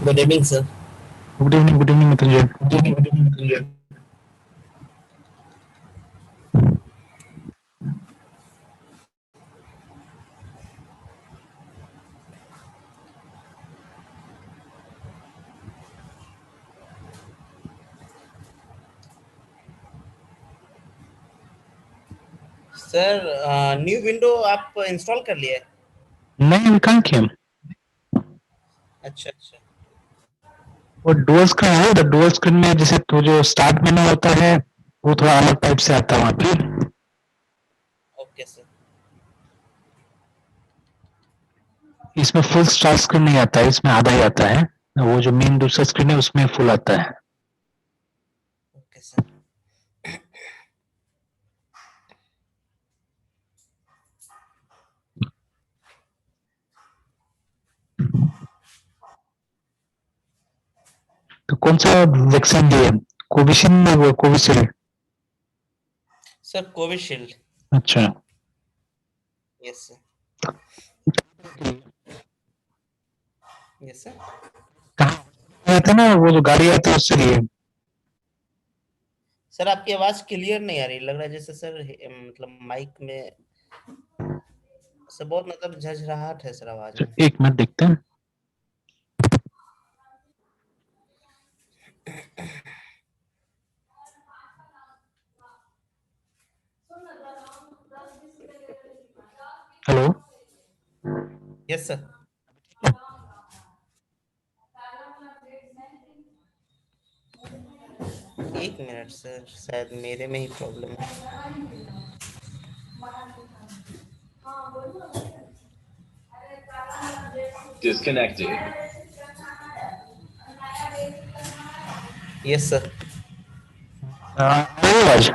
Good evening sir. Good evening Mrityunjay. Good evening. Sir new window आप install कर लिए? नहीं, we can't किया। अच्छा अच्छा। वो डुअल स्क्रीन है, तो डुअल स्क्रीन में जैसे तो जो स्टार्ट मेनू होता है वो थोड़ा अलग टाइप से आता है वहाँ पे। Okay sir. इसमें फुल स्टार्ट स्क्रीन नहीं आता है, इसमें आधा ही आता है। वो जो मेन दूसरा स्क्रीन है उसमें फुल आता है। Okay sir. तो कौन सा वैक्सीन लिए? कोविशील्ड या कोविशील्ड? Sir Covishield. अच्छा। Yes sir. Yes sir. कहाँ था ना, वो जो गाड़ी आता है उससे लिए। सर आपकी आवाज क्लियर नहीं आ रही, लग रहा है जैसे सर मतलब माइक में सर बहुत मतलब झंझराहट है सर आवाज में। एक मिनट देखते हैं। हेलो। Yes sir. एक मिनट सर, शायद मेरे में ही प्रॉब्लम है। Disconnected. Yes sir. आवाज।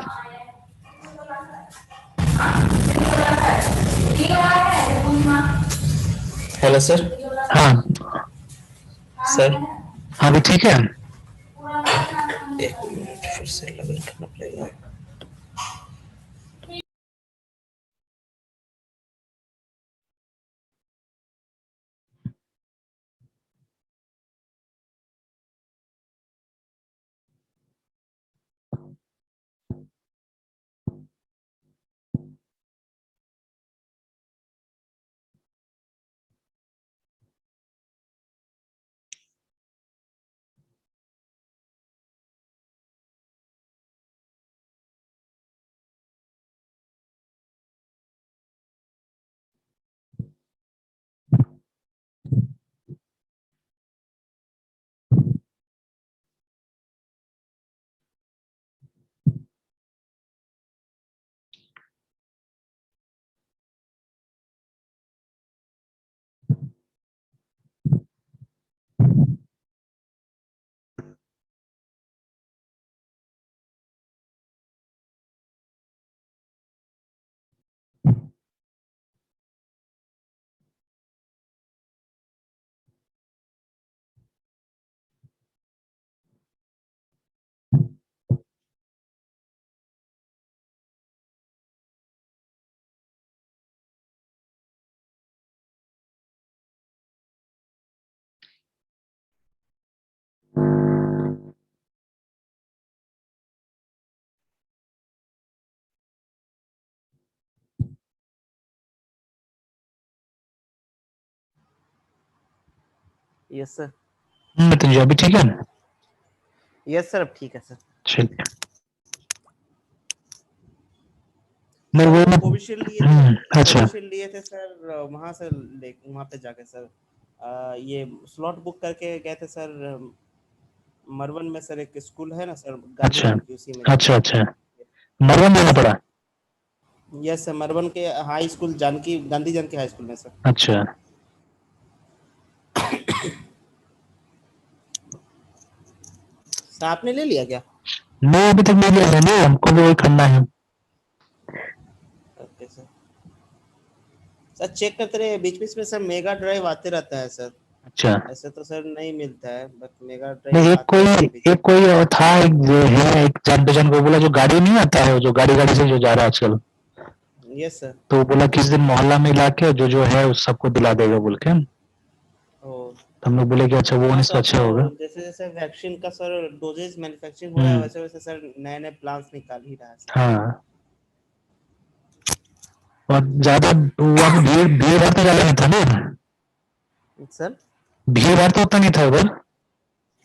Hello sir. हाँ। सर हाँ भी ठीक है। एक मिनट फिर से लॉगिन करना पड़ेगा। Yes sir. मृत्युंजय अभी ठीक है। यस सर अब ठीक है सर। चलिए। सर मेरे वो वो कोविशील्ड लिए थे। अच्छा। कोविशील्ड लिए थे सर, वहां से वहां पे जाके सर ये स्लॉट बुक करके गए थे सर। मरवन में सर एक स्कूल है ना सर, अच्छा गांधीधाम की, उसी में जाके अच्छा अच्छा। सर। मरवन जाना यस सर। पड़ा। यस सर, मरवन के high school, Janki Gandhi Janki high school में सर। अच्छा। सर आपने ले लिया क्या? मैं अभी तक नहीं लिया ना, हमको भी वही करना है। Okay sir. सर चेक करते रहे, बीच बीच में सर मेगा ड्राइव आते रहता है सर। अच्छा। ऐसे तो सर नहीं मिलता है, बट मेगा नहीं, ड्राइव आते रहता है बीच एक कोई और था, एक जो है, एक जान पहचान को बोला, जो गाड़ी नहीं आता है, जो गाड़ी गाड़ी से जो जा रहा है आजकल। में। Yes sir. तो बोला किस दिन मोहल्ला में ला के जो जो है उस सबको दिला देगा बोल के। ओ तो हम लोग बोले कि अच्छा वो हाँ होने तो से अच्छा आपको होगा। जैसे जैसे वैक्सीन का सर डोजेज मैन्युफैक्चरिंग हो रहा है, हम्म। वैसे वैसे सर नए नए प्लान्स निकाल ही रहा है सर। हाँ, और ज्यादा वहाँ पे भीड़ भीड़ भाड़ तो ज्यादा नहीं था ना? सर भीड़ भाड़ तो उतना नहीं था उधर?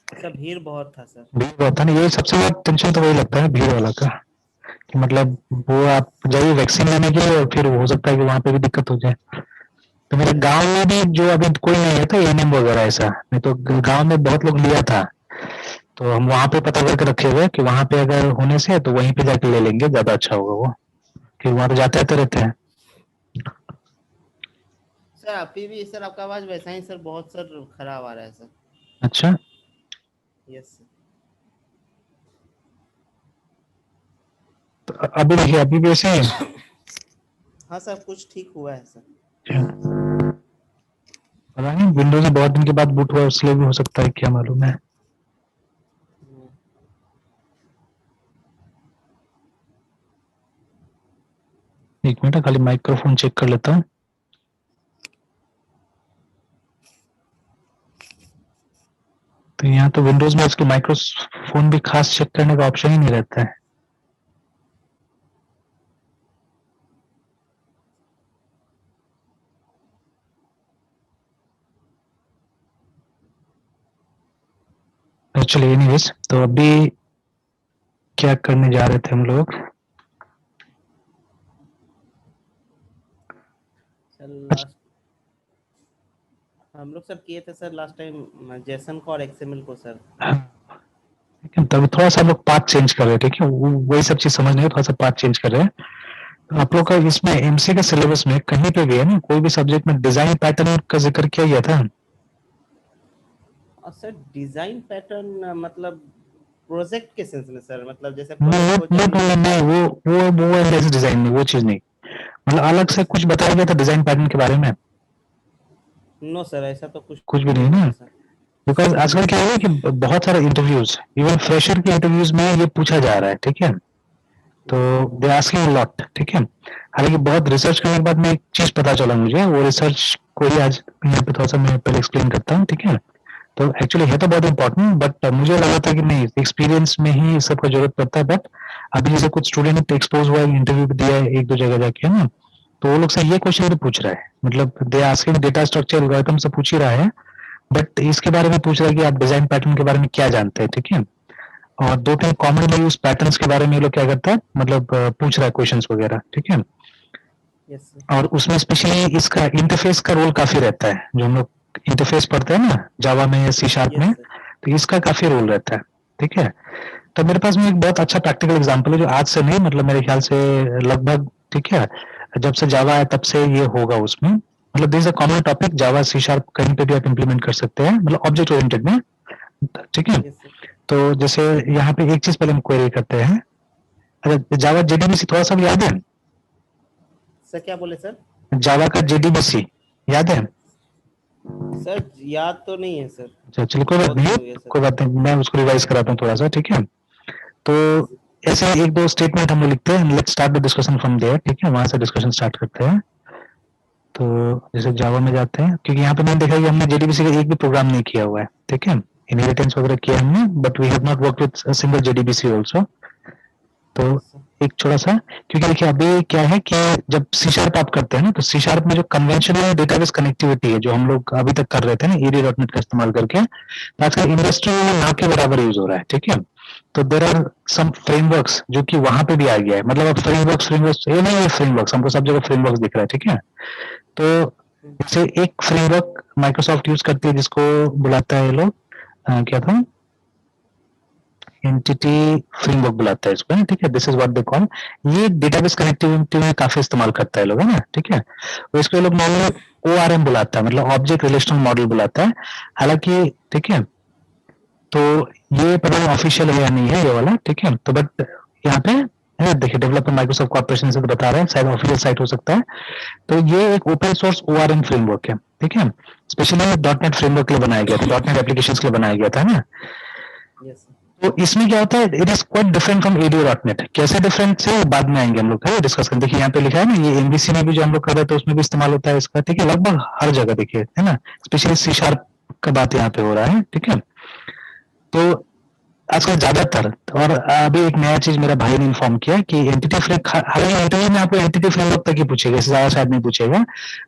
सर भीड़ बहुत था सर। भीड़ बहुत था ना, ये सबसे बड़ा टेंशन तो वही लगता है भीड़ वाला का, कि मतलब वो आप जाइए वैक्सीन लेने के लिए और फिर हो सकता है कि वहां पे भी दिक्कत हो जाए। तो मेरे यस गांव में भी जो अभी कोई नहीं है था एएनएम वगैरह ऐसा, नहीं तो गांव में बहुत लोग लिया था। तो हम वहां पे पता करके रखे हुए कि वहां पे अगर होने से है तो वहीं पे जाके ले लेंगे, ज्यादा अच्छा होगा वो, कि वहां तो जाते आते रहते हैं। सर, अभी भी सर आपका आवाज वैसा ही सर, बहुत सर खराब आ रहा है सर। अच्छा, यस सर। तो अभी देखिए अभी भी ऐसे ही हाँ सर, कुछ ठीक हुआ है सर। है। पता नहीं विंडोज में बहुत दिन के बाद बूट हुआ इसलिए भी हो सकता है, क्या मालूम है। हम्म, एक मिनट खाली माइक्रोफोन चेक कर लेता हूँ। तो यहाँ तो विंडोज में इसके माइक्रोफोन भी खास चेक करने का ऑप्शन ही नहीं रहता है। चलिए एनीवेज, तो अभी क्या करने जा रहे थे हम लोग? सर अच्छा, लास्ट हम लोग सर किए थे सर लास्ट टाइम जेसन को और एक्सएमएल को सर। लेकिन तभी थोड़ा सा हम लोग पाथ चेंज कर रहे हैं, ठीक है, वही सब चीज समझ नहीं है, थोड़ा सा पाथ चेंज कर रहे हैं। तो आप लोग का इसमें एमसी के सिलेबस में कहीं पे भी है ना, कोई भी सब्जेक्ट में डिजाइन पैटर्न का जिक्र किया गया था? और सर डिजाइन पैटर्न मतलब प्रोजेक्ट के सेंस में सर, मतलब जैसे नहीं, प्रोजेक्ट को जब हम लोग नहीं, स्टार्ट। वो ऐसे डिजाइन नहीं, वो चीज नहीं, मतलब अलग से यस सर। कुछ बताया गया था डिजाइन पैटर्न के बारे में? नो सर, ऐसा तो कुछ कुछ भी नहीं नहीं ना? हुआ सर। बिकॉज नो आजकल क्या सर। है कि बहुत सारे इंटरव्यूज, इवन फ्रेशर के इंटरव्यूज में ये पूछा जा रहा है, ठीक है। तो yes sir. They asking lot, ठीक है। हालांकि बहुत रिसर्च करने के बाद में एक चीज पता चला मुझे, वो रिसर्च को ही आज यहाँ पे थोड़ा सा मैं पहले एक्सप्लेन करता हूँ, ठीक है। तो एक्चुअली है तो बहुत इंपॉर्टेंट, बट मुझे लगा था कि नहीं, एक्सपीरियंस में ही इस सबका जरूरत पड़ता है। बट अभी जैसे कुछ स्टूडेंट एक्सपोज हुआ, इंटरव्यू दिया है एक दो जगह जाके, है ना, तो वो लोग से ये क्वेश्चन भी पूछ रहा है, मतलब they asking data structure algorithm से पूछ ही रहा है, बट इसके बारे में पूछ रहा है कि आप डिजाइन पैटर्न के बारे में क्या जानते हैं, ठीक है। और दो तीन कॉमनली यूज पैटर्न्स के बारे में ये लोग क्या करता है, मतलब पूछ रहा है क्वेश्चंस वगैरह, ठीक है। Yes sir. और उसमें स्पेशली इसका इंटरफेस का रोल काफी रहता है, जो हम लोग इंटरफेस पढ़ते हैं ना जावा में या सी शार्प यस में, सर। तो इसका काफी रोल रहता है, ठीक है। तो मेरे पास में एक बहुत अच्छा प्रैक्टिकल एग्जांपल है, जो आज से नहीं, मतलब मेरे ख्याल से लगभग, ठीक है, जब से जावा है तब से ये होगा उसमें, मतलब this is a common topic, Java C sharp कहीं पे भी आप इम्प्लीमेंट कर सकते हैं, मतलब ऑब्जेक्ट ओरिएंटेड में, ठीक है। Yes sir. तो जैसे यहाँ पे एक चीज पहले हम क्वेरी करते हैं, अच्छा जावा जेडीबीसी थोड़ा सा भी याद है? सर क्या बोले सर? जावा का जेडीबीसी याद है? सर याद तो नहीं है सर। अच्छा चलिए, कोई बात बहुत नहीं दिन है, हो गया सर। कोई बात नहीं, मैं उसको रिवाइज कराता हूँ थोड़ा सा, ठीक है। तो यस। ऐसे एक दो स्टेटमेंट हम लोग लिखते हैं, let's start the discussion from there, ठीक है, वहां से डिस्कशन स्टार्ट करते हैं। तो जैसे जावा में जाते हैं, क्योंकि यहाँ पे मैंने देखा कि हमने जेडीबीसी का एक भी प्रोग्राम नहीं किया हुआ है, ठीक है। इनहेरिटेंस वगैरह किया हमने, but we have not work with single JDBC also. तो यस सर। एक छोटा सा, क्योंकि देखिए अभी क्या है कि जब सी शार्प आप करते हैं ना, तो सी शार्प में जो कन्वेंशनल डेटाबेस कनेक्टिविटी है, जो हम लोग अभी तक कर रहे थे ना ईडी डॉट नेट का इस्तेमाल करके, तो आजकल इंडस्ट्री में ना के बराबर यूज हो रहा है, ठीक है। तो देर आर सम फ्रेमवर्क्स जो कि वहां पे भी आ गया है, मतलब अब फ्रेमवर्क्स ये नहीं है, फ्रेमवर्क्स हमको सब जगह फ्रेमवर्क्स दिख रहा है, ठीक है। तो जैसे एक फ्रेमवर्क माइक्रोसॉफ्ट यूज करती है जिसको बुलाता है ये लोग, क्या था, एंटिटी फ्रेमवर्क बुलाता है इसको, है, ठीक है, this is what they call. ये डेटाबेस कनेक्टिविटी में काफी इस्तेमाल करता है लोग, है ना, ठीक है। तो इसको ये लोग नॉर्मली ओआरएम बुलाता है, मतलब ऑब्जेक्ट रिलेशनल मॉडल बुलाता है, हालांकि, ठीक है। तो ये पता नहीं ऑफिशियल है या नहीं है ये वाला, ठीक है। तो बट यहाँ पे है, देखिए डेवलपर माइक्रोसॉफ्ट कॉर्पोरेशन से तो बता रहे हैं, शायद ऑफिशियल साइट हो सकता है। तो ये एक ओपन सोर्स ओआरएम फ्रेमवर्क है, ठीक है। स्पेशली डॉट नेट फ्रेमवर्क के लिए बनाया गया था, डॉट नेट एप्लीकेशन के लिए बनाया गया था ना। Yes sir. तो इसमें क्या होता है, it is quite different from ADO dot net. कैसे डिफरेंट से बाद में आएंगे हम लोग, है डिस्कस करें। देखिए यहाँ पे लिखा है ना, ये एमबीसी में भी जो हम लोग कर रहे थे उसमें भी इस्तेमाल होता है इसका, ठीक है, लगभग हर जगह देखिए, है ना, स्पेशली सी शार्प का बात यहाँ पे हो रहा है, ठीक है। तो आजकल ज्यादातर, और अभी एक नया चीज मेरा भाई ने इन्फॉर्म किया कि एंटिटी फ्रेम, हालांकि इंटरव्यू में आपको एंटिटी फ्रेमवर्क तक ही पूछेगा, इससे ज्यादा शायद नहीं पूछेगा,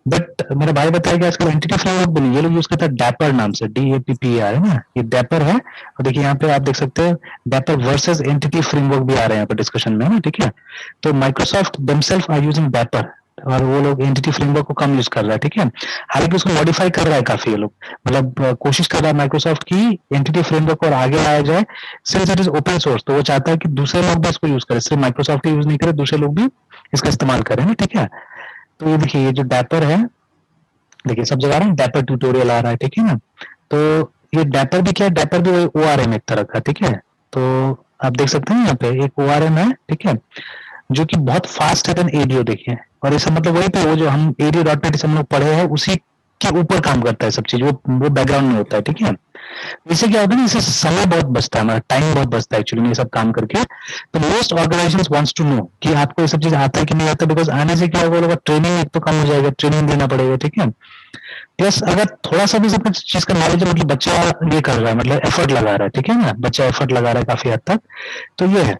बट मेरा भाई बताया कि आजकल एंटिटी फ्रेमवर्क भी नहीं, ये लोग यूज करते हैं डैपर नाम से, DAPPER है ना, ये डैपर है। और देखिए यहाँ पे आप देख सकते हैं डैपर वर्सेस एंटिटी फ्रेमवर्क भी आ रहे हैं यहाँ पे डिस्कशन में ना, ठीक है। तो Microsoft themselves are using Dapper, और वो लोग एंटिटी फ्रेमवर्क को कम यूज कर रहा है, ठीक है। हालांकि उसको मॉडिफाई कर रहा है काफी ये लोग, मतलब कोशिश कर रहा है माइक्रोसॉफ्ट की एंटिटी फ्रेमवर्क और आगे लाया जाए, since it is open source, तो वो चाहता है कि दूसरे लोग भी इसको यूज करें, सिर्फ माइक्रोसॉफ्ट ही यूज नहीं करे, दूसरे लोग भी इसका इस्तेमाल करें ना, ठीक है। तो ये देखिए, ये जो डैपर है, देखिए सब जगह आ रहा है, डैपर ट्यूटोरियल आ रहा है, ठीक है ना। तो ये डैपर भी क्या है, डैपर भी ORM एक तरह का, ठीक है। तो आप देख सकते हैं यहाँ पे एक ORM है, ठीक है, जो कि बहुत फास्ट है देन एडीओ, देखिए। और ये सब मतलब वही पे वो जो हम ADO.NET हम लोग पढ़े हैं उसी के ऊपर काम करता है सब चीज, वो बैकग्राउंड में होता है, ठीक है। इससे क्या होता है ना, इससे समय बहुत बचता है, हमारा टाइम बहुत बचता है एक्चुअली में ये सब काम करके। तो most organisations wants to know कि आपको ये सब चीज आता है कि नहीं आता, बिकॉज आने से क्या होगा, ट्रेनिंग एक तो कम हो जाएगा, ट्रेनिंग देना पड़ेगा, ठीक है। प्लस अगर थोड़ा सा भी सब चीज का नॉलेज है, मतलब बच्चा ये कर रहा है, मतलब एफर्ट लगा रहा है, ठीक है ना, बच्चा एफर्ट लगा रहा है काफी हद तक, तो ये है।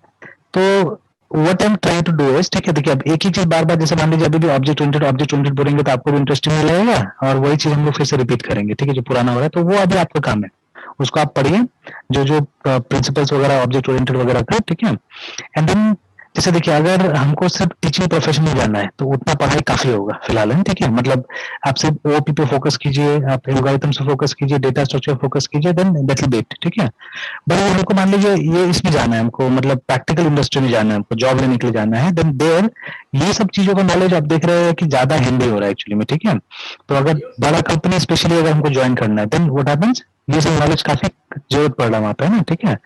तो what I am trying to do is, ठीक है, देखिए अब एक ही चीज बार बार, जैसे मान लीजिए अभी भी ऑब्जेक्ट ओरिएंटेड बोलेंगे तो आपको भी इंटरेस्टिंग नहीं लगेगा, और वही चीज हम लोग फिर से रिपीट करेंगे, ठीक है, जो पुराना हो रहा है, तो वो अभी आपका काम है, उसको आप पढ़िए, जो जो प्रिंसिपल्स वगैरह ऑब्जेक्ट ओरिएंटेड वगैरह का, ठीक है। एंड देन जैसे देखिए, अगर हमको सिर्फ टीचिंग प्रोफेशन में जाना है तो उतना पढ़ाई काफी होगा फिलहाल, है ठीक है। मतलब आप सिर्फ ओओपी पे फोकस कीजिए, आप एल्गोरिथम से फोकस कीजिए, डेटा स्ट्रक्चर फोकस कीजिए, then that will be it, ठीक है। बट हमको मान लीजिए ये इसमें जाना है हमको, मतलब प्रैक्टिकल इंडस्ट्री में जाना है हमको, जॉब लेने के लिए जाना है, देन देयर ये सब चीजों का नॉलेज आप देख रहे हैं कि ज्यादा हिंदी हो रहा है एक्चुअली में, ठीक है। तो अगर बड़ा कंपनी स्पेशली अगर हमको ज्वाइन करना है, देन व्हाट हैपेंस, ये सब नॉलेज काफी जरूरत पड़ रहा है वहां पे ना, ठीक है।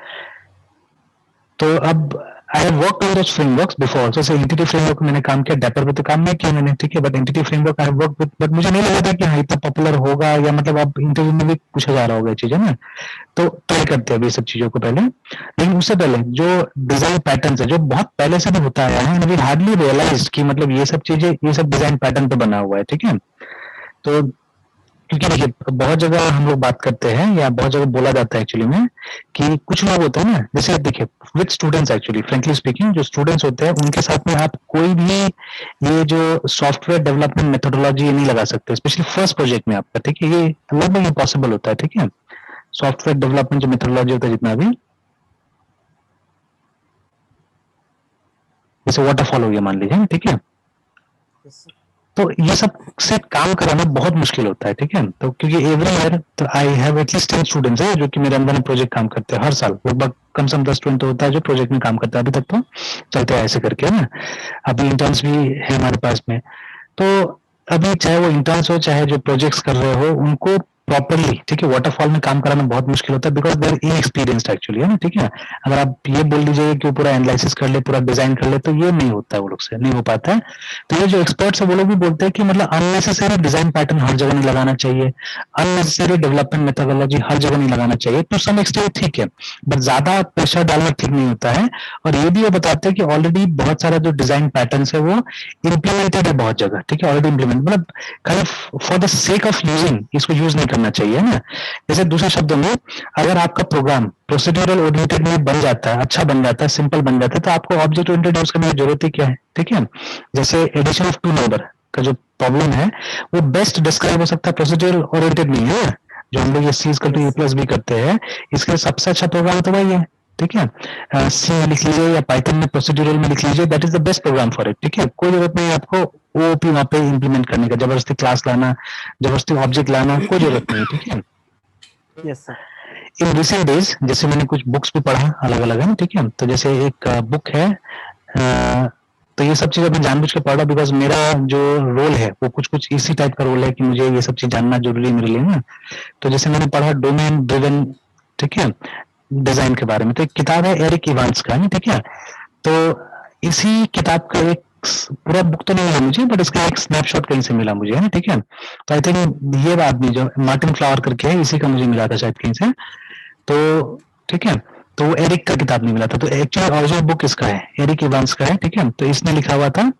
तो अब I have worked on those frameworks before, जैसे एंटिटी फ्रेमवर्क मैंने काम किया, डैपर पे तो काम नहीं किया मैंने, ठीक है, but entity framework I have worked with, but मुझे नहीं लगा था कि हाँ इतना पॉपुलर होगा, या मतलब अब इंटरव्यू में भी पूछा जा रहा होगा ये चीजें ना। तो ट्राई करते हैं अभी सब चीजों को पहले, लेकिन उससे पहले जो डिजाइन पैटर्न है, जो बहुत पहले से भी होता आया है, वी हार्डली रियलाइज कि मतलब ये सब चीजें, ये सब डिजाइन पैटर्न पे बना हुआ है, ठीक है। तो क्योंकि देखिए बहुत जगह हम लोग बात करते हैं, या बहुत जगह बोला जाता है एक्चुअली में, कि कुछ लोग होते हैं ना, जैसे देखिए with students, actually frankly speaking, जो स्टूडेंट्स होते हैं उनके साथ में आप कोई भी ये जो सॉफ्टवेयर डेवलपमेंट मेथोडोलॉजी नहीं लगा सकते, स्पेशली फर्स्ट प्रोजेक्ट में आपका, ठीक है, ये लगभग इम्पॉसिबल होता है, ठीक है। सॉफ्टवेयर डेवलपमेंट जो मेथोडोलॉजी होता है जितना भी, जैसे वाटरफॉल हो गया मान लीजिए, ठीक है, तो ये सब से काम कराना बहुत मुश्किल होता है, ठीक है। तो क्योंकि एवरी ईयर तो आई हैव एटलीस्ट 10 स्टूडेंट्स है जो कि मेरे अंदर में प्रोजेक्ट काम करते हैं हर साल, लगभग कम से कम 10 स्टूडेंट होता है जो प्रोजेक्ट में काम करता है, अभी तक तो चलते हैं ऐसे करके ना। अभी इंटर्न्स भी है हमारे पास में, तो अभी चाहे वो इंटर्न्स हो चाहे जो प्रोजेक्ट्स कर रहे हो, उनको प्रॉपरली, ठीक है, वाटरफॉल में काम कराना बहुत मुश्किल होता है, because they are inexperienced actually, है ना, ठीक है। अगर आप ये बोल दीजिए कि वो पूरा एनालिसिस कर ले, पूरा डिजाइन कर ले, तो ये नहीं होता है, वो लोग से नहीं हो पाता है। तो ये जो एक्सपर्ट्स है वो लोग भी बोलते हैं कि मतलब अननेसेसरी डिजाइन पैटर्न हर जगह नहीं लगाना चाहिए, अननेसेसरी डेवलपमेंट मेथोडोलॉजी हर जगह नहीं लगाना चाहिए, टू सम एक्सटेंट ठीक है, बट ज्यादा प्रेशर डालना ठीक नहीं होता है। और ये भी वो बताते हैं कि ऑलरेडी बहुत सारा जो डिजाइन पैटर्न है वो इम्प्लीमेंटेड है बहुत जगह, ठीक है, ऑलरेडी इम्प्लीमेंट, मतलब खाली for the sake of using इसको यूज नहीं करना चाहिए ना। जैसे दूसरे शब्दों में, अगर आपका प्रोग्राम प्रोसीड्यूरल ओरिएंटेड में बन जाता है, अच्छा बन जाता है, सिंपल बन जाता है, तो आपको ऑब्जेक्ट ओरिएंटेड यूज करने की जरूरत ही क्या है, ठीक है। जैसे एडिशन ऑफ 2 नंबर का जो प्रॉब्लम है वो बेस्ट डिस्क्राइब हो सकता है प्रोसीड्यूरल ओरिएंटेड में, है जो हम लोग ये सी ए प्लस बी करते हैं, इसके सबसे अच्छा प्रोग्राम तो वही है, ठीक है। सी में लिख लीजिए या पाइथन में प्रोसीड्यूरल में लिख लीजिए, that is the best program for it, ठीक है। कोई जरूरत नहीं है आपको ओओपी वहां पे इंप्लीमेंट करने का, जबरदस्ती क्लास लाना, जबरदस्ती ऑब्जेक्ट लाना, कोई जरूरत नहीं है, ठीक है। Yes sir. In recent days जैसे मैंने कुछ बुक्स भी पढ़ा अलग अलग, है ठीक है, तो जैसे एक बुक है, तो ये सब चीजें मैं जानबूझ के पढ़ रहा, बिकॉज मेरा जो रोल है वो कुछ कुछ इसी टाइप का रोल है कि मुझे ये सब चीज जानना जरूरी है मेरे लिए ना। तो जैसे मैंने पढ़ा डोमेन ड्रिवन, ठीक है, डिजाइन के बारे में, तो एक किताब है एरिक इवांस का, ठीक है। तो इसी किताब का एक पूरा बुक तो नहीं मिला मुझे, बट इसका एक स्नैपशॉट कहीं से मिला मुझे, है ठीक है। तो आई थिंक ये आदमी जो मार्टिन फ्लावर करके है, इसी का मुझे मिला था शायद कहीं से, तो ठीक है। तो वो एरिक का किताब नहीं मिला था, तो एक्चुअली ओरिजिनल बुक इसका है, एरिक इवांस का है, ठीक है। तो इसने लिखा हुआ था,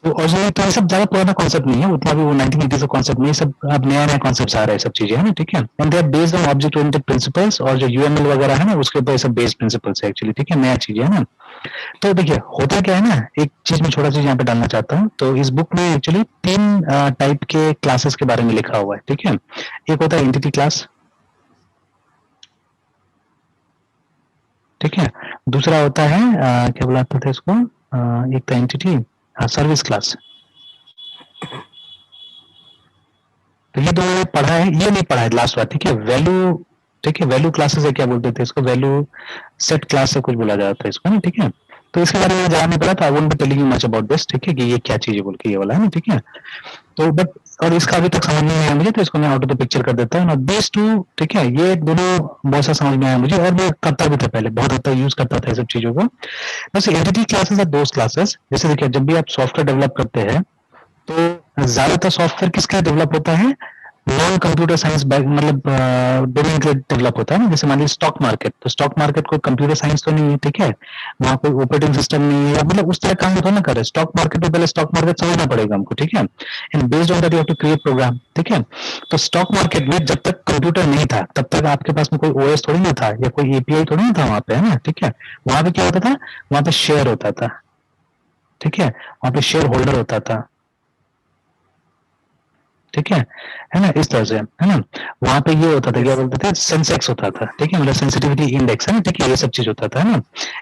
तो ओरिजिनली तो ये सब ज्यादा पुराना कॉन्सेप्ट नहीं है, उतना भी वो 1980 का कॉन्सेप्ट नहीं है, सब अब नया नया कॉन्सेप्ट आ रहा है, सब चीजें है ना, ठीक है। And they are based on object oriented principles, और जो यूएमएल वगैरह है ना उसके ऊपर ये सब बेस्ड प्रिंसिपल्स है एक्चुअली, ठीक है, नया चीज है ना। तो देखिए होता क्या है ना, एक चीज मैं छोटा चीज यहाँ पे डालना चाहता हूँ। तो इस बुक में एक्चुअली 3 टाइप के क्लासेस के बारे में लिखा हुआ है, ठीक है। एक होता है एंटिटी क्लास, ठीक है। दूसरा होता है क्या बुलाते थे इसको, एक तो एंटिटी, सर्विस क्लास। तो ये दोनों पढ़ा है, ये नहीं पढ़ा है लास्ट बार, ठीक है। वैल्यू, ठीक है, वैल्यू क्लासेस है, क्या बोलते थे इसको, वैल्यू सेट क्लास से कुछ बोला जाता है इसको ना, ठीक है। तो इसके बारे में जानने पड़ा, तो I won't be telling you much about this, ठीक है, कि ये क्या चीज है बोल के, ये वाला है ना, ठीक है। तो बट और इसका अभी तक समझ नहीं आया मुझे, तो इसको मैं आउट ऑफ द पिक्चर कर देता हूँ। दिस टू, ठीक है, ये दोनों बहुत सा समझ में आया मुझे, और मैं करता भी था पहले, बहुत हद तक यूज करता था ये सब चीजों को। वैसे entity classes are those classes, जैसे देखिए जब भी आप सॉफ्टवेयर डेवलप करते हैं, तो ज्यादातर सॉफ्टवेयर किसके लिए डेवलप होता है, नॉन कंप्यूटर साइंस मतलब डोमेन के लिए डेवलप होता है ना। जैसे मान लीजिए स्टॉक मार्केट, तो स्टॉक मार्केट को कंप्यूटर साइंस तो नहीं है, ठीक है, वहां कोई ऑपरेटिंग सिस्टम नहीं है, या मतलब उस तरह काम थोड़ा ना करे। स्टॉक मार्केट में पहले स्टॉक मार्केट समझना पड़ेगा हमको, ठीक है, and based on that you have to create program, ठीक है। तो स्टॉक मार्केट में जब तक कंप्यूटर नहीं था, तब तक आपके पास में कोई ओएस थोड़ी ना था, या कोई एपीआई थोड़ी ना था वहां पे, है ना, ठीक है। वहां पे क्या होता था, वहां पे शेयर होता था, ठीक है, वहां पे शेयर होल्डर होता था, ठीक है ना, इस तरह से, है ना। वहां पे ये होता था, क्या यस सर। बोलते थे, सेंसेक्स होता था, ठीक है, मतलब सेंसिटिविटी इंडेक्स है ना, ठीक है, ये सब चीज होता था, है ना,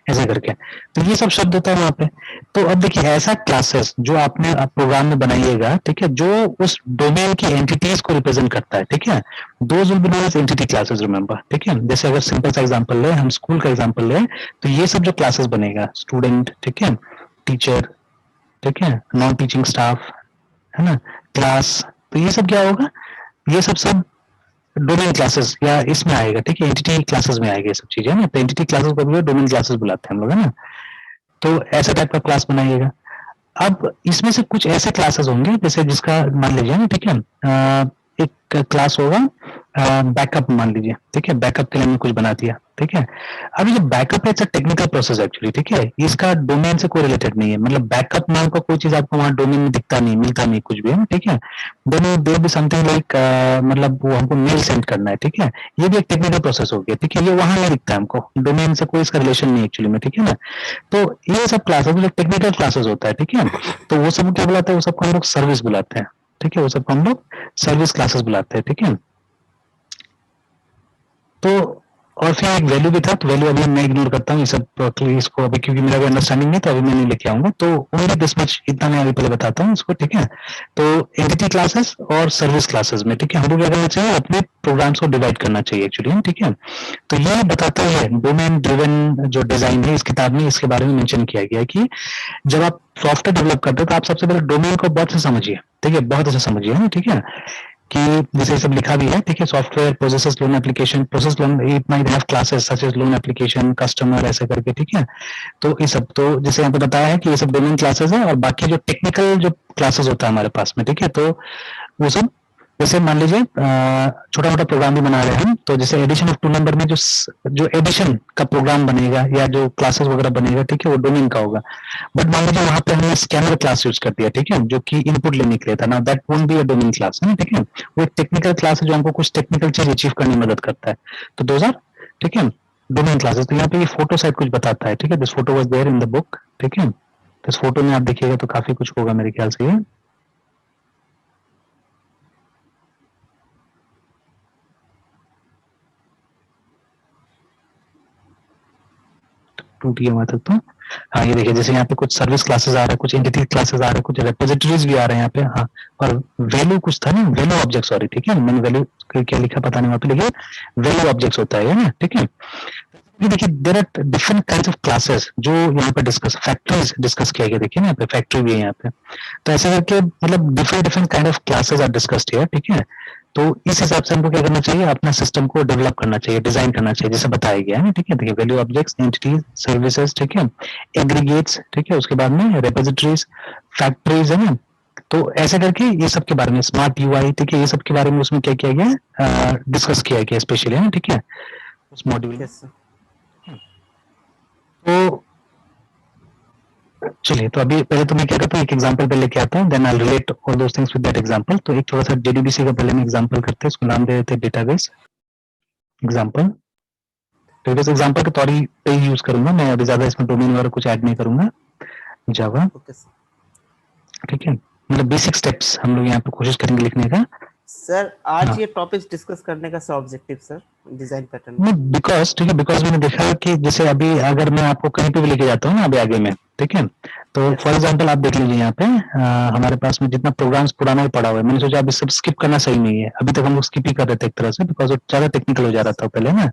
ऐसे करके। तो ये सब शब्द होता है वहां पे। तो अब देखिए ऐसा क्लासेस जो आपने प्रोग्राम में बनाइएगा, ठीक है, जो उस डोमेन की एंटिटीज को रिप्रेजेंट करता है, ठीक है, those will be known as entity classes, remember, ठीक है। जैसे अगर सिंपल सा एग्जांपल ले, हम स्कूल का एग्जांपल ले, तो ये सब जो क्लासेस बनेगा, स्टूडेंट, ठीक है, टीचर, ठीक है, नॉन टीचिंग स्टाफ, है ना, क्लास, तो ये सब क्या होगा, ये सब सब डोमेन क्लासेस या इसमें आएगा, ठीक है, एंटिटी क्लासेस में आएगा ये सब चीजें ना। तो एंटिटी क्लासेस को भी डोमेन क्लासेस बुलाते हैं हम लोग, है ना। तो ऐसा टाइप का क्लास बनाइएगा। अब इसमें से कुछ ऐसे क्लासेस होंगे, जैसे जिसका मान लीजिए ना, ठीक है, एक क्लास होगा बैकअप, मान लीजिए, ठीक है, बैकअप के लिए हमने कुछ बना दिया, ठीक है। अब ये बैकअप है, it's a technical process actually, ठीक है, इसका डोमेन से कोई रिलेटेड नहीं है, मतलब बैकअप नाम का कोई चीज आपको वहां डोमेन में दिखता नहीं, मिलता नहीं कुछ भी, है ना, ठीक है। Then there be something like, मतलब वो हमको मेल सेंड करना है, ठीक है, ये भी एक टेक्निकल प्रोसेस हो गया, ठीक है, ये वहां नहीं दिखता है हमको, डोमेन से कोई इसका रिलेशन नहीं एक्चुअली में, ठीक है ना। तो ये सब क्लासेस जो टेक्निकल क्लासेस होता है, ठीक है, तो वो सब क्या बुलाते हैं, वो सबको हम लोग सर्विस बुलाते हैं, ठीक है, वो सबको हम लोग सर्विस क्लासेस बुलाते हैं, ठीक है। तो और फिर एक वैल्यू भी था, तो वैल्यू अभी मैं इग्नोर करता हूँ ये सब, इसको अभी क्योंकि मेरा भी अंडरस्टैंडिंग नहीं, तो अभी मैं नहीं लेके आऊंगा, तो ओनली दिस मच, इतना मैं अभी पहले बताता हूँ इसको, ठीक है। तो एंटिटी क्लासेस और सर्विस क्लासेस में, ठीक है, हमको क्या करना चाहिए, अपने प्रोग्राम्स को डिवाइड करना चाहिए एक्चुअली, ठीक है। तो ये बताता है डोमेन ड्रिवन जो डिजाइन है, इस किताब में इसके बारे में मेंशन किया गया है कि जब आप सॉफ्टवेयर डेवलप करते हो, तो आप सबसे पहले डोमेन को बहुत से समझिए, ठीक है, बहुत अच्छा समझिए, है ना, ठीक है, कि जैसे सब लिखा भी है, ठीक है, software processes loan application, process loan, it might have classes such as loan application, customer, ऐसे करके, ठीक है। तो ये सब, तो जैसे यहाँ पे बताया है कि ये सब डोमेन क्लासेस है, और बाकी जो टेक्निकल जो क्लासेस होता है हमारे पास में, ठीक है, तो वो सब, जैसे मान लीजिए छोटा मोटा प्रोग्राम भी बना रहे हैं हम, तो जैसे एडिशन ऑफ टू नंबर में जो एडिशन का प्रोग्राम बनेगा या जो क्लासेस वगैरह बनेगा, ठीक है, वो डोमेन का होगा। बट मान लीजिए वहां पे हमने स्कैनर क्लास यूज कर दिया, ठीक है, जो कि इनपुट लेने के लिए था ना, that won't be a domain class, है ना, ठीक है। वो एक टेक्निकल क्लास है जो हमको कुछ टेक्निकल चीज अचीव करने में मदद करता है, तो दोज आर, ठीक है, डोमेन क्लासेस। तो यहाँ पे ये फोटो शायद कुछ बताता है, ठीक है, this photo was there in the book, ठीक है। तो इस फोटो में आप देखिएगा तो काफी कुछ होगा मेरे ख्याल से ये, टूट गया वहां तक तो। हाँ, ये देखिए जैसे यहाँ पे कुछ सर्विस क्लासेस आ रहे हैं, कुछ एंटिटी क्लासेस आ रहे हैं, कुछ रेपोजिटरीज भी आ रहे हैं यहाँ पे, हाँ। और वैल्यू कुछ था ना, वैल्यू ऑब्जेक्ट, सॉरी, ठीक है, मैंने वैल्यू क्या लिखा पता नहीं वहां पे, लिखिए वैल्यू ऑब्जेक्ट्स होता है ना, ठीक है। ये देखिए there are different kinds of classes जो यहाँ पे डिस्कस, फैक्टरीज डिस्कस किया गया, देखिए ना यहाँ पे फैक्ट्री भी है यहाँ पे। तो ऐसे करके मतलब different different kind of classes are discussed here, ठीक है। तो इस हिसाब से हमको क्या करना चाहिए, अपना सिस्टम को डेवलप करना चाहिए, डिजाइन करना चाहिए, जैसे बताया गया है ना, ठीक है। देखिए वैल्यू ऑब्जेक्ट्स, एंटिटीज, सर्विसेज, ठीक है, एग्रीगेट्स, ठीक है, उसके बाद में रेपोजिटरीज, फैक्ट्रीज, है ना। तो ऐसे करके ये सब के बारे में, स्मार्ट यूआई, ठीक है, ये सब के बारे में उसमें क्या किया गया, डिस्कस किया गया स्पेशली, है ना, ठीक है, उस मॉड्यूल में। Yes sir. तो चलिए, तो अभी पहले तो मैं क्या करता हूँ, एक एग्जांपल पे लेके आता हूँ, then I relate all those things with that example. तो एक थोड़ा सा जेडीबीसी का पहले हम एग्जांपल करते हैं, उसको नाम दे देते हैं डेटाबेस एग्जांपल। डेटाबेस एग्जांपल के तौर पे ही यूज करूंगा मैं, अभी ज्यादा इसमें डोमेन वगैरह कुछ ऐड नहीं करूंगा। जावा, ओके सर। ठीक है, मतलब बेसिक स्टेप्स हम लोग यहाँ पे कोशिश करेंगे लिखने का। सर आज हाँ, ये टॉपिक्स डिस्कस करने का sir objective sir design pattern नहीं का। बिकॉज, ठीक है, बिकॉज मैंने देखा है कि जैसे अभी अगर मैं आपको कहीं पे भी लेके जाता हूँ ना अभी आगे में, ठीक है, तो यस फॉर सर। एग्जांपल आप देख लीजिए यहाँ पे हमारे पास में जितना प्रोग्राम्स पुराना ही पड़ा हुआ है, मैंने सोचा अभी सब स्किप करना सही नहीं है, अभी तक हम लोग स्किप ही कर रहे थे एक तरह से, बिकॉज वो ज्यादा टेक्निकल हो जा रहा था पहले ना।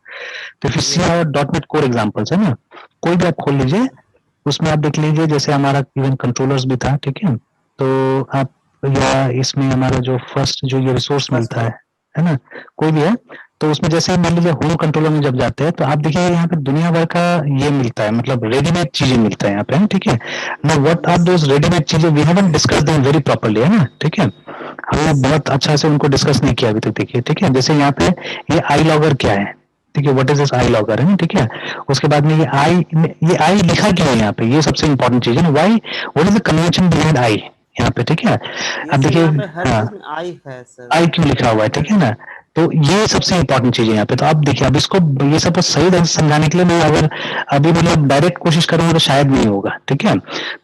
तो फिर see yes our sir. Dot net core examples है ना, कोई भी आप खोल लीजिए, यस सर। उसमें आप देख लीजिए जैसे हमारा इवन कंट्रोलर्स भी था, ठीक है, तो आप, या इसमें हमारा जो फर्स्ट जो ये रिसोर्स फर्स्ट मिलता है। है ना, कोई भी है, तो उसमें जैसे मान लीजिए होम कंट्रोलर में जब जाते हैं तो आप देखिए यहाँ पे दुनिया भर का ये मिलता है, मतलब रेडीमेड चीजें मिलता है यहाँ पे, ठीक है ना। What are yes sir. Those readymade चीजें, we haven't discuss them very properly, है ना, ठीक है, हमने यस सर। बहुत अच्छा से उनको डिस्कस नहीं किया अभी तक, देखिए, ठीक है, जैसे यहाँ पे ये आई लॉगर क्या है, ठीक है, what is this I logger, है ना, ठीक है, उसके बाद में ये आई लिखा क्यों है यहाँ पे, ये सबसे इंपॉर्टेंट चीज है ना, why, what is the convention behind I यहाँ पे, ठीक है। अब यस सर, देखिए, यहाँ पे हर हाँ, चीज में आई है सर। आई क्यों लिखा हुआ है, हर। ठीक है ना, तो ये सबसे इंपॉर्टेंट चीज है यहाँ पे। तो आप देखिए, अब इसको ये सब सही ढंग से समझाने के लिए मैं अगर अभी मतलब डायरेक्ट कोशिश करूंगा तो शायद नहीं होगा, ठीक है,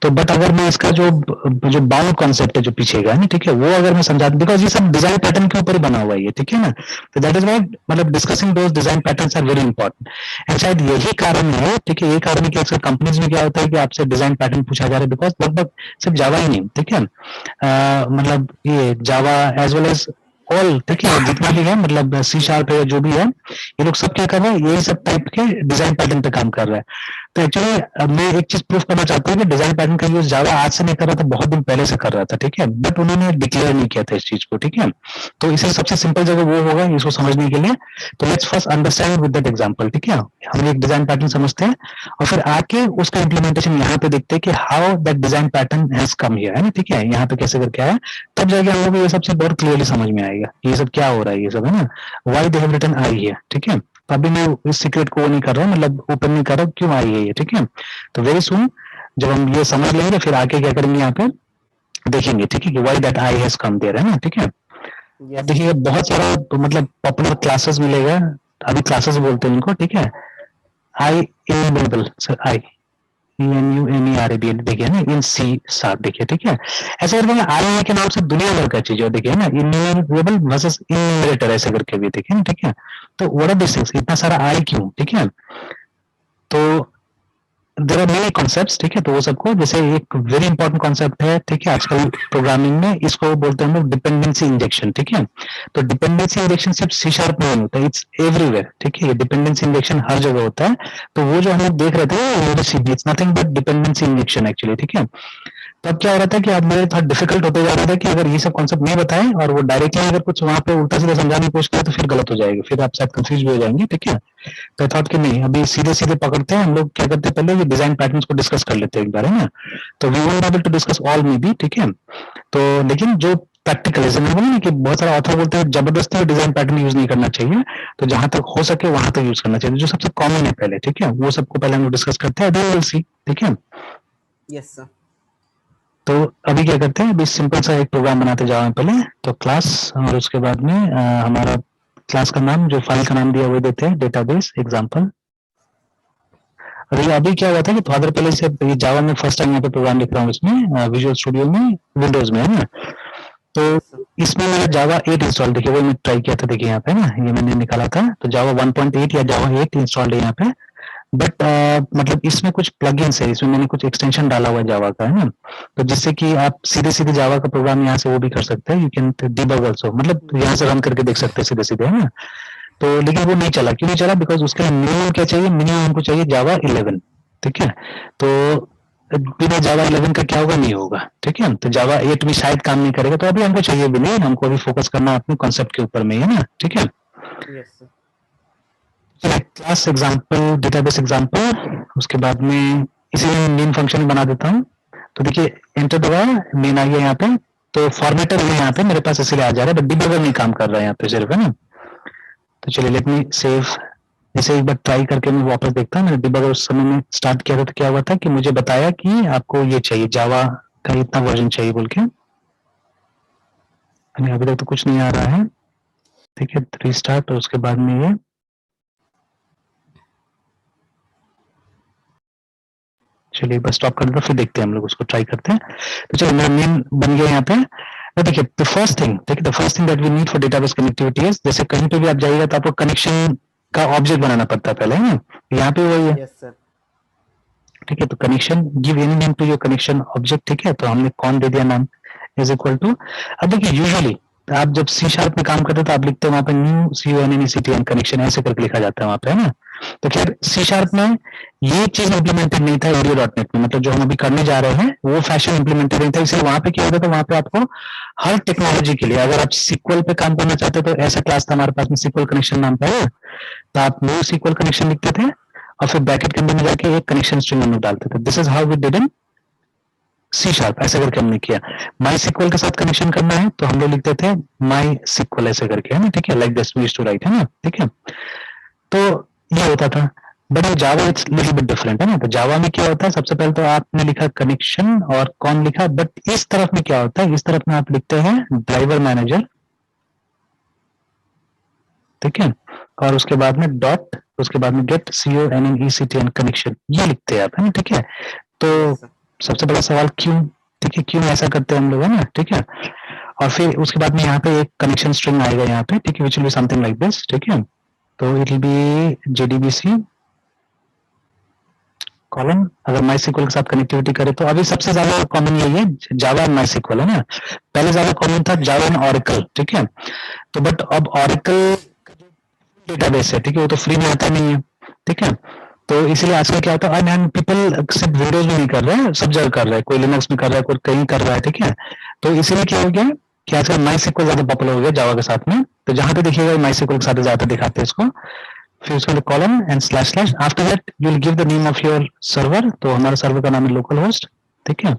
तो बट अगर मैं इसका जो जो बाउंड कॉन्सेप्ट है जो पीछे का है ना, ठीक है, वो अगर मैं समझा, बिकॉज ये सब डिजाइन पैटर्न के ऊपर ही बना हुआ है ये, ठीक है ना, तो दैट इज वाई मतलब discussing those design patterns are very important. And शायद यही कारण है, ठीक है, ये कारण है कि अक्सर कंपनीज में क्या होता है कि आपसे डिजाइन पैटर्न पूछा जा रहा है, बिकॉज लगभग सिर्फ जावा ही नहीं, ठीक है, मतलब ये जावा एज वेल एज ऑल, ठीक है, जितना भी है, मतलब सी यस शार्प सर। है जो भी है, ये लोग सब क्या कर रहे हैं, यही सब टाइप के डिजाइन पैटर्न पे काम कर रहे हैं। तो एक्चुअली मैं एक चीज प्रूफ करना चाहता हूँ कि डिजाइन पैटर्न का यूज जावा आज से नहीं कर रहा था, बहुत दिन पहले से कर रहा था, ठीक है, बट उन्होंने डिक्लेयर नहीं किया था इस चीज को, ठीक है, तो इसलिए सबसे सिंपल जगह वो होगा इसको समझने के लिए। तो let's first understand with that example, ठीक है, हम एक डिजाइन पैटर्न समझते हैं और फिर आके उसका इम्प्लीमेंटेशन यहाँ पे देखते हैं कि how that design pattern has come here, है ना, ठीक है, यहाँ पे कैसे करके आया, तब जाके हम लोग को ये सब चीज बहुत क्लियरली समझ में आएगा ये सब क्या हो रहा है, ये सब, है ना, why they have written I here, ठीक है। तो अभी मैं इस सीक्रेट को वो नहीं कर रहा, मतलब ओपन नहीं कर रहा क्यों आई है ये, ठीक है। तो वेरी सुन जब हम ये समझ लेंगे फिर आके क्या करेंगे यहाँ पे देखेंगे, ठीक है, कि why that I has come there, है ना, ठीक है। अब यस सर। देखिए बहुत सारा मतलब पॉपुलर क्लासेस मिलेगा, अभी क्लासेस बोलते हैं उनको, ठीक है, आई इनेबल सर, आई UNUMERAB देखिए ना, इन सी शार्प देखिए, ठीक है, ऐसे करके आई के नाम से दुनिया भर का चीज है, देखिए ना, इन्यूमरेबल वर्सेस इन्यूमरेटर ऐसे करके भी देखिए ना, ठीक है। तो व्हाट आर दिस थिंग्स, इतना सारा आई क्यों, ठीक है, तो देयर आर मेनी कॉन्सेप्ट्स, ठीक है, तो वो सबको जैसे एक वेरी इंपॉर्टेंट कॉन्सेप्ट है, ठीक है, आजकल प्रोग्रामिंग में इसको बोलते हैं हम लोग डिपेंडेंसी इंजेक्शन, ठीक है। तो डिपेंडेंसी इंजेक्शन सिर्फ सी शार्प में नहीं होता, इट्स एवरीवेयर, ठीक है, ये डिपेंडेंसी इंजेक्शन हर जगह होता है। तो वो जो हम लोग देख रहे थे it's nothing but dependency injection actually, ठीक है। तब क्या हो रहा था कि अब मेरे थोड़ा डिफिकल्ट होते जा रहा था कि अगर ये सब कॉन्सेप्ट नहीं बताएं और वो डायरेक्टली अगर कुछ वहां पे उल्टा सीधा समझाने की कोशिश करें तो फिर गलत हो जाएगा, फिर आप शायद कंफ्यूज भी हो जाएंगे, ठीक है। तो आई थॉट कि नहीं, अभी सीधे सीधे पकड़ते हैं हम लोग, क्या करते हैं पहले ये डिजाइन पैटर्न्स को डिस्कस कर लेते हैं एक बार, है ना। तो we won't able to discuss all maybe, ठीक है, तो लेकिन जो प्रैक्टिकल है, बोले ना कि बहुत सारा ऑथर बोलते हैं जबरदस्ती डिजाइन पैटर्न यूज नहीं करना चाहिए, तो जहां तक हो सके वहां तक यूज करना चाहिए, जो सबसे कॉमन है पहले, ठीक है, वो सबको पहले हम लोग डिस्कस करते हैं, देन विल सी, ठीक है। Yes sir. तो अभी क्या करते हैं, अभी सिंपल सा एक प्रोग्राम बनाते जाओ हम पहले, तो क्लास, और उसके बाद में हमारा क्लास का नाम, जो फाइल का नाम दिया वो देते हैं डेटाबेस एग्जांपल। और ये अभी क्या हुआ था कि थोड़ा देर पहले से ये जावा में फर्स्ट टाइम यहाँ पे प्रोग्राम लिख रहा हूँ इसमें, विजुअल स्टूडियो में, विंडोज में, है ना। तो यस सर। इसमें मैंने जावा 8 इंस्टॉल, देखिए वो मैं ट्राई किया था, देखिए यहाँ पे ना, ये मैंने निकाला था, तो जावा 1.8 या जावा 8 इंस्टॉल्ड है यहाँ पे, बट मतलब इसमें कुछ प्लगइन्स है, इसमें मैंने कुछ एक्सटेंशन डाला हुआ है जावा का, है ना, तो जिससे कि आप सीधे सीधे जावा का प्रोग्राम यहाँ से वो भी कर सकते हैं, यू कैन डिबग आल्सो, मतलब यहाँ से रन करके देख सकते हैं सीधे सीधे, है ना। तो लेकिन वो नहीं चला, क्यों नहीं चला, बिकॉज उसके लिए मिनिमम क्या चाहिए, मिनिमम हमको चाहिए जावा 11, ठीक है। तो बिना जावा 11 का क्या होगा, नहीं होगा, ठीक है, तो जावा 8 भी शायद काम नहीं करेगा, तो अभी हमको चाहिए भी नहीं, हमको अभी फोकस करना अपने कॉन्सेप्ट के ऊपर में, है ना, ठीक है। Yes sir. Class example, database example, उसके बाद में इसे मेन फंक्शन बना देता हूँ। तो देखिए एंटर दबाया, मेन आ गया यहाँ पे, तो फॉर्मेटर है यहाँ पे मेरे पास, इसलिए आ जा रहा है, बट डिबगर नहीं काम कर रहा है यहाँ पे सिर्फ, है ना। तो चलिए लेट मी सेव जैसे एक बार ट्राई करके मैं वापस देखता हूँ, मैंने डिबगर उस समय में स्टार्ट किया था तो क्या हुआ था कि मुझे बताया कि आपको ये चाहिए, जावा का इतना वर्जन चाहिए बोल के। अभी तक तो कुछ नहीं आ रहा है, ठीक है। रीस्टार्ट और उसके बाद में ये चलिए बस स्टॉप कर देता, फिर देखते हैं हम लोग, उसको ट्राई करते हैं। तो चलिए मेरा मेन बन गया यहाँ पे। तो देखिए द फर्स्ट थिंग, ठीक है, the first thing that we need for database connectivity is, जैसे कहीं पे भी आप जाइएगा तो आपको कनेक्शन का ऑब्जेक्ट बनाना पड़ता है पहले, है ना। यहाँ पे वही है, यस सर। ठीक है। तो connection, give any name to your connection object, ठीक है। तो हमने कौन दे दिया नाम, इज इक्वल टू। अब देखिए यूजुअली आप जब सी शार्प में काम करते हो तो आप लिखते हो वहां पे न्यू CUNNECTN कनेक्शन ऐसे करके लिखा जाता है वहां पे, है ना। तो खैर सी शार्प में ये चीज इंप्लीमेंटेड नहीं था एरियो डॉट नेट में, मतलब जो हम अभी करने जा रहे हैं वो फैशन इंप्लीमेंटेड नहीं था, इसलिए वहां पे क्या होता था, वहां पे आपको हर टेक्नोलॉजी के लिए अगर आप सिक्वल पे काम करना चाहते तो ऐसा क्लास था हमारे पास में सिक्वल कनेक्शन नाम का है, तो आप न्यू सिक्वल कनेक्शन लिखते थे और फिर ब्रैकेट के अंदर में जाके एक कनेक्शन स्ट्रिंग हम लोग डालते थे। This is how we did in C sharp, ऐसे करके हमने किया। माई सिक्वल के साथ कनेक्शन करना है तो हम लोग लिखते थे माई सिक्वल ऐसे करके, है ना, ठीक है, like this we used to write, है ना, ठीक है। तो ये होता था, but Java it's little bit different, है ना। तो जावा में क्या होता है, सबसे पहले तो आपने लिखा कनेक्शन और कौन लिखा, बट इस तरफ में क्या होता है, इस तरफ में आप लिखते हैं ड्राइवर मैनेजर, ठीक है, और उसके बाद में डॉट, उसके बाद में गेट CONNECTN कनेक्शन, ये लिखते हैं आप, है ना, ठीक है। तो यस सर। सबसे बड़ा सवाल क्यों, ठीक है, क्यों ऐसा करते हैं हम लोग, है ना, ठीक है। और फिर उसके बाद में यहाँ पे एक कनेक्शन स्ट्रिंग आएगा यहाँ पे, ठीक है, which will be something like this, ठीक है। तो it will be JDBC column, अगर MySQL के साथ कनेक्टिविटी करे तो अभी सबसे ज्यादा कॉमन यही है जावा एंड MySQL, है ना। पहले ज्यादा कॉमन था जावा एंड ऑरेकल, ठीक है। तो बट अब ऑरेकल डेटाबेस है, ठीक है, वो तो फ्री में आता नहीं है, ठीक है। तो इसीलिए आजकल क्या होता है, एंड पीपल सिर्फ विंडोज में नहीं कर रहे हैं, सब जगह कर रहे हैं, कोई लिनक्स में कर रहा है, कोई कहीं कर रहा है, ठीक है। तो इसीलिए क्या हो गया कि आजकल MySQL ज्यादा पॉपुलर हो गया जावा के साथ में, तो जहां पे देखिएगा MySQL के साथ ज्यादा दिखाते हैं इसको। फिर उसके बाद column and slash slash, after that you will give the name of your server, तो हमारा सर्वर का नाम है लोकल होस्ट, ठीक है,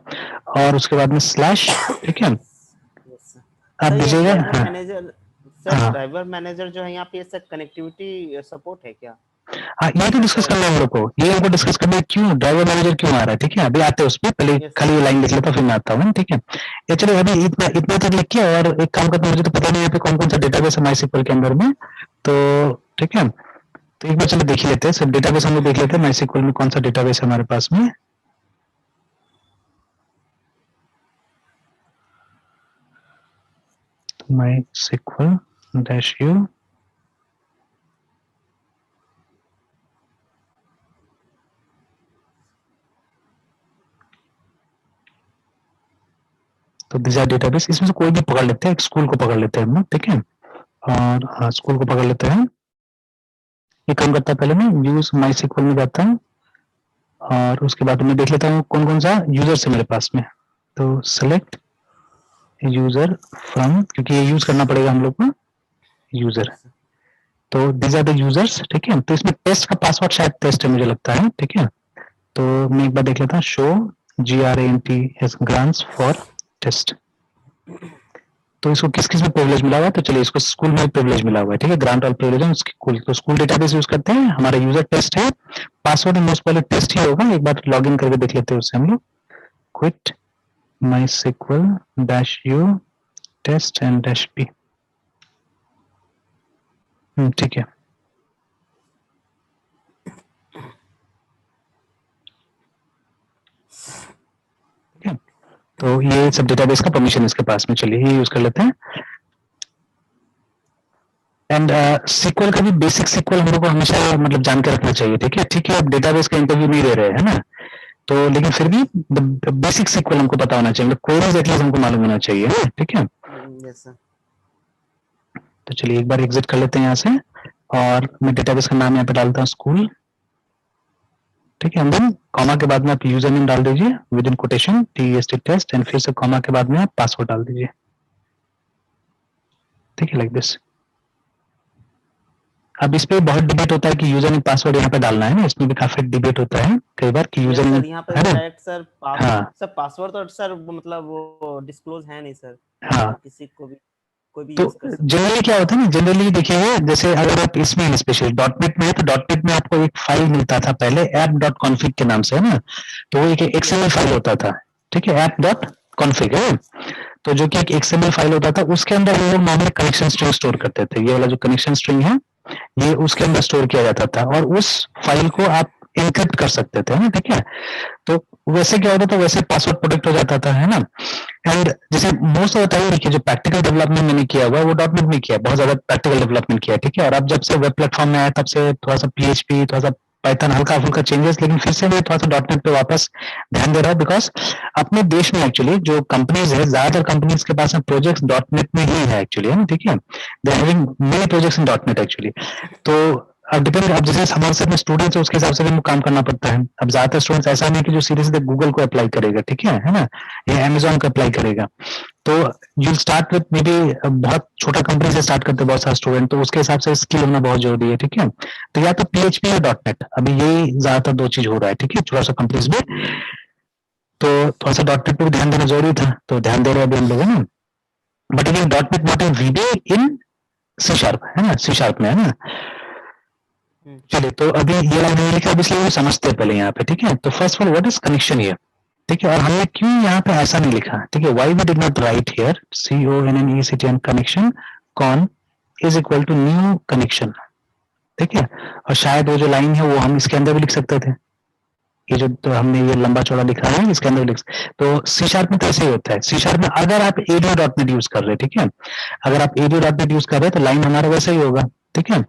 और उसके बाद में स्लैश, ठीक है, यस सर। आप सर ये दीजिएगा, ड्राइवर हाँ मैनेजर, सर हाँ ड्राइवर मैनेजर जो है यहाँ पे सर कनेक्टिविटी सपोर्ट है क्या? हाँ, ये तो डिस्कस सर करना है हम लोग को, ये हमको डिस्कस करना है क्यों ड्राइवर मैनेजर क्यों आ रहा है, ठीक है। अभी आते हैं उसमें, पहले यस खाली सर। ये लाइन लिख लेता फिर मैं आता हूँ, ठीक है। ये चलो अभी इतना इतना तक लिख के, और एक काम करते हैं, मुझे तो पता नहीं यहाँ पे कौन कौन सा डेटाबेस है MySQL के अंदर में, तो ठीक है। तो एक बार चलो देख ही लेते हैं, सब डेटाबेस हम लोग देख लेते हैं MySQL में कौन सा डेटाबेस है हमारे पास में। MySQL -u, तो दिस आर डेटाबेस, इसमें से कोई भी पकड़ लेते हैं, एक स्कूल को पकड़ लेते हैं हम लोग, ठीक है। और हाँ स्कूल को पकड़ लेते हैं। ये काम करता है, पहले मैं यूज MySQL में जाता हूँ और उसके बाद मैं देख लेता हूँ कौन कौन सा यूजर्स है मेरे पास में। तो सेलेक्ट यूजर फ्रॉम, क्योंकि ये यूज करना पड़ेगा हम लोग को, यूजर। Yes sir. तो दीज आर द यूजर्स, ठीक है। तो इसमें टेस्ट का पासवर्ड शायद टेस्ट है मुझे लगता है, ठीक है। तो मैं एक बार देख लेता हूँ, show GRANT grants for test. तो इसको किस किस में प्रिविलेज मिला हुआ है, तो चलिए इसको स्कूल में प्रिविलेज मिला हुआ है, ठीक है, ग्रांट और प्रिविलेज है स्कूल। तो स्कूल डेटाबेस यूज करते हैं, हमारा यूजर टेस्ट है, पासवर्ड मोस्ट पहले टेस्ट ही होगा, एक बार लॉग इन करके देख लेते हैं उससे हम लोग। Quit MySQL -u test and -p, ठीक है, ठीक है। तो ये सब डेटाबेस का परमिशन इसके पास में, चलिए ये यूज कर लेते हैं। एंड SQL का भी बेसिक SQL हम लोग को हमेशा मतलब जान के रखना चाहिए, ठीक है, ठीक है। आप डेटाबेस का इंटरव्यू नहीं दे रहे हैं, है ना, तो लेकिन फिर भी बेसिक SQL हमको पता होना चाहिए, मतलब क्वेरीज एटलीस्ट हमको मालूम होना चाहिए, ठीक है। Yes sir. तो चलिए एक बार एग्जिट कर लेते हैं यहाँ से, और मैं डेटाबेस का नाम यहाँ पे डालता हूँ स्कूल, ठीक है। देन कॉमा के बाद में आप यूजर नेम डाल दीजिए within quotation TEST test, and फिर से कॉमा के बाद में आप पासवर्ड डाल दीजिए, ठीक है, लाइक दिस। अब इस पे बहुत डिबेट होता है कि यूजर नेम पासवर्ड यहाँ पे डालना है ना, इसमें भी काफी डिबेट होता है कई बार कि यूजर यस नेम, सर, यहाँ पे है ना, डायरेक्ट सर हाँ सर पासवर्ड तो सर वो मतलब वो डिस्क्लोज है नहीं सर, हाँ किसी को भी कोई भी तो यूज कर सकता जनरली क्या होता है ना, जनरली देखिएगा, जैसे अगर आप इसमें स्पेशल डॉट नेट में है तो डॉट नेट में आपको एक फाइल मिलता था पहले ऐप डॉट कॉन्फिग के नाम से, है ना, तो वो एक है। एक्सएमएल फाइल होता था, ठीक है, ऐप डॉट कॉन्फिग है, तो जो कि एक एक्सएमएल फाइल होता था, उसके अंदर हम लोग नॉर्मली कनेक्शन स्ट्रिंग स्टोर करते थे, ये वाला जो कनेक्शन स्ट्रिंग है ये उसके अंदर स्टोर किया जाता था, और उस फाइल को आप एनक्रिप्ट कर सकते थे, है ना, ठीक है, तो वैसे क्या होता था, वैसे पासवर्ड प्रोटेक्ट हो जाता था, है ना। एंड जैसे मोस्ट ऑफ द टाइम देखिए जो प्रैक्टिकल डेवलपमेंट मैंने किया हुआ वो डॉट नेट में किया, बहुत ज्यादा प्रैक्टिकल डेवलपमेंट किया, ठीक है, और अब जब से वेब प्लेटफॉर्म में आया तब से थोड़ा सा पीएचपी, थोड़ा सा पाइथन, हल्का फुल्का चेंजेस, लेकिन फिर से मैं थोड़ा सा डॉट नेट पे वापस ध्यान दे रहा हूँ, बिकॉज अपने देश में एक्चुअली जो कंपनीज है, ज्यादातर कंपनीज के पास में प्रोजेक्ट्स डॉट नेट में ही है एक्चुअली, है ना, ठीक है, they are having many projects in dot net actually. तो अब डिपेंड, अब जैसे हमारे साथ में स्टूडेंट्स है उसके हिसाब से भी काम करना पड़ता है। अब ज्यादातर स्टूडेंट्स ऐसा नहीं कि जो सीधे सीधे गूगल को अप्लाई करेगा, ठीक है ना, या अमेजोन को अप्लाई करेगा, तो you start with may be, बहुत छोटा कंपनी से स्टार्ट करते हैं बहुत सारे स्टूडेंट, तो उसके हिसाब से स्किल होना बहुत जरूरी है, ठीक है, तो या तो पीएचपी या डॉट नेट, अभी यही ज्यादातर दो चीज हो रहा है, ठीक है, थोड़ा सा कंपनीज में, तो थोड़ा सा डॉट नेट पे ध्यान देना जरूरी था, तो ध्यान दे रहे हैं अभी हम लोग, है ना, but again dot net not a VB in C sharp, है ना, सी शार्प में, है ना। चलिए, तो अभी ये लाइन मैंने लिखा, अब इसलिए वो समझते हैं पहले यहाँ पे, ठीक है, तो first of all what is connection here, ठीक है, और हमने क्यों यहाँ पे ऐसा नहीं लिखा, ठीक है, why we did not write here CONNECTN connection con is equal to new connection, ठीक है, और शायद वो जो लाइन है वो हम इसके अंदर भी लिख सकते थे, ये जो तो हमने ये लंबा चौड़ा लिखा है इसके अंदर लिख, तो सी शार्प में तो ऐसे ही होता है, सी शार्प में अगर आप एडियो डॉट नेट यूज कर रहे हैं, ठीक है, अगर आप एडियो डॉट नेट यूज कर रहे हैं तो लाइन हमारा वैसा ही होगा, ठीक है,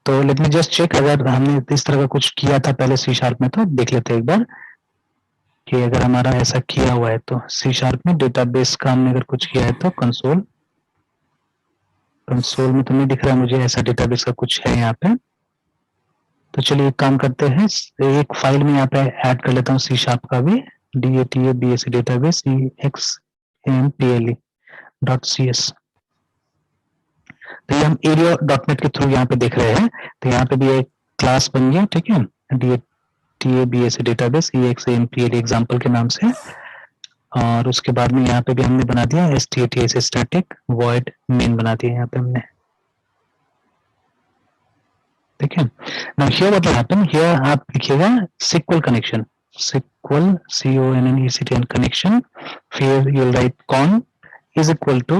तो लेट मी जस्ट चेक, अगर हमने इस तरह का कुछ किया था पहले सी शार्प में तो देख लेते हैं एक बार कि अगर हमारा ऐसा किया हुआ है, तो सी शार्प में डेटाबेस का हमने अगर कुछ किया है तो कंसोल में तो नहीं दिख रहा है मुझे ऐसा डेटाबेस का कुछ है यहाँ पे, तो चलिए एक काम करते हैं, एक फाइल में यहाँ पे ऐड कर लेता हूँ सी शार्प का भी, DATABAS डेटाबेस EXAMPLE.CS, तो ये हम एरिया डॉट नेट के थ्रू यहाँ पे देख रहे हैं, तो यहाँ पे भी एक क्लास बन गया, ठीक है, DATABAS डेटाबेस EXAMPLE एग्जाम्पल के नाम से, और उसके बाद में यहाँ पे भी हमने बना दिया STATS स्टैटिक वॉइड मेन बना दिया यहाँ पे हमने, ठीक है। Now here what will happen, here आप लिखिएगा SQL connection, SQL CONNECTN connection, फिर you will write con is equal to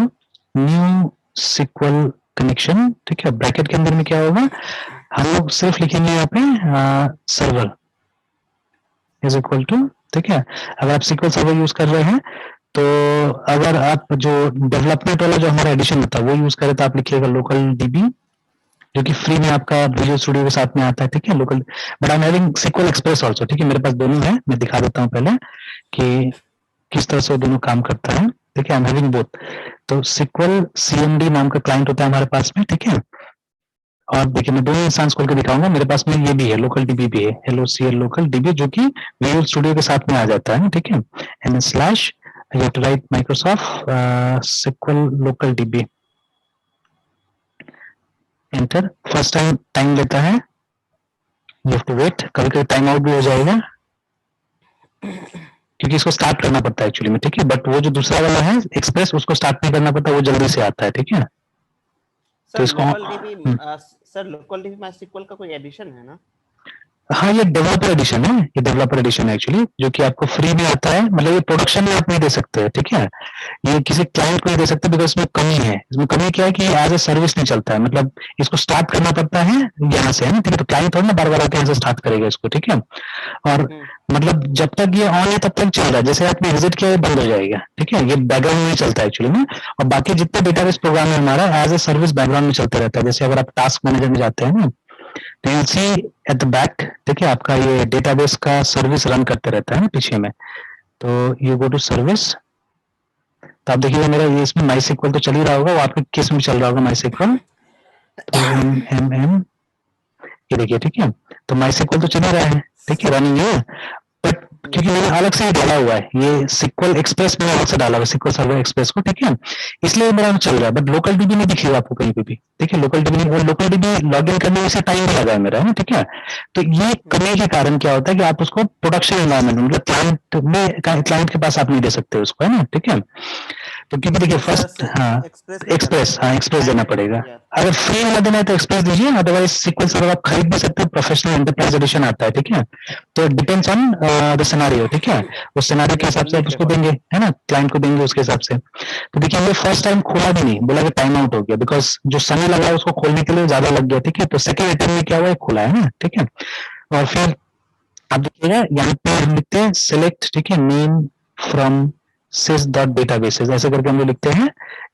new SQL connection, ठीक है, ब्रैकेट के अंदर में क्या होगा, हम लोग सिर्फ लिखेंगे यहाँ पे सर्वर इज इक्वल टू, ठीक है, अगर आप SQL सर्वर यूज कर रहे हैं तो अगर आप जो डेवलपमेंट वाला जो हमारा एडिशन होता है वो यूज करें तो आप लिखिएगा लोकल DB, जो कि फ्री में आपका विजुअल स्टूडियो के साथ में आता है, ठीक है, local, but I am having SQL express also, ठीक है, मेरे पास दोनों है, मैं दिखा देता हूँ पहले कि किस तरह से दोनों काम करता है, ठीक है, आई एम हैविंग बोथ, तो SQL CMD नाम का क्लाइंट होता है हमारे पास में, ठीक है, और देखिए मैं दोनों इंस्टेंस खोल के दिखाऊंगा, मेरे पास में ये भी है लोकल DB भी है, LOCL लोकल DB, जो कि विजुअल स्टूडियो के साथ में आ जाता है, ठीक है, and slash you have to write Microsoft SQL local DB, enter, first time लेता है, यू हैव टू वेट, कभी कभी टाइम आउट भी हो जाएगा क्योंकि इसको स्टार्ट करना पड़ता है एक्चुअली में, ठीक है, बट वो जो दूसरा वाला है एक्सप्रेस उसको स्टार्ट नहीं करना पड़ता, वो जल्दी से आता है, ठीक है, तो इसको सर लोकल DB MySQL का कोई एडिशन है ना? हाँ, ये डेवलपर एडिशन है, ये डेवलपर एडिशन है एक्चुअली, जो कि आपको फ्री में आता है, मतलब ये प्रोडक्शन में आप नहीं दे सकते, ठीक है, ये किसी क्लाइंट को नहीं दे सकते, बिकॉज इसमें कमी है, इसमें कमी क्या है कि एज ए सर्विस नहीं चलता है, मतलब इसको स्टार्ट करना पड़ता है यहाँ से, है ना, ठीक है, तो क्लाइंट थोड़ा ना बार बार आके यहाँ से स्टार्ट करेगा इसको, ठीक है, और मतलब जब तक ये ऑन है तब तक चल रहा है, जैसे आपने विजिट किया बंद हो जाएगा, ठीक है, ये बैकग्राउंड में चलता है एक्चुअली में, और बाकी जितने डेटाबेस प्रोग्राम है हमारा एज ए सर्विस बैकग्राउंड में चलता रहता है, जैसे अगर आप टास्क मैनेजर में जाते हैं ना, तो you see at the back, ठीक है, आपका ये डेटाबेस का सर्विस रन करते रहता है ना पीछे में, तो यू गो टू सर्विस, तो आप देखिएगा मेरा ये इसमें MySQL तो चल ही रहा होगा, वो आपके केस में चल रहा होगा MySQL, तो MMM ये देखिए, ठीक है, तो MySQL तो चल रहा है, ठीक है, रनिंग है, बट क्योंकि मैंने अलग से डाला हुआ है, ये SQL एक्सप्रेस मैंने अलग से डाला हुआ है, SQL सर्वर एक्सप्रेस को, ठीक है, इसलिए मेरा चल रहा है, बट लोकल DB नहीं दिखेगा आपको कहीं पे भी, ठीक है, लोकल DB और लोकल DB लॉग इन करने में से टाइम भी लगा है मेरा, है ना, ठीक है, तो ये कमी के कारण क्या होता है कि आप उसको प्रोडक्शन एनवायरमेंट मतलब क्लाइंट के पास आप नहीं दे सकते उसको, है ना, ठीक है, तो क्योंकि देखिए फर्स्ट एक्सप्रेस देना पड़ेगा। अगर फ्री वाला देना है तो एक्सप्रेस दीजिए, अदरवाइज सीक्वल सर्वर आप खरीद भी सकते हैं, प्रोफेशनल एंटरप्राइज एडिशन आता है, ठीक है। तो डिपेंड्स ऑन द सिनेरियो, ठीक है, उस सिनेरियो के हिसाब से आप उसको देंगे, है ना, क्लाइंट को देंगे उसके हिसाब से। तो देखिए ये फर्स्ट टाइम खोला भी नहीं, बोला कि टाइम आउट हो गया, बिकॉज जो समय लगा उसको खोलने के लिए ज्यादा लग गया, ठीक है। तो सेकंड अटेम्प्ट में क्या हुआ, खोला है ना, ठीक है। और फिर आप देखिएगा यहाँ पे हम लिखते हैं सिलेक्ट, ठीक है, नेम फ्रॉम sys.databases, ऐसे करके हम लोग लिखते हैं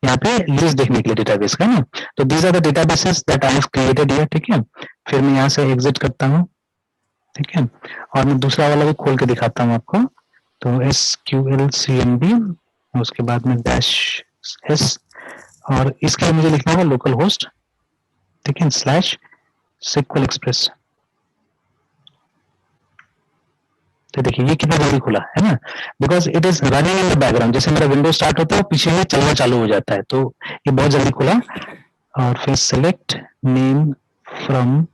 यहाँ पे लिस्ट देखने के लिए डेटाबेस का ना। तो these are the databases that I have created here, ठीक है। फिर मैं यहाँ से एग्जिट करता हूँ, ठीक है, और मैं दूसरा वाला भी खोल के दिखाता हूँ आपको। तो SQL CMD, उसके बाद में -s, और इसके लिए मुझे लिखना होगा लोकल होस्ट, ठीक है, /SQL Express। तो देखिए ये कितना जल्दी खुला है ना, because it is running in the background, जैसे मेरा विंडो स्टार्ट होता है पीछे में चलना चालू हो जाता है, तो ये बहुत जल्दी खुला। और फिर सिलेक्ट नेम फ्रॉम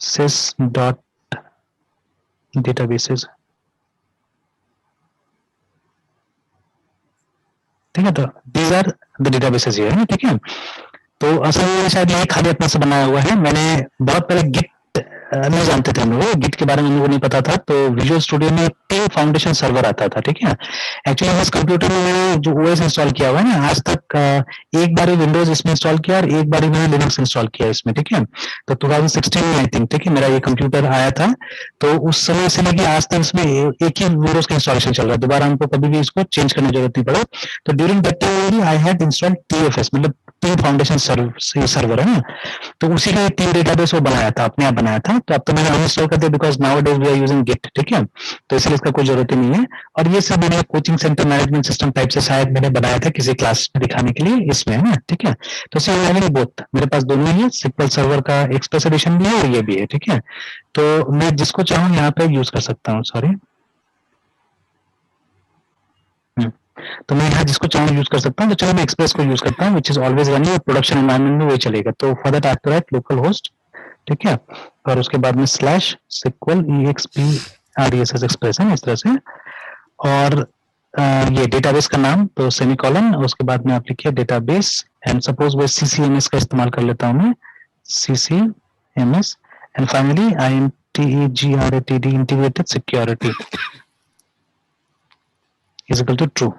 sys.databases, ठीक है। तो दीज आर द डेटाबेसेस ये है, ठीक है। तो असल में शायद ये खाली अपने से बनाया हुआ है, मैंने बहुत पहले गिट नहीं जानते थे हम लोग, गिट के बारे में मुझे नहीं पता था। तो विजुअल स्टूडियो में टीम फाउंडेशन सर्वर आता था, ठीक है। एक्चुअली इस कंप्यूटर में मैंने जो ओएस इंस्टॉल किया हुआ है ना, आज तक एक बार ही विंडोज इसमें इंस्टॉल किया और एक बार ही मैंने लिनक्स इंस्टॉल किया इसमें, ठीक है। तो 2016 में आई थिंक, ठीक है, मेरा ये कंप्यूटर आया था। तो उस समय से लेके आज तक इसमें एक ही विंडोज का इंस्टॉलेशन चल रहा है, दोबारा हमको कभी भी इसको चेंज करने की जरूरत नहीं पड़ा। तो during that time I had installed TFS, मतलब टीम फाउंडेशन सर्वर है ना। तो उसी का टीम डेटाबेस वो बनाया था, अपने आप बनाया था। तो अब तो मैंने अनइंस्टॉल कर दिया, because nowadays we are using Git, ठीक है। तो इसलिए इसका कोई जरूरत ही नहीं है। और ये सब मैंने coaching centre management system type से शायद मैंने बनाया था किसी क्लास में दिखाने के लिए, इसमें है ना, ठीक है। तो सी हैविंग बोथ, मेरे पास दोनों ही है, सिक्वल सर्वर का एक्सप्रेस एडिशन भी है और ये भी है, ठीक है। तो मैं जिसको चाहूँ यहाँ पे यूज कर सकता हूँ, सॉरी, तो मैं यहाँ जिसको चाहूँ यूज कर सकता हूँ। तो चलो मैं एक्सप्रेस को यूज करता हूँ, which is always running, production environment में वही चलेगा। तो for that I have to write local host, ठीक है, और उसके बाद में /SQL EXP एक्सप्रेस है इस तरह से। और ये डेटाबेस का नाम तो सेमीकोलन, उसके बाद में आप लिखिए डेटाबेस, एंड सपोज वो CCMS का इस्तेमाल कर लेता हूँ मैं, CCMS, and finally INTEGRATD integrated security is equal to true.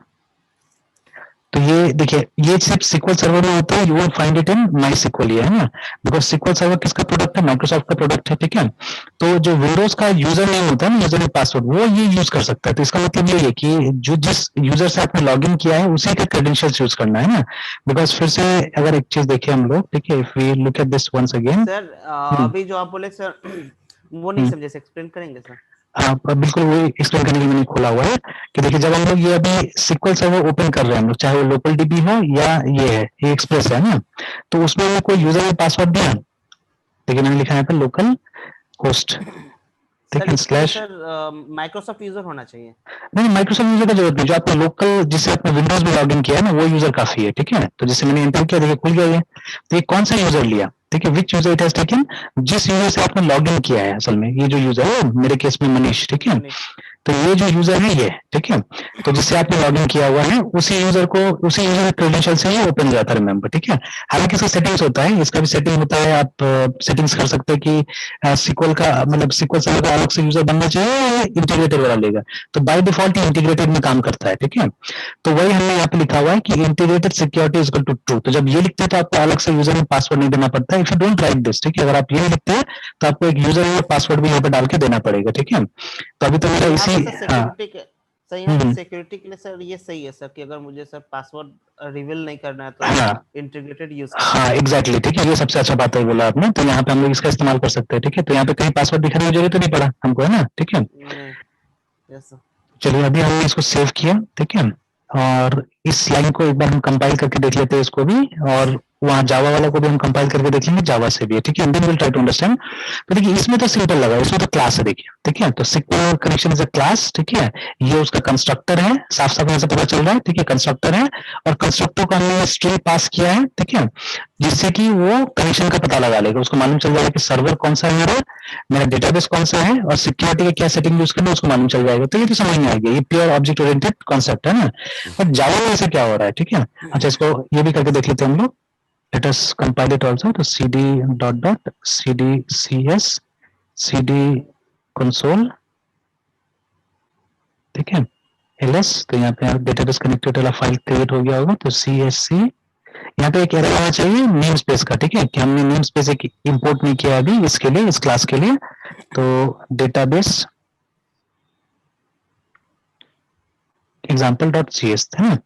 तो ये देखिए ये सिर्फ सिक्वल सर्वर में होता है, you won't find it in MySQL, ये है ना, बिकॉज सिक्वल सर्वर किसका प्रोडक्ट है, माइक्रोसॉफ्ट का प्रोडक्ट है, ठीक है। तो जो विंडोज का यूजर नेम होता है ना, यूजर नेम पासवर्ड, वो ये यूज कर सकता है। तो इसका मतलब ये है कि जो जिस यूजर से आपने लॉग इन किया है उसी के क्रेडेंशियल्स यूज करना है ना। बिकॉज फिर से अगर एक चीज देखें हम लोग, ठीक है, if we look at this once again. Sir अभी जो आप बोले सर वो नहीं समझे, एक्सप्लेन करेंगे सर? हाँ बिल्कुल, वही एक्सप्लेन करने के लिए मैंने खोला हुआ है कि देखिए जब हम लोग ये अभी सिक्वल सर्वर ओपन कर रहे हैं हम लोग, चाहे वो लोकल डीबी हो या ये है ये एक्सप्रेस है ना, तो उसमें वो कोई यूजर ने पासवर्ड दिया, देखिए मैंने लिखा है पे लोकल होस्ट, ठीक है, स्लैश माइक्रोसॉफ्ट यूजर होना चाहिए। नहीं, माइक्रोसॉफ्ट यूजर का जरूरत नहीं, जो आपने लोकल जिससे आपने विंडोज में लॉग इन किया है ना वो यूजर काफी है, ठीक है। तो जिससे मैंने एंटर किया, देखिए खुल गया ये। तो ये कौन सा यूजर लिया, ठीक है, विच यूजर इट हैज टेकन, जिस यूजर से आपने लॉग इन किया है, असल में ये जो यूजर है मेरे केस में मनीष, ठीक है। तो ये जो यूजर है ये, ठीक है, तो जिससे आपने लॉग इन किया हुआ है उसी यूजर को, उसी यूजर क्रेडेंशियल से ही ओपन हो जाता है, रिमेंबर, ठीक है। हालांकि इसका सेटिंग्स होता है, इसका भी सेटिंग होता है, आप सेटिंग्स कर सकते हैं कि सिक्वल का मतलब सिक्वल सर्वर का अलग से यूजर बनना चाहिए या इंटीग्रेटेड वाला लेगा। तो बाय डिफॉल्ट इंटीग्रेटेड में काम करता है, ठीक है। तो वही हमने यहाँ पे लिखा हुआ है कि integrated security is equal to true. तो जब ये लिखते हैं तो आपको अलग से यूजर में पासवर्ड नहीं देना पड़ता है। If you don't write this, ठीक है, अगर आप ये लिखते हैं तो आपको एक यूजर में पासवर्ड भी यहाँ पे डाल के देना पड़ेगा, ठीक है। तो अभी तो मेरा इसी सिक्योरिटी के लिए सर ये सही है सर कि अगर मुझे सर पासवर्ड रिवील नहीं करना है तो इंटीग्रेटेड यूज हाँ एग्जैक्टली, ठीक है, ये सबसे अच्छा बात है बोला आपने। तो यहाँ पे हम लोग इसका इस्तेमाल कर सकते हैं, ठीक है। तो यहाँ पे कहीं पासवर्ड दिखाने की जरूरत नहीं पड़ा हमको, है ना, ठीक है। चलिए अभी हमने इसको सेव किया, ठीक है, और इस लाइन को एक बार हम कंपाइल करके देख लेते हैं इसको भी, और वहाँ जावा वाला को भी हम कंपाइल करके देखेंगे, जावा से भी है, ठीक है, then will try to understand. तो देखिए इसमें तो सिंपल लगा, इसमें तो क्लास है, देखिए, ठीक है, तो SQL connection is a class, ठीक है, ये उसका कंस्ट्रक्टर है, साफ साफ यहाँ से पता चल रहा है, ठीक है, कंस्ट्रक्टर है, और कंस्ट्रक्टर को हमने स्ट्रिंग पास किया है, ठीक है, जिससे कि वो कनेक्शन का पता लगा लेगा, उसको मालूम चल जाएगा कि सर्वर कौन सा है मेरा डेटाबेस कौन सा है, और सिक्योरिटी का क्या सेटिंग यूज करना है उसको मालूम चल जाएगा। तो ये तो समझ में आ गया, ये प्योर ऑब्जेक्ट ओरिएंटेड कॉन्सेप्ट है ना। और जावा में ऐसे क्या हो रहा है, ठीक है, अच्छा इसको ये भी करके देख लेते हैं हम लोग। Late us compile it also, तो cd dot dot cdcs cd console, ठीक है, ls, तो यहाँ पे डेटाबेस कनेक्टेड वाला फाइल क्रिएट हो गया होगा, तो csc, यहाँ पे एक एरर आना चाहिए नेम स्पेस का, ठीक है, कि हमने नेम स्पेस एक इंपोर्ट नहीं किया अभी इसके लिए, इस क्लास के लिए, तो डेटाबेस example.cs है ना।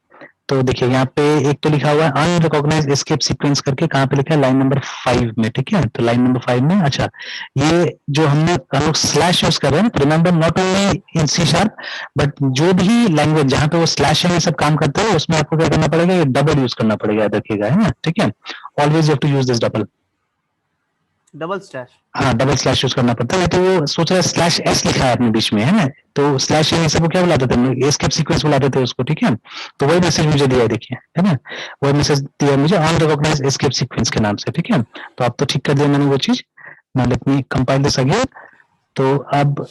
तो देखिए यहाँ पे एक तो लिखा हुआ है अनरिकॉग्नाइज्ड एस्केप सीक्वेंस करके, कहाँ पे लिखा है, लाइन नंबर 5 में, ठीक है, तो लाइन नंबर 5 में, अच्छा ये जो हम लोग स्लैश यूज कर रहे हैं, remember not only in C sharp but जो भी लैंग्वेज जहाँ पे वो स्लैश है ये सब काम करते हैं, उसमें आपको क्या करना पड़ेगा, ये डबल यूज करना पड़ेगा, याद रखिएगा, है ना, ठीक है, always you have to use this double slash, हाँ डबल स्लैश यूज करना पड़ता है, तो वो सोच रहा है स्लैश एस लिखा है अपने बीच में, है ना, तो स्लैश एन सबको क्या बुलाते थे, एस्केप सीक्वेंस बुलाते थे उसको, ठीक है, तो वही मैसेज मुझे दिया है, देखिए, है ना, वही मैसेज दिया मुझे अनरिकॉग्नाइज्ड एस्केप सीक्वेंस के नाम से, ठीक है, तो अब तो ठीक कर दिया मैंने वो चीज। Now let me compile this again, तो अब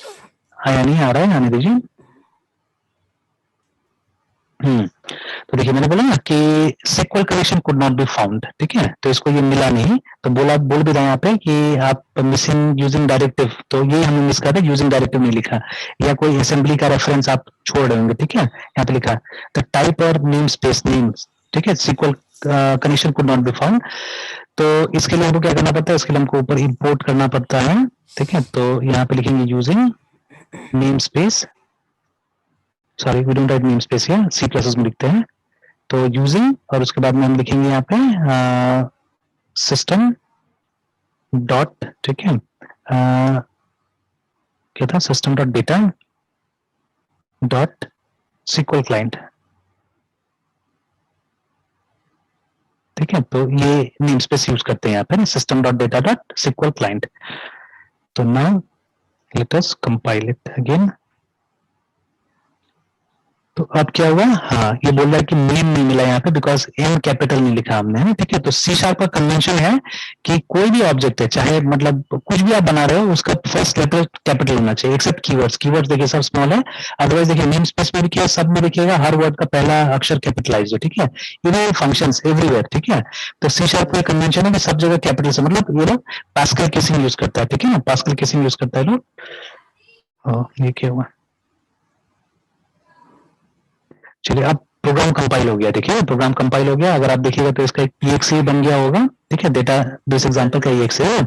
आया नहीं आ रहा है, आने दीजिए। तो देखिए मैंने बोला ना कि SQL connection could not be found, ठीक है, तो इसको ये मिला नहीं, तो बोल भी रहा है यहाँ पे कि आप मिसिंग यूजिंग डायरेक्टिव, तो ये हमने मिस कर रहे, यूजिंग डायरेक्टिव नहीं लिखा, या कोई असेंबली का रेफरेंस आप छोड़ रहे होंगे, ठीक है, यहाँ पे लिखा तो टाइप और नेम स्पेस नेम्स, ठीक है, SQL connection could not be found, तो इसके लिए हमको क्या करना पड़ता है, इसके लिए हमको ऊपर इंपोर्ट करना पड़ता है, ठीक है, तो यहाँ पे लिखेंगे using name space, sorry we don't write name space here, C plus में लिखते हैं, तो यूजिंग, और उसके बाद में हम लिखेंगे यहाँ पे सिस्टम डॉट, ठीक है, क्या था, system dot data dot sequel client, ठीक है, तो ये नेम स्पेस यूज करते हैं यहाँ पे, system dot data dot sequel client. तो now let us compile it again, तो अब क्या हुआ, हाँ ये बोल रहा है कि नेम नहीं मिला यहाँ पे बिकॉज एम कैपिटल नहीं लिखा हमने, है ठीक है, तो सी शार्प का कन्वेंशन है कि कोई भी ऑब्जेक्ट है, चाहे मतलब कुछ भी आप बना रहे हो, उसका फर्स्ट लेटर कैपिटल होना चाहिए, एक्सेप्ट कीवर्ड्स, कीवर्ड्स देखिए सब स्मॉल है, अदरवाइज देखिए नेम स्पेस में देखिए, सब में देखिएगा हर वर्ड का पहला अक्षर कैपिटलाइज है, ठीक है, इवन फंक्शंस एवरीवेयर, ठीक है, तो सी शार्प का कन्वेंशन है कि सब जगह कैपिटल से, मतलब ये लोग पास्कल केसिंग यूज करता है, ठीक है ना, पास्कल केसिंग यूज करता है लोग। ये क्या हुआ, चलिए अब प्रोग्राम कंपाइल हो गया, देखिए प्रोग्राम कंपाइल हो गया, अगर आप देखिएगा तो इसका एक exe बन गया होगा, ठीक है, डेटा बेस एग्जांपल का exe है,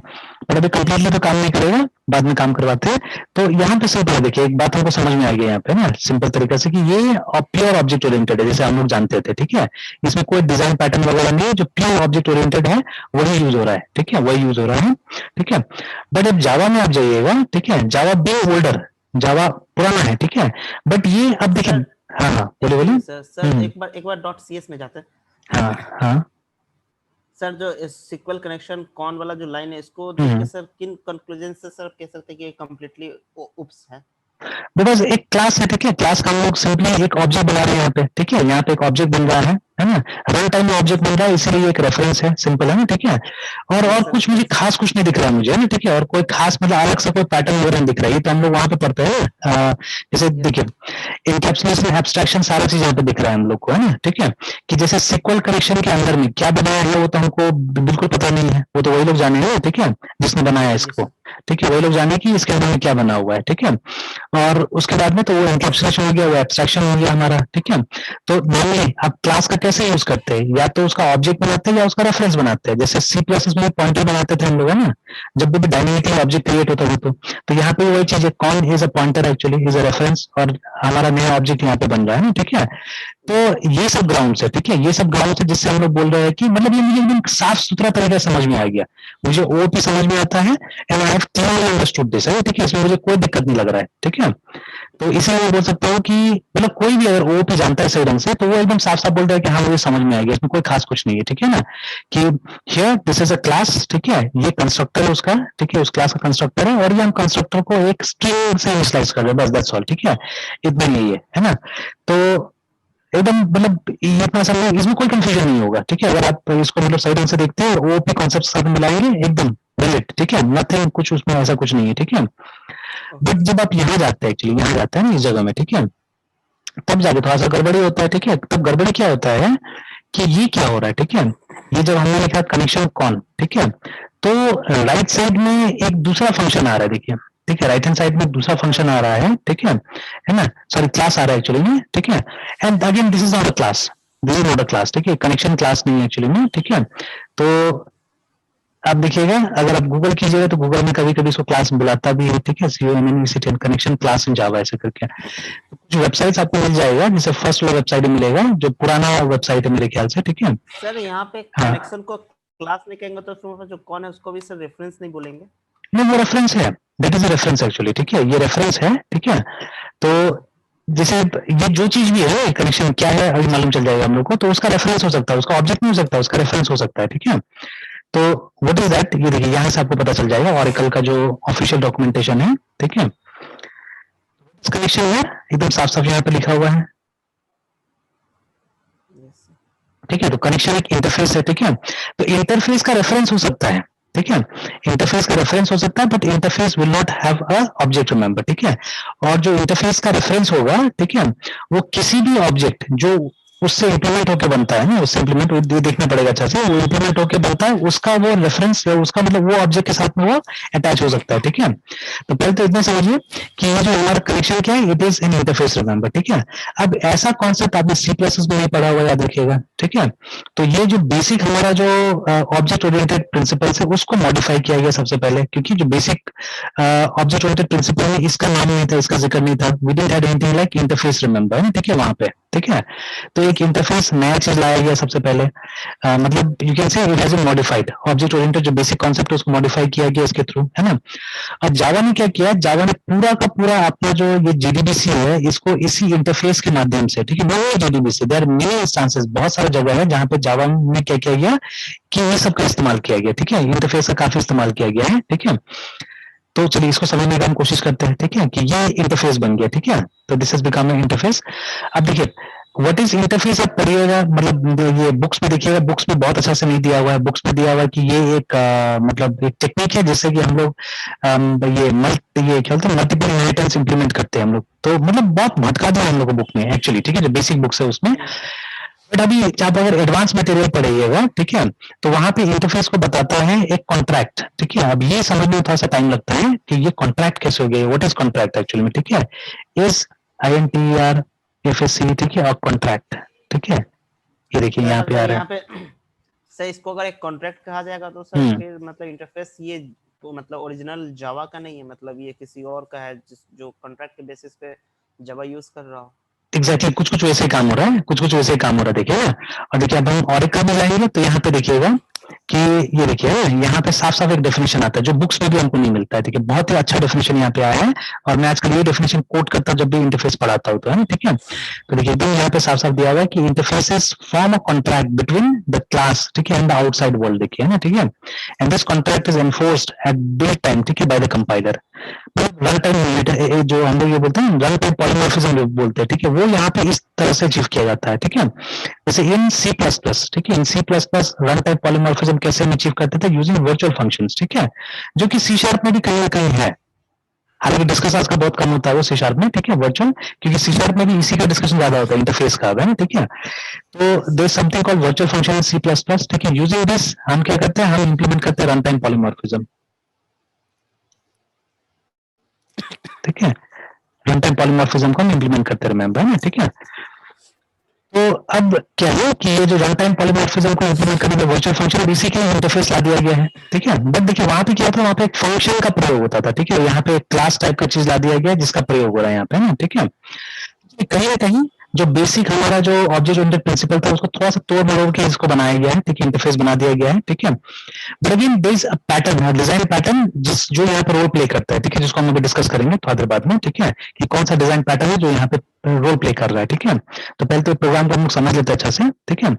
पर अभी कंप्लीटली तो काम नहीं करेगा, बाद में काम करवाते हैं। तो यहाँ पे सिंपल है, देखिए एक बात हमको समझ में आ गया यहाँ पे ना सिंपल तरीके से कि ये प्योर ऑब्जेक्ट ओरिएंटेड है, जैसे हम लोग जानते थे, ठीक है, इसमें कोई डिजाइन पैटर्न वगैरह नहीं है, जो प्योर ऑब्जेक्ट ओरिएंटेड है वही यूज हो रहा है, ठीक है, वही यूज हो रहा है, ठीक है। बट अब जावा में आप जाइएगा, ठीक है, जावा बी ओल्डर, जावा पुराना है, ठीक है, बट ये अब देखिए, हाँ हाँ बोलिए सर एक बार डॉट सी एस में जाते हैं, हाँ हाँ सर जो सिक्वल कनेक्शन कॉन वाला जो लाइन है, इसको देख के सर किन कंक्लूजन से सर कह सकते हैं कि ये कंप्लीटली उप्स है, बिकॉज एक क्लास है, ठीक है, क्लास का हम लोग सिंपली एक ऑब्जेक्ट बना रहे हैं यहाँ पे, ठीक है, यहाँ पे एक ऑब्जेक्ट बन रहा है ना, रन टाइम में ऑब्जेक्ट बन रहा है, इसीलिए एक रेफरेंस है, सिंपल है ना, ठीक है, और कुछ मुझे खास कुछ नहीं दिख रहा है मुझे, ना, ठीक है, और कोई खास मतलब अलग से कोई पैटर्न वगैरह नहीं दिख रहा है, तो हम लोग वहां पे पढ़ते हैं, जैसे देखिए इनकैप्सुलेशन एब्स्ट्रैक्शन सारा चीज यहाँ पे दिख रहा है हम लोग को, है ना, ठीक है, कि जैसे सिक्वल कनेक्शन के अंदर में क्या बनाया है वो तो हमको बिल्कुल पता नहीं है, वो तो वही लोग जाने, ठीक है, जिसने बनाया इसको, ठीक है, वही लोग जाने कि इसके अंदर में क्या बना हुआ है, ठीक है, और उसके बाद में तो वो एनकैप्सुलेशन हो गया, वो एब्स्ट्रैक्शन हो गया हमारा, ठीक है। तो नॉर्मली आप क्लास का कैसे यूज करते हैं, या तो उसका ऑब्जेक्ट बनाते हैं या उसका रेफरेंस बनाते हैं, जैसे सी प्लस में पॉइंटर बनाते थे हम लोग, है ना, जब भी डायनेमिकली ऑब्जेक्ट क्रिएट होता था, तो यहाँ पे वही चीज है, कौन is a pointer actually is a reference, और हमारा नया ऑब्जेक्ट यहाँ पे बन रहा है ना, ठीक है। तो ये सब ग्राउंड्स है, ठीक है, ये सब ग्राउंड्स है जिससे हम लोग बोल रहे हैं कि मतलब ये मुझे एकदम साफ सुथरा तरीके से समझ में आ गया, मुझे ओओपी समझ में आता है and I have clearly understood this है, ठीक है, इसमें मुझे कोई दिक्कत नहीं लग रहा है, ठीक है। तो इसलिए मैं बोल सकता हूँ कि मतलब कोई भी अगर ओओपी जानता है सही ढंग से तो वो एकदम साफ साफ बोल रहा है कि हाँ मुझे समझ में आ गया, इसमें कोई खास कुछ नहीं है, ठीक है ना, कि here this is a class, ठीक है, ये कंस्ट्रक्टर है उसका, ठीक है, उस क्लास का कंस्ट्रक्टर है और ये हम कंस्ट्रक्टर को एक स्ट्रिंग से इनिशियलाइज कर रहे हैं, बस दैट्स ऑल, ठीक है, इतना ही है ना। तो एकदम मतलब ये इतना सा इसमें कोई कंफ्यूजन नहीं होगा, ठीक है, अगर आप इसको मतलब सही ढंग से देखते हैं और ओओपी कॉन्सेप्ट साथ में मिलाएंगे एकदम वैलिड, ठीक है, नथिंग कुछ उसमें ऐसा कुछ नहीं है, ठीक है। ओके बट जब आप यहाँ जाते हैं, एक्चुअली यहाँ जाते हैं ना इस जगह में, ठीक है, तब जाके थोड़ा सा गड़बड़ी होता है, ठीक है, तब गड़बड़ी क्या होता है कि ये क्या हो रहा है, ठीक है, ये जब हमने लिखा कनेक्शन कौन, ठीक है, तो राइट साइड में एक दूसरा फंक्शन आ रहा है, देखिए, ठीक है, राइट हैंड साइड में दूसरा फंक्शन आ रहा है, ठीक है ना, सॉरी क्लास आ रहा है एक्चुअली में, ठीक है, and again this is not a class, this is not a class, ठीक है, कनेक्शन क्लास नहीं है एक्चुअली में, ठीक है। तो आप देखिएगा अगर आप गूगल कीजिएगा तो गूगल में कभी कभी इसको क्लास बुलाता भी है, ठीक है, CONNECT कनेक्शन क्लास इन जावा ऐसे करके, तो कुछ वेबसाइट्स आपको मिल जाएगा, जैसे फर्स्ट वाला वेबसाइट मिलेगा जो पुराना वेबसाइट है मेरे ख्याल से, ठीक है। सर, यहाँ पे हाँ कनेक्शन को क्लास नहीं कहेंगे तो उसमें जो कौन है उसको भी सर रेफरेंस नहीं बोलेंगे? नहीं, वो रेफरेंस है, that is a reference actually, ठीक है, ये रेफरेंस है, ठीक है। तो जैसे ये जो चीज भी है कनेक्शन क्या है अभी मालूम चल जाएगा हम लोग को, तो उसका रेफरेंस हो सकता है, उसका ऑब्जेक्ट नहीं हो सकता, उसका रेफरेंस हो सकता है, ठीक है। तो व्हाट इज दैट, ये देखिए यहाँ से आपको पता चल जाएगा ऑरेकल का जो ऑफिशियल डॉक्यूमेंटेशन है, ठीक है, कनेक्शन है एकदम साफ साफ यहाँ पे लिखा हुआ है, यस सर। ठीक है। तो कनेक्शन एक इंटरफेस है, ठीक है, तो इंटरफेस का रेफरेंस हो सकता है, ठीक है, इंटरफेस का रेफरेंस हो सकता है but interface will not have a object, remember, ठीक है। और जो इंटरफेस का रेफरेंस होगा, ठीक है, वो किसी भी ऑब्जेक्ट जो उससे इंप्लीमेंट होकर बनता है ना, उससे इंप्लीमेंट ये देखना पड़ेगा अच्छा से, वो इंप्लीमेंट होकर बनता है, उसका वो रेफरेंस या उसका मतलब वो ऑब्जेक्ट के साथ में वो अटैच हो सकता है, ठीक है। तो पहले तो इतना समझिए कि ये जो हमारा कनेक्शन क्या है, it is in interface, remember, ठीक है। अब ऐसा कॉन्सेप्ट आपने C++ में नहीं पढ़ा हुआ, याद रखिएगा, ठीक है। तो ये जो बेसिक हमारा जो ऑब्जेक्ट ओरिएंटेड प्रिंसिपल्स है उसको मॉडिफाई किया गया सबसे पहले, क्योंकि जो बेसिक ऑब्जेक्ट ओरिएंटेड प्रिंसिपल है इसका नाम नहीं था, इसका जिक्र नहीं था, we didn't have anything like interface, remember, ठीक है, वहां पे, ठीक है। तो एक इंटरफेस नया चीज लाया गया सबसे पहले, मतलब you can say it has been modified, object oriented जो बेसिक कॉन्सेप्ट है उसको मॉडिफाई किया गया इसके थ्रू, है ना। अब जावा ने क्या किया, जावा ने पूरा का पूरा अपना जो ये JDBC है इसको इसी इंटरफेस के माध्यम से, ठीक है, वो JDBC there are many instances, बहुत सारा जगह है जहां पे जावा ने क्या किया गया कि ये सब का इस्तेमाल किया गया, ठीक है, इंटरफेस का काफी इस्तेमाल किया गया है, ठीक है। तो चलिए इसको समझने का हम कोशिश करते हैं, ठीक है, कि ये इंटरफेस बन गया, ठीक है, तो दिस इज बिकम इंटरफेस। अब देखिए व्हाट इज इंटरफेस आप पढ़िएगा, मतलब ये बुक्स में देखिएगा, बुक्स में बहुत अच्छा से नहीं दिया हुआ है, बुक्स में दिया हुआ है कि ये एक मतलब एक टेक्निक है जिससे कि हम लोग ये क्या बोलते हैं मल्टीपल इनहेरिटेंस इंप्लीमेंट करते हैं हम लोग, तो मतलब बहुत भटका दिया हम लोग को बुक में एक्चुअली, ठीक है, जो बेसिक बुक्स है उसमें। बट अभी आप अगर एडवांस मटेरियल पढ़िएगा, ठीक है, तो वहां पे इंटरफेस को बताता है एक कॉन्ट्रैक्ट, ठीक है। अब ये समझने में थोड़ा सा टाइम लगता है कि ये कॉन्ट्रैक्ट कैसे हो गया, व्हाट इज कॉन्ट्रैक्ट एक्चुअली में, ठीक है, इज INTERFAC, ठीक है, और कॉन्ट्रैक्ट, ठीक है, ये देखिए सर यहाँ पे आ अगर रहा यहाँ है। पे सर इसको अगर एक कॉन्ट्रैक्ट कहा जाएगा तो सर फिर मतलब इंटरफेस ये तो मतलब ओरिजिनल जावा का नहीं है, मतलब ये किसी और का है जिस जो कॉन्ट्रैक्ट के बेसिस पे जावा यूज कर रहा हो। एग्जैक्टली कुछ कुछ वैसे काम हो रहा है, कुछ कुछ वैसे काम हो रहा है, देखिए। और देखिए अब हम ऑरेकल में जाएंगे तो यहाँ पे देखिएगा कि ये देखिए यहाँ पे साफ साफ एक डेफिनेशन आता है जो बुक्स में भी हमको नहीं मिलता है, ठीक है, बहुत ही अच्छा डेफिनेशन यहाँ पे आया है और मैं आजकल ये डेफिनेशन कोट करता हूँ जब भी इंटरफेस पढ़ाता हूँ, तो है ना, ठीक है। तो देखिए एकदम यहाँ पे साफ साफ दिया हुआ है कि interfaces form a contract between the class, ठीक है, एंड द आउटसाइड वर्ल्ड, देखिए ना, ठीक है, and this contract is enforced at build time, ठीक है, by the compiler. Run time जो हम लोग ये बोलते हैं रन टाइम पॉलीमॉर्फिज्म बोलते हैं, ठीक है, वो यहाँ पे इस तरह से अचीव किया जाता है, ठीक है। जैसे इन C++, ठीक है, इन C++ रन टाइम पॉलीमॉर्फिज्म कैसे हम अचीव करते थे, यूजिंग वर्चुअल फंक्शंस, ठीक है, जो कि C# में भी कहीं ना कहीं है, हालांकि डिस्कस आज का बहुत कम होता है वो C# में, ठीक है, वर्चुअल, क्योंकि C# में भी इसी का डिस्कशन ज्यादा होता है, इंटरफेस का, है ना, ठीक है। तो there something called virtual function in C++, ठीक है, यूजिंग दिस हम क्या करते हैं, हम इंप्लीमेंट करते हैं रन टाइम पॉलीमॉर्फिज्म, ठीक है, रन टाइम पॉलीमॉर्फिज्म को हम इंप्लीमेंट करते रिमेंबर, है ना, ठीक है। तो अब क्या है कि ये जो रन टाइम पॉलीमॉर्फिज्म को इंप्लीमेंट करने का वर्चुअल फंक्शन इसी के इंटरफेस ला दिया गया है, ठीक है। बट देखिए वहां पे क्या था, वहां पे एक फंक्शन का प्रयोग होता था, ठीक है, यहाँ पे एक क्लास टाइप का चीज ला दिया गया है जिसका प्रयोग हो रहा है यहाँ पे ना, ठीक है। कहीं ना कहीं जो बेसिक हमारा जो ऑब्जेक्ट ओरिएंटेड प्रिंसिपल था उसको थोड़ा सा तोड़ मरोड़ के इसको बनाया गया है, ठीक है, इंटरफेस बना दिया गया है, ठीक है। But again there is a pattern, design pattern जिस जो यहाँ पर रोल प्ले करता है, ठीक है, जिसको हम लोग डिस्कस करेंगे थोड़ा देर बाद में, ठीक है, कि कौन सा डिजाइन पैटर्न है जो यहाँ पे रोल प्ले कर रहा है, ठीक है। तो पहले तो प्रोग्राम को हम लोग समझ लेते हैं अच्छा से, ठीक है।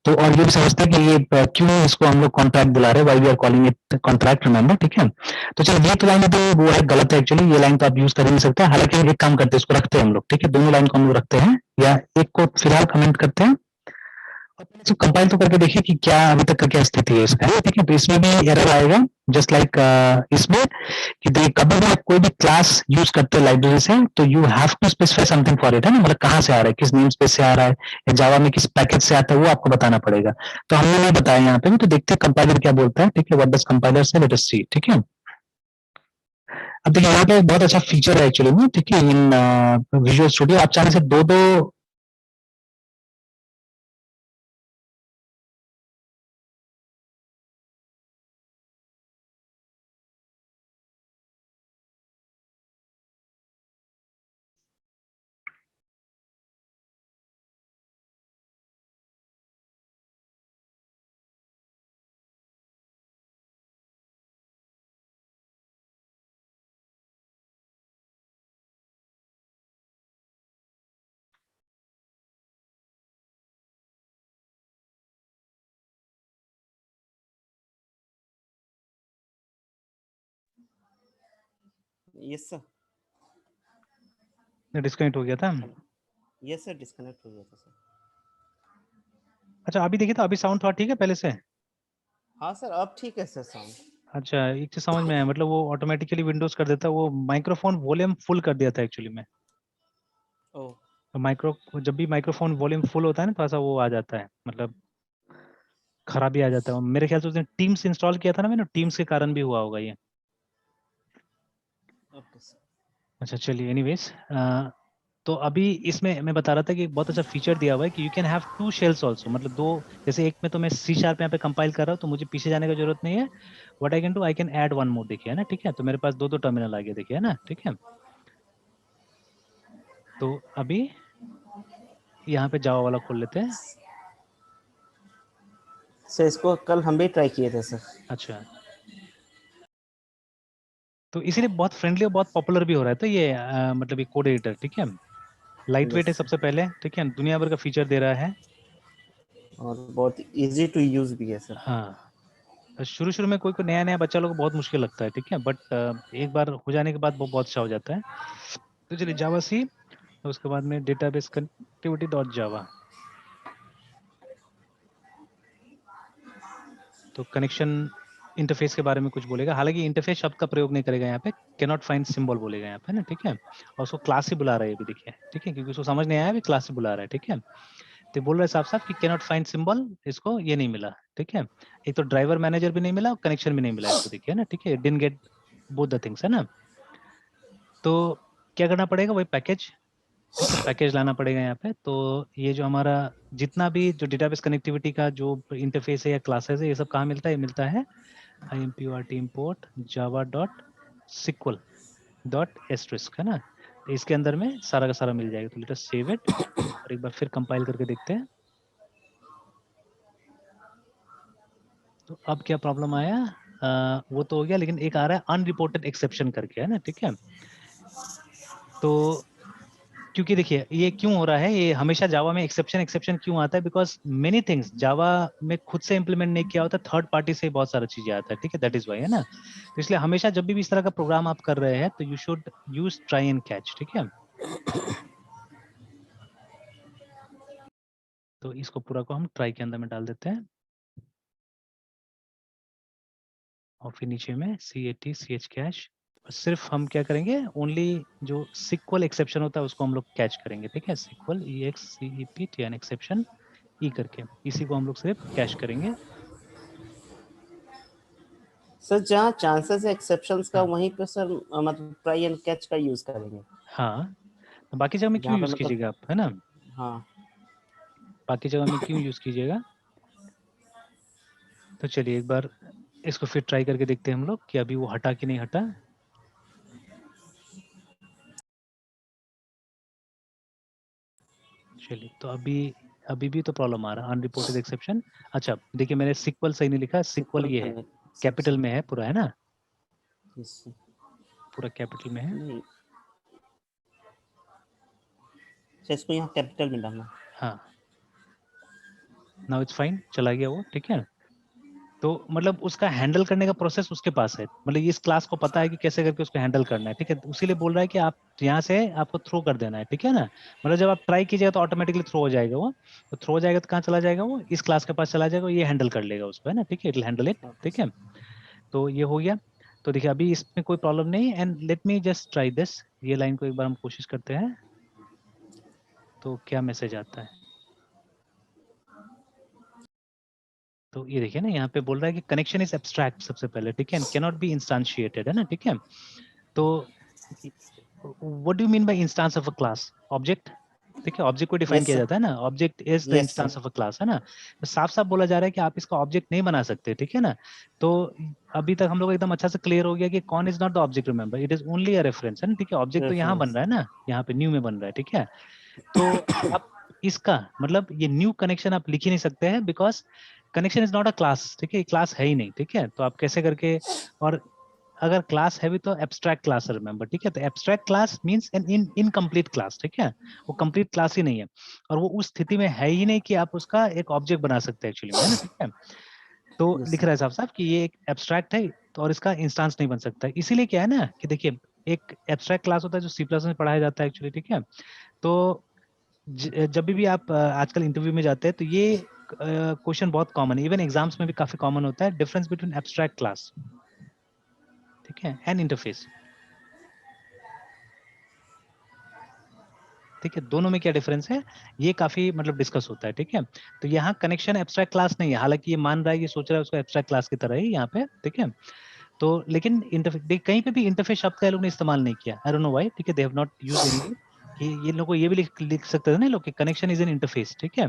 तो और ये भी समझते हैं कि ये क्यों इसको हम लोग कॉन्ट्रैक्ट बुला रहे हैं, why we are calling it contract, remember, ठीक है। तो चलिए ये तो लाइन तो वो है गलत है एक्चुअली, ये लाइन तो आप यूज कर ही नहीं सकते, हालांकि हम एक काम करते हैं, इसको रखते हैं हम लोग, ठीक है, दोनों लाइन को हम लोग रखते हैं, या एक को फिलहाल कमेंट करते हैं और पहले इसको कंपाइल तो करके देखिए कि क्या अभी तक का क्या स्थिति है इसका, ठीक है। तो इसमें भी एरर आएगा जस्ट लाइक इसमें, कि देखिए कभी भी आप कोई भी क्लास यूज करते हैं लाइब्रेरी से तो you have to specify something for it, है ना, मतलब कहाँ से आ रहा है, किस नेम स्पेस से आ रहा है, या जावा में किस पैकेज से आता है, वो आपको बताना पड़ेगा। तो हमने नहीं बताया यहाँ पे भी, तो देखते हैं कंपाइलर क्या बोलता है, ठीक है, व्हाट डज कंपाइलर से, लेट अस सी, ठीक है। अब देखिए यहाँ पे बहुत अच्छा फीचर है एक्चुअली में, ठीक है, इन विजुअल स्टूडियो आप चाहने से दो दो यस सर। डिस्कनेक्ट हो गया था। यस सर, डिस्कनेक्ट हो गया था सर। अच्छा अभी देखिए, तो अभी साउंड थोड़ा ठीक है पहले से। हाँ सर, अब ठीक है सर साउंड। अच्छा एक चीज समझ में आया, मतलब वो ऑटोमेटिकली विंडोज कर देता है, वो माइक्रोफोन वॉल्यूम फुल कर दिया था एक्चुअली में। ओह। तो माइक्रो जब भी माइक्रोफोन वॉल्यूम फुल होता है ना, थोड़ा सा वो आ जाता है, मतलब खराबी आ जाता है। मेरे ख्याल से उसने टीम्स इंस्टॉल किया था ना मैंने, टीम्स के कारण भी हुआ होगा ये। Okay sir. अच्छा चलिए एनीवेज, तो अभी इसमें मैं बता रहा था कि एक बहुत अच्छा फीचर दिया हुआ है कि you can have two shells also, मतलब दो, जैसे एक में तो मैं सी शार्प यहाँ पे कंपाइल कर रहा हूँ तो मुझे पीछे जाने की जरूरत नहीं है। What I can do, I can add one more, देखिए है ना, ठीक है। तो मेरे पास दो दो टर्मिनल आ गया, देखिए है ना, ठीक है। तो अभी यहाँ पे जावा वाला खोल लेते हैं। सर इसको कल हम भी ट्राई किए थे सर। अच्छा, तो इसीलिए बहुत फ्रेंडली और बहुत पॉपुलर भी हो रहा है, तो ये मतलब ये कोड एडिटर, ठीक है, लाइट वेट यस है सर। सबसे पहले, ठीक है, दुनिया भर का फीचर दे रहा है। और बहुत इजी टू यूज भी है सर। हाँ, शुरू शुरू में कोई कोई नया नया बच्चा लोग को बहुत मुश्किल लगता है, ठीक है, बट एक बार हो जाने के बाद वो बहुत अच्छा हो जाता है। तो चलिए जावा सी, तो उसके बाद में डेटाबेस कनेक्टिविटी डॉट जावा, तो कनेक्शन इंटरफेस के बारे में कुछ बोलेगा, हालांकि इंटरफेस शब्द का प्रयोग नहीं करेगा यहाँ पे, कैन नॉट फाइंड सिंबल बोलेगा यहाँ पे ना, ठीक है। और उसको क्लास ही बुला रहा है अभी, देखिए, ठीक है, क्योंकि उसको समझ नहीं आया अभी, क्लास ही बुला रहा है, ठीक है। तो बोल रहा है साफ साफ कि कैन नॉट फाइंड सिंबल, इसको ये नहीं मिला, ठीक है। एक तो ड्राइवर मैनेजर भी नहीं मिला और कनेक्शन भी नहीं मिला इसको, देखिए ना, ठीक है, didn't get both the things, है ना। तो क्या करना पड़ेगा, वही पैकेज, ठीक है, पैकेज लाना पड़ेगा यहाँ पे। तो ये जो हमारा जितना भी जो डेटाबेस कनेक्टिविटी का जो इंटरफेस है या क्लासेस है, ये सब कहाँ मिलता है, ये मिलता है import import java dot sql dot asterisk, है ना। तो इसके अंदर में सारा का सारा मिल जाएगा। तो लेट अस सेव इट और एक बार फिर कंपाइल करके देखते हैं। तो अब क्या प्रॉब्लम आया, वो तो हो गया, लेकिन एक आ रहा है अनरिपोर्टेड एक्सेप्शन करके, है ना, ठीक है। तो क्योंकि देखिए ये क्यों हो रहा है, ये हमेशा जावा में एक्सेप्शन एक्सेप्शन क्यों आता है, बिकॉज मेनी थिंग्स जावा में खुद से इंप्लीमेंट नहीं किया होता, थर्ड पार्टी से बहुत सारा चीजें आता है, ठीक है, दैट इज वाई, है ना। तो इसलिए हमेशा जब भी इस तरह का प्रोग्राम आप कर रहे हैं तो you should use try and catch, ठीक है। तो इसको पूरा को हम ट्राई के अंदर में डाल देते हैं और फिर नीचे में cat ch कैश, सिर्फ हम क्या करेंगे, ओनली जो सिक्वल एक्सेप्शन होता है उसको हम लोग कैच करेंगे, ठीक है, सिक्वल EXCEPT एक्सेप्शन ई करके, इसी को हम लोग सिर्फ कैश करेंगे। सर जहाँ चांसेस है एक्सेप्शंस का हाँ वहीं पे सर मतलब ट्राई एंड कैच का यूज करेंगे। हाँ, तो बाकी जगह में क्यों जहाँ पे यूज मतलब कीजिएगा आप, है ना, हाँ। बाकी जगह में क्यों यूज कीजिएगा। तो चलिए एक बार इसको फिर ट्राई करके देखते हैं हम लोग कि अभी वो हटा कि नहीं हटा। चलिए, तो अभी भी तो प्रॉब्लम आ रहा है, अनरिपोर्टेड एक्सेप्शन। अच्छा देखिए, मैंने सिक्वल सही नहीं लिखा, सिक्वल ये है कैपिटल में है पूरा, है ना, पूरा कैपिटल में है। नहीं, इसको यहाँ कैपिटल में डालना। हाँ, नाउ इट्स फाइन, चला गया वो, ठीक है। तो मतलब उसका हैंडल करने का प्रोसेस उसके पास है, मतलब इस क्लास को पता है कि कैसे करके उसको हैंडल करना है, ठीक है। उसीलिए बोल रहा है कि आप यहाँ से आपको थ्रो कर देना है, ठीक है ना। मतलब जब आप ट्राई कीजिएगा तो ऑटोमेटिकली थ्रो हो जाएगा वो, तो थ्रो हो जाएगा तो कहाँ चला जाएगा वो, इस क्लास के पास चला जाएगा, ये हैंडल कर लेगा उसको, है ना, ठीक है, इट विल हैंडल इट, ठीक है। तो ये हो गया। तो देखिए अभी इसमें कोई प्रॉब्लम नहीं, and let me just try this, ये लाइन को एक बार हम कोशिश करते हैं, तो क्या मैसेज आता है। तो ये देखिए ना, यहाँ पे बोल रहा है कि कनेक्शन इज एब्स्ट्रैक्ट सबसे पहले, ठीक है, कैनॉट बी इंस्टांशिएटेड, है ना, ठीक है। तो what do you mean by instance of a class? Object, ठीक है, ऑब्जेक्ट को डिफाइन यस किया सर, जाता है ना, object is the yes sir, instance of a class, है ना। तो साफ साफ बोला जा रहा है कि आप इसका ऑब्जेक्ट नहीं बना सकते, ठीक है ना। तो अभी तक हम लोग एकदम अच्छा से क्लियर हो गया कि कौन is not the object, remember it is only a reference, है ना, ठीक है। ऑब्जेक्ट तो यहाँ बन रेफरेंस। रहा है ना, यहाँ पे न्यू में बन रहा है, ठीक है। तो आप इसका मतलब ये न्यू कनेक्शन आप लिख ही नहीं सकते हैं, because connection is not a class, ठीक है, क्लास है ही नहीं, ठीक है। तो आप कैसे करके, और अगर क्लास है भी तो एब्स्ट्रैक्ट क्लास है, रिमेंबर, ठीक है। तो abstract class means N incomplete class, ठीक है, वो कंप्लीट क्लास ही नहीं है, और वो उस स्थिति में है ही नहीं कि आप उसका एक ऑब्जेक्ट बना सकते हैं एक्चुअली में, है ना, ठीक है। तो यस लिख सर, रहा है साहब साहब कि ये एक एब्स्ट्रैक्ट है, तो और इसका इंस्टांस नहीं बन सकता है। इसीलिए क्या है ना कि देखिए, एक एब्स्ट्रैक्ट क्लास होता है जो C++ में पढ़ाया जाता है एक्चुअली, ठीक है। तो जब भी आप आजकल इंटरव्यू में जाते हैं तो ये क्वेश्चन बहुत कॉमन है, इवन एग्जाम्स में भी काफी कॉमन होता है, डिफरेंस बिटवीन एब्स्ट्रैक्ट क्लास, ठीक है, एंड इंटरफेस, ठीक है, दोनों में क्या डिफरेंस है, ये काफी मतलब डिस्कस होता है, ठीक है। तो यहाँ कनेक्शन एब्स्ट्रैक्ट क्लास नहीं है, हालांकि ये मान रहा है, ये सोच रहा है उसको एब्स्ट्रैक्ट क्लास की तरह ही यहाँ पे, ठीक है। तो लेकिन इंटरफेस कहीं पे भी इंटरफेस शब्द का ये लोग ने इस्तेमाल नहीं किया, आई डोंट नो व्हाई, ठीक है, they have not used any, कि ये लोग को ये भी लिख सकते थे ना लोग कि कनेक्शन इज एन इंटरफेस, ठीक है,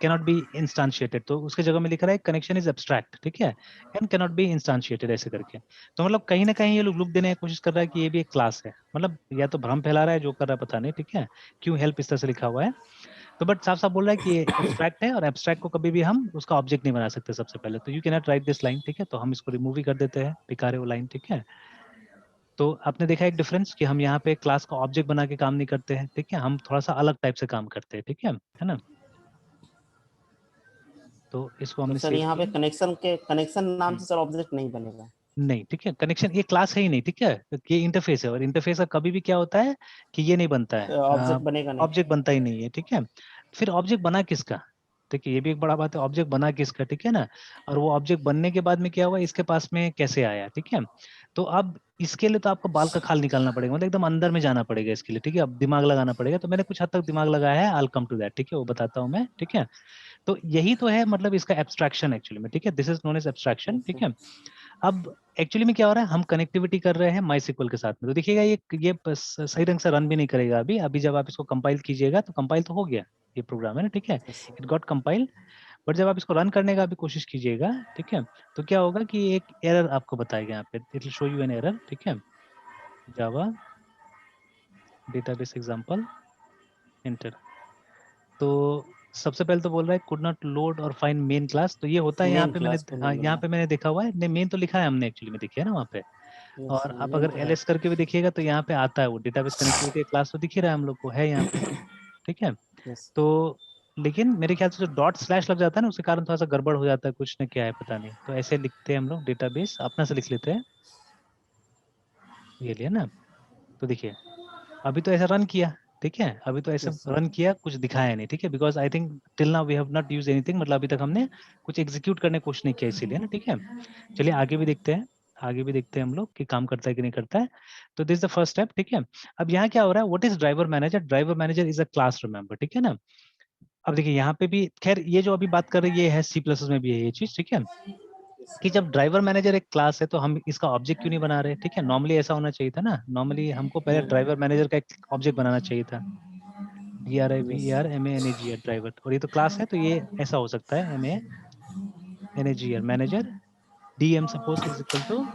कैनॉट बी इंस्टांशिएटेड, तो उसके जगह में लिख रहा है कनेक्शन इज एब्स्ट्रैक्ट, ठीक है, एंड कैनॉट बी इंस्टांशिएटेड, ऐसे करके। तो मतलब कहीं ना कहीं ये लोग लुक देने की कोशिश कर रहा है कि ये भी एक क्लास है, मतलब या तो भ्रम फैला रहा है, जो कर रहा है पता नहीं, ठीक है, क्यों हेल्प इस तरह से लिखा हुआ है। तो बट साफ साफ बोल रहा है कि ये एब्स्ट्रैक्ट है, और एब्स्ट्रैक्ट को कभी भी हम उसका ऑब्जेक्ट नहीं बना सकते सबसे पहले, तो you can not right this line, ठीक है। तो हम इसको रिमूव ही कर देते हैं, बेकार है वो लाइन, ठीक है। तो आपने देखा एक डिफरेंस कि हम यहाँ पे क्लास का ऑब्जेक्ट बना के काम नहीं करते हैं, ठीक है, हम थोड़ा सा अलग टाइप से काम करते हैं, ठीक है ना। तो इसको तो हमने सर सेव यहाँ पे किया। कनेक्शन नाम हम्म, से सर ऑब्जेक्ट नहीं बनेगा। नहीं, ठीक है, कनेक्शन ये क्लास है ही नहीं, ठीक है, ये इंटरफेस है, और इंटरफेस का कभी भी क्या होता है कि ये नहीं बनता है, ऑब्जेक्ट बनेगा नहीं। ऑब्जेक्ट बनता ही नहीं है, ठीक है। फिर ऑब्जेक्ट बना किसका, ठीक है, ये भी एक बड़ा बात है, ऑब्जेक्ट बना किसका, ठीक है ना। और वो ऑब्जेक्ट बनने के बाद में क्या हुआ, इसके पास में कैसे आया, ठीक है। तो अब इसके लिए तो आपको बाल का खाल निकालना पड़ेगा, मतलब एकदम अंदर में जाना पड़ेगा इसके लिए, ठीक है, अब दिमाग लगाना पड़ेगा। तो मैंने कुछ हद तक दिमाग लगाया है, आई कम टू दैट, ठीक है, वो बताता हूँ मैं, ठीक है। तो यही तो है मतलब इसका एब्स्ट्रैक्शन एक्चुअली में, ठीक है, this is known as abstraction, yes ठीक सर, है। अब एक्चुअली में क्या हो रहा है, हम कनेक्टिविटी कर रहे हैं MySQL के साथ में, तो देखिएगा ये सही ढंग से रन भी नहीं करेगा अभी अभी जब आप इसको कंपाइल कीजिएगा, तो कंपाइल तो हो गया ये प्रोग्राम, है ना, ठीक है, yes sir, it got compile. But जब आप इसको रन करने का भी कोशिश कीजिएगा, ठीक है, तो क्या होगा कि एक एरर आपको बताएगा यहाँ पे, it will show you an error, ठीक है, जावा डेटाबेस एग्जांपल एंटर। तो सबसे पहले तो बोल रहा है कुड नॉट लोड और फाइंड मेन क्लास, तो ये होता है यहाँ मेन पे, मैंने क्लास को हाँ नहीं यहाँ मिला। पे मैंने देखा हुआ है, नहीं मेन तो लिखा है हमने एक्चुअली में, देखिए ना वहाँ पे। यस और सर, आप मेन अगर तो है। एलएस करके भी देखिएगा तो यहाँ पे आता है वो डेटाबेस कनेक्टिविटी क्लास, तो दिख ही रहा है हम लोग को, है यहाँ पे, ठीक है। यस। तो लेकिन मेरे ख्याल से जो डॉट स्लैश लग जाता है ना, उसके कारण थोड़ा सा गड़बड़ हो जाता है, कुछ न क्या है पता नहीं, तो ऐसे लिखते हैं हम लोग, डेटाबेस अपना से लिख लेते हैं, ये लिया ना। तो देखिए अभी तो ऐसा रन किया, ठीक है, अभी तो ऐसे यस सर। रन किया, कुछ दिखाया नहीं, ठीक है, because I think till now we have not use anything, मतलब अभी तक हमने कुछ एग्जीक्यूट करने की कोशिश नहीं किया, इसीलिए ना, ठीक है। चलिए आगे भी देखते हैं, आगे भी देखते हैं हम लोग कि काम करता है कि नहीं करता है। तो दिस द फर्स्ट स्टेप, ठीक है। अब यहाँ क्या हो रहा है, what is driver manager, driver manager is a class, remember, ठीक है ना। अब देखिए यहाँ पे भी खैर ये जो अभी बात कर रहे हैं ये है C++ में भी है ये चीज, ठीक है, कि जब ड्राइवर मैनेजर एक क्लास है तो हम इसका ऑब्जेक्ट क्यों नहीं बना रहे, ठीक है, नॉर्मली ऐसा होना चाहिए था ना, नॉर्मली हमको पहले ड्राइवर मैनेजर का एक ऑब्जेक्ट बनाना चाहिए था, यस। DRIVERMANAGR ड्राइवर, और ये तो क्लास है, तो ये ऐसा हो सकता है MANAGR manager, DM suppose is equal to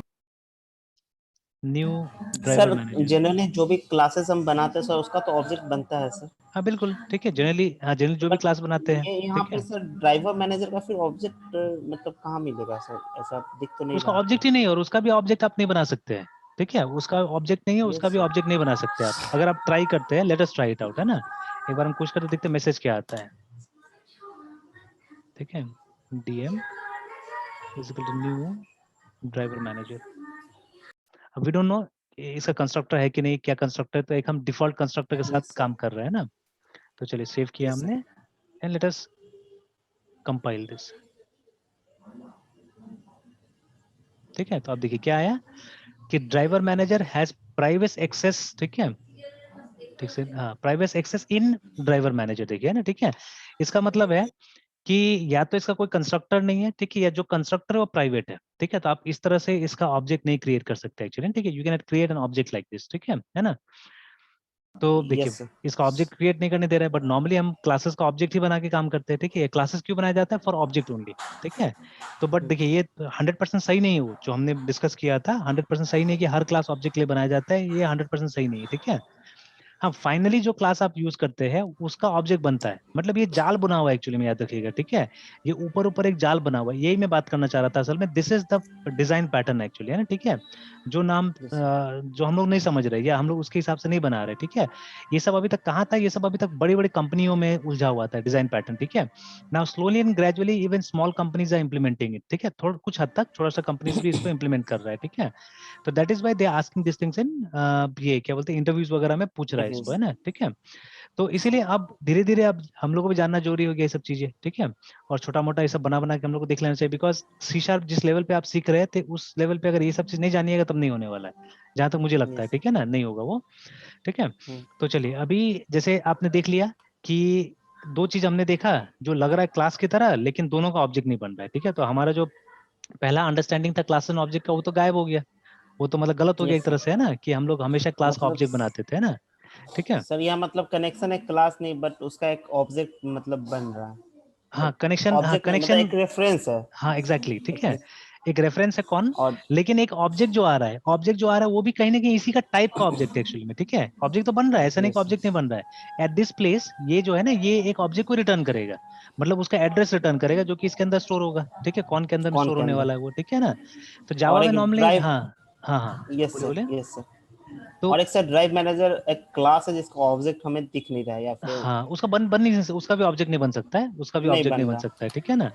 new driver sir manager. Generally जो भी क्लासेस हम बनाते हैं सर उसका तो ऑब्जेक्ट बनता है सर। हाँ बिल्कुल ठीक है, जनरली हाँ जनरली जो भी बट क्लास बनाते हैं, ये यहाँ ठीक पे है, सर ड्राइवर मैनेजर का फिर ऑब्जेक्ट मतलब कहाँ मिलेगा सर, ऐसा दिख तो नहीं उसका रहा ऑब्जेक्ट है। ही नहीं है और उसका भी ऑब्जेक्ट आप नहीं बना सकते हैं, ठीक है, उसका ऑब्जेक्ट नहीं है, उसका यस भी सर। ऑब्जेक्ट नहीं बना सकते आप। अगर आप ट्राई करते हैं, let us try it out, है ना, एक बार हम कुछ करते देखते मैसेज क्या आता है, ठीक है, DM is equal to new driver manager. अब वी डोंट नो इसका कंस्ट्रक्टर है कि नहीं, क्या कंस्ट्रक्टर है, तो एक हम डिफॉल्ट कंस्ट्रक्टर के साथ यस सर। काम कर रहे हैं ना। तो चलिए सेव किया यस हमने, sir. And let us compile this, ठीक है। तो आप देखिए क्या आया कि driver manager has private access, ठीक है, ठीक से, हाँ, private access in driver manager, देखिए ना, ठीक है। इसका मतलब है कि या तो इसका कोई कंस्ट्रक्टर नहीं है, ठीक है, या जो कंस्ट्रक्टर है वो प्राइवेट है, ठीक है। तो आप इस तरह से इसका ऑब्जेक्ट नहीं क्रिएट कर सकते एक्चुअली, ठीक है, you can not create an object like this, ठीक है ना। तो देखिए यस सर। इसका ऑब्जेक्ट क्रिएट नहीं करने दे रहा है, बट नॉर्मली हम क्लासेस का ऑब्जेक्ट ही बना के काम करते हैं, ठीक है। क्लासेस क्यों बनाया जाता है, फॉर ऑब्जेक्ट ओनली, ठीक है। तो बट देखिए ये 100% सही नहीं है, वो जो हमने डिस्कस किया था 100% सही नहीं है कि हर क्लास ऑब्जेक्ट के लिए बनाया जाता है, ये 100% सही नहीं है, ठीक है। हाँ, फाइनली जो क्लास आप यूज करते हैं उसका ऑब्जेक्ट बनता है, मतलब ये जाल बना हुआ है एक्चुअली में, याद रखिएगा, ठीक है। ये ऊपर ऊपर एक जाल बना हुआ है, यही मैं बात करना चाह रहा था असल में, this is the design pattern actually, है ना, ठीक है। जो नाम जो हम लोग नहीं समझ रहे या हम लोग उसके हिसाब से नहीं बना रहे, ठीक है। ये सब अभी तक कहाँ था, ये सब अभी तक बड़ी बड़ी कंपनियों में उलझा हुआ था डिजाइन पैटर्न, ठीक है। Now slowly and gradually even small companies are implementing it, ठीक है, थोड़ा कुछ हद तक थोड़ा सा कंपनीज भी इसको इम्प्लीमेंट कर रहा है, ठीक है। तो that is why they asking this things in, ये क्या बोलते हैं, इंटरव्यूज वगैरह में पूछ रहा है इसको, है इंटरव्यूज। ना, ठीक है। तो इसीलिए अब धीरे धीरे अब हम लोग को भी जानना जरूरी हो गया ये सब चीजें, ठीक है। और छोटा मोटा ये सब बना बना के हम लोग को देख लेना चाहिए, बिकॉज C# जिस लेवल पे आप सीख रहे थे उस लेवल पे अगर ये सब चीज नहीं जानिएगा तब नहीं होने वाला है, जहां तक मुझे लगता है, यस। ठीक है ना, नहीं होगा वो, ठीक है। तो चलिए अभी जैसे आपने देख लिया कि दो चीज हमने देखा जो लग रहा है क्लास की तरह, लेकिन दोनों का ऑब्जेक्ट नहीं बन रहा है, ठीक है। तो हमारा जो पहला अंडरस्टैंडिंग था क्लास एंड ऑब्जेक्ट का वो तो गायब हो गया, वो तो मतलब गलत हो गया एक यस तरह से, है ना, कि हम लोग हमेशा क्लास का मतलब ऑब्जेक्ट बनाते थे, है ना, ठीक है। सर यहाँ मतलब कनेक्शन एक क्लास नहीं बट उसका एक ऑब्जेक्ट मतलब बन रहा है, हाँ मतलब कनेक्शन, हाँ ऑब्जेक्ट नहीं मतलब कनेक्शन, एक रेफरेंस है। हाँ एग्जैक्टली exactly, ठीक है। एक एक रेफरेंस है कौन, और लेकिन एक ऑब्जेक्ट जो आ रहा है, ऑब्जेक्ट जो आ रहा है वो भी कहीं ना कहीं इसी का टाइप का ऑब्जेक्ट है एक्चुअली में, ठीक है। ऑब्जेक्ट तो बन रहा है, ऐसा नहीं कि यस ऑब्जेक्ट नहीं बन रहा है। एट दिस प्लेस ये जो है ना, ये एक ऑब्जेक्ट को रिटर्न करेगा, मतलब उसका एड्रेस रिटर्न करेगा जो कि इसके अंदर स्टोर होगा, ठीक है, कौन के अंदर में कौन स्टोर के होने अंदर। वाला है वो, ठीक है ना। तो और जावा में एक नॉर्मली, ड्राइव। हाँ हाँ हाँ, यस बोले सर। बोले। Yes sir. तो और एक सर ड्राइव मैनेजर एक क्लास है जिसका ऑब्जेक्ट हमें दिख नहीं रहा है या फिर हाँ उसका बन नहीं, उसका भी ऑब्जेक्ट नहीं बन सकता है, उसका भी नहीं ऑब्जेक्ट नहीं बन बन रहा। सकता है, ठीक है ना।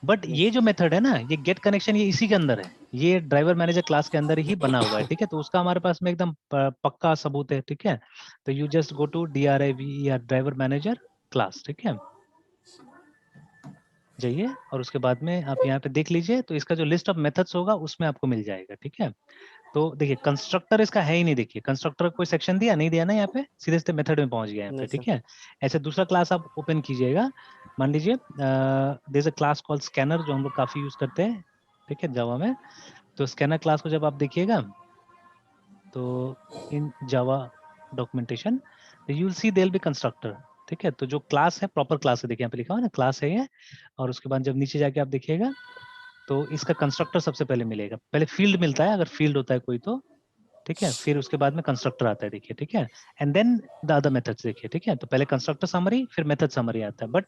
बट ये यस। जो मेथड है ना, ये गेट कनेक्शन, ये इसी के अंदर है, ये ड्राइवर मैनेजर क्लास के अंदर ही बना हुआ है, ठीक है। तो उसका हमारे पास में एकदम पक्का सबूत है, ठीक है। तो you just go to DRIVER driver manager class, ठीक है, जाइए और उसके बाद में आप यहाँ पे देख लीजिए, तो इसका जो लिस्ट ऑफ मेथड्स होगा उसमें आपको मिल जाएगा, ठीक है। तो देखिए कंस्ट्रक्टर इसका है ही नहीं, देखिए कंस्ट्रक्टर कोई सेक्शन दिया नहीं, दिया ना यहाँ पे, सीधे सीधे मेथड में पहुंच गया यहाँ पे, नहीं सर। ठीक है। ऐसे दूसरा क्लास आप ओपन कीजिएगा, मान लीजिए there is a class called scanner जो हम लोग काफी यूज करते हैं, ठीक है, जावा में। तो स्कैनर क्लास को जब आप देखिएगा तो in Java documentation, you will see there will be constructor, ठीक है। तो जो क्लास है प्रॉपर क्लास है, देखिए यहाँ पे लिखा हुआ है ना क्लास है ये, और उसके बाद जब नीचे जाके आप देखिएगा तो इसका कंस्ट्रक्टर सबसे पहले मिलेगा, पहले फील्ड मिलता है अगर फील्ड होता है कोई तो, ठीक है, फिर उसके बाद में कंस्ट्रक्टर आता है, देखिए, ठीक है। And then the other methods, देखिए, ठीक है। तो पहले कंस्ट्रक्टर समरी फिर मेथड समरी आता है, बट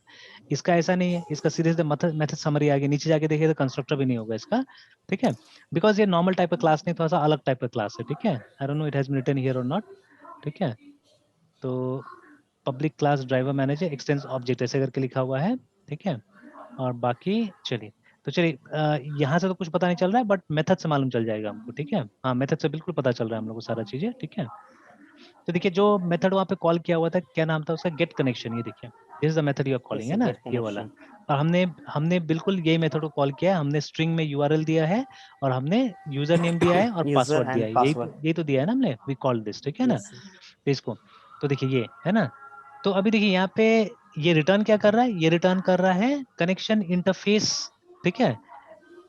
इसका ऐसा नहीं है, इसका सीधे सीधे मेथड समरी आगे नीचे जाके देखिए तो कंस्ट्रक्टर भी नहीं होगा इसका, ठीक है। बिकॉज ये नॉर्मल टाइप का क्लास नहीं, थोड़ा सा अलग टाइप का क्लास है, ठीक है। I don't know it has been written here और नॉट, ठीक है। तो public class driver manager extends object ऐसे करके लिखा हुआ है, ठीक है। और बाकी चलिए, तो चलिए यहाँ से तो कुछ पता नहीं चल रहा है, बट मेथड से मालूम चल जाएगा हमको, ठीक है। हाँ मेथड से बिल्कुल पता चल रहा है हम लोग को सारा चीजें, ठीक है। तो देखिए जो मेथड वहाँ पे कॉल किया हुआ था, क्या नाम था उसका, गेट कनेक्शन, ये देखिए this is the method you are yes calling, है सर ना, गेट ये वाला। कनेक्शन। और हमने हमने बिल्कुल यही मेथड को कॉल किया है, हमने स्ट्रिंग में URL दिया है और हमने यूजर नेम दिया है और यूजर पासवर्ड दिया एंड है, पासवर्ड। यही तो दिया है ना हमने, वी कॉल दिस, ठीक है ना। Yes sir. तो इसको, तो देखिए ये है ना। तो अभी देखिए यहाँ पे ये रिटर्न क्या कर रहा है, ये रिटर्न कर रहा है कनेक्शन इंटरफेस, ठीक है,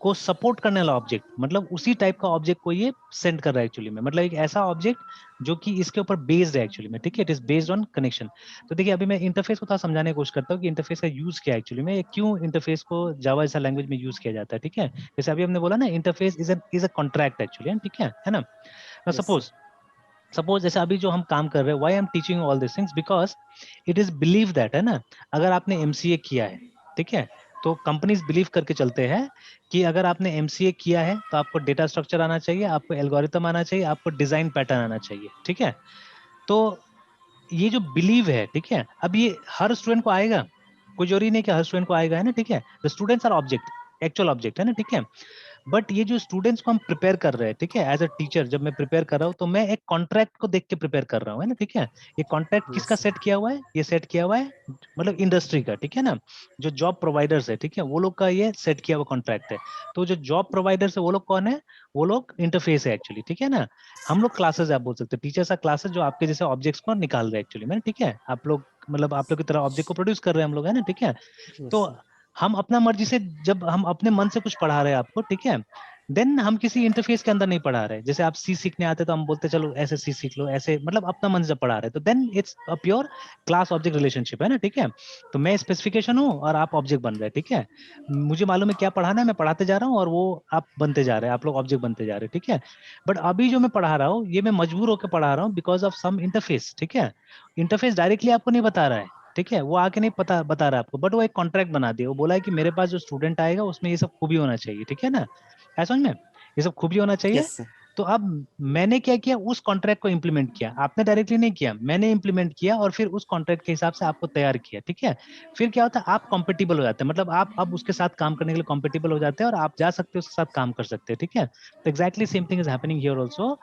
को सपोर्ट करने वाला ऑब्जेक्ट, मतलब उसी टाइप का ऑब्जेक्ट को ये सेंड कर रहा है एक्चुअली में, मतलब एक ऐसा ऑब्जेक्ट जो कि इसके ऊपर बेस्ड है एक्चुअली में, ठीक है, it is based on connection. तो देखिए अभी मैं इंटरफेस को थोड़ा समझाने की कोशिश करता हूँ कि इंटरफेस का यूज क्या है एक्चुअली में, क्यों इंटरफेस को जावा जैसा लैंग्वेज में यूज किया जाता है, ठीक है। जैसे अभी हमने बोला ना, interface is a contract actually, ठीक है ना। सपोज जैसे अभी जो हम काम कर रहे हैं, why I am teaching all this things, because it is believe that, है ना, अगर आपने एमसीए किया है, ठीक है, तो कंपनीज बिलीव करके चलते हैं कि अगर आपने एमसीए किया है तो आपको डेटा स्ट्रक्चर आना चाहिए, आपको एल्गोरिथम आना चाहिए, आपको डिजाइन पैटर्न आना चाहिए, ठीक है। तो ये जो बिलीव है, ठीक है, अब ये हर स्टूडेंट को आएगा, कोई जरूरी नहीं कि हर स्टूडेंट को आएगा, है ना, ठीक है। The students are object, actual object, है ना, ठीक है। बट ये जो स्टूडेंट्स को हम प्रिपेयर कर रहे हैं, ठीक है, एज अ टीचर जब मैं प्रिपेयर कर रहा हूँ तो मैं एक कॉन्ट्रैक्ट को देख के प्रिपेयर कर रहा हूँ, है ना, ठीक है। ये कॉन्ट्रैक्ट किसका सेट किया हुआ है? ये सेट किया हुआ है मतलब इंडस्ट्री का, ठीक है ना, जो जॉब प्रोवाइडर्स है, ठीक है, वो लोग का ये सेट किया हुआ कॉन्ट्रैक्ट है। तो जो जॉब प्रोवाइडर्स है वो लोग कौन है? वो लोग इंटरफेस है एक्चुअली, ठीक है ना। हम लोग क्लासेस आप बोल सकते हैं, टीचर्स आर क्लासेस जो आपके जैसे ऑब्जेक्ट्स को निकाल रहे हैं एक्चुअली में, ठीक है। आप लोग मतलब आप लोग की तरह ऑब्जेक्ट को प्रोड्यूस कर रहे हैं हम लोग, है ना, ठीक है। तो हम अपना मर्जी से, जब हम अपने मन से कुछ पढ़ा रहे हैं आपको, ठीक है, देन हम किसी इंटरफेस के अंदर नहीं पढ़ा रहे। जैसे आप सी सीखने आते तो हम बोलते चलो ऐसे सी सीख लो, ऐसे मतलब अपना मन से पढ़ा रहे, तो then it's a pure class object relationship, है ना, ठीक है। तो मैं स्पेसिफिकेशन हूँ और आप ऑब्जेक्ट बन रहे हैं, ठीक है। मुझे मालूम है क्या पढ़ाना है, मैं पढ़ाते जा रहा हूँ और वो आप बनते जा रहे हैं, आप लोग ऑब्जेक्ट बनते जा रहे हैं, ठीक है। बट अभी जो मैं पढ़ा रहा हूँ ये मैं मजबूर होकर पढ़ा रहा हूँ बिकॉज ऑफ सम इंटरफेस, ठीक है। इंटरफेस डायरेक्टली आपको नहीं बता रहा है, ठीक है, वो आके नहीं बता रहा है आपको, बट वो एक कॉन्ट्रैक्ट बना दिया, वो बोला है कि मेरे पास जो स्टूडेंट आएगा उसमें ये सब खूबी होना चाहिए, ठीक है ना, ऐसा समझ में, ये सब खूबी होना चाहिए। तो अब मैंने क्या किया, उस कॉन्ट्रैक्ट को इंप्लीमेंट किया, आपने डायरेक्टली नहीं किया, मैंने इंप्लीमेंट किया और फिर उस कॉन्ट्रैक्ट के हिसाब से आपको तैयार किया, ठीक है। फिर क्या होता है, आप कॉम्पेटिबल हो जाते हैं, मतलब आप अब उसके साथ काम करने के लिए कॉम्पेटिबल हो जाते हैं और आप जा सकते हो उसके साथ काम कर सकते हैं, ठीक है। तो exactly same thing is happening here also,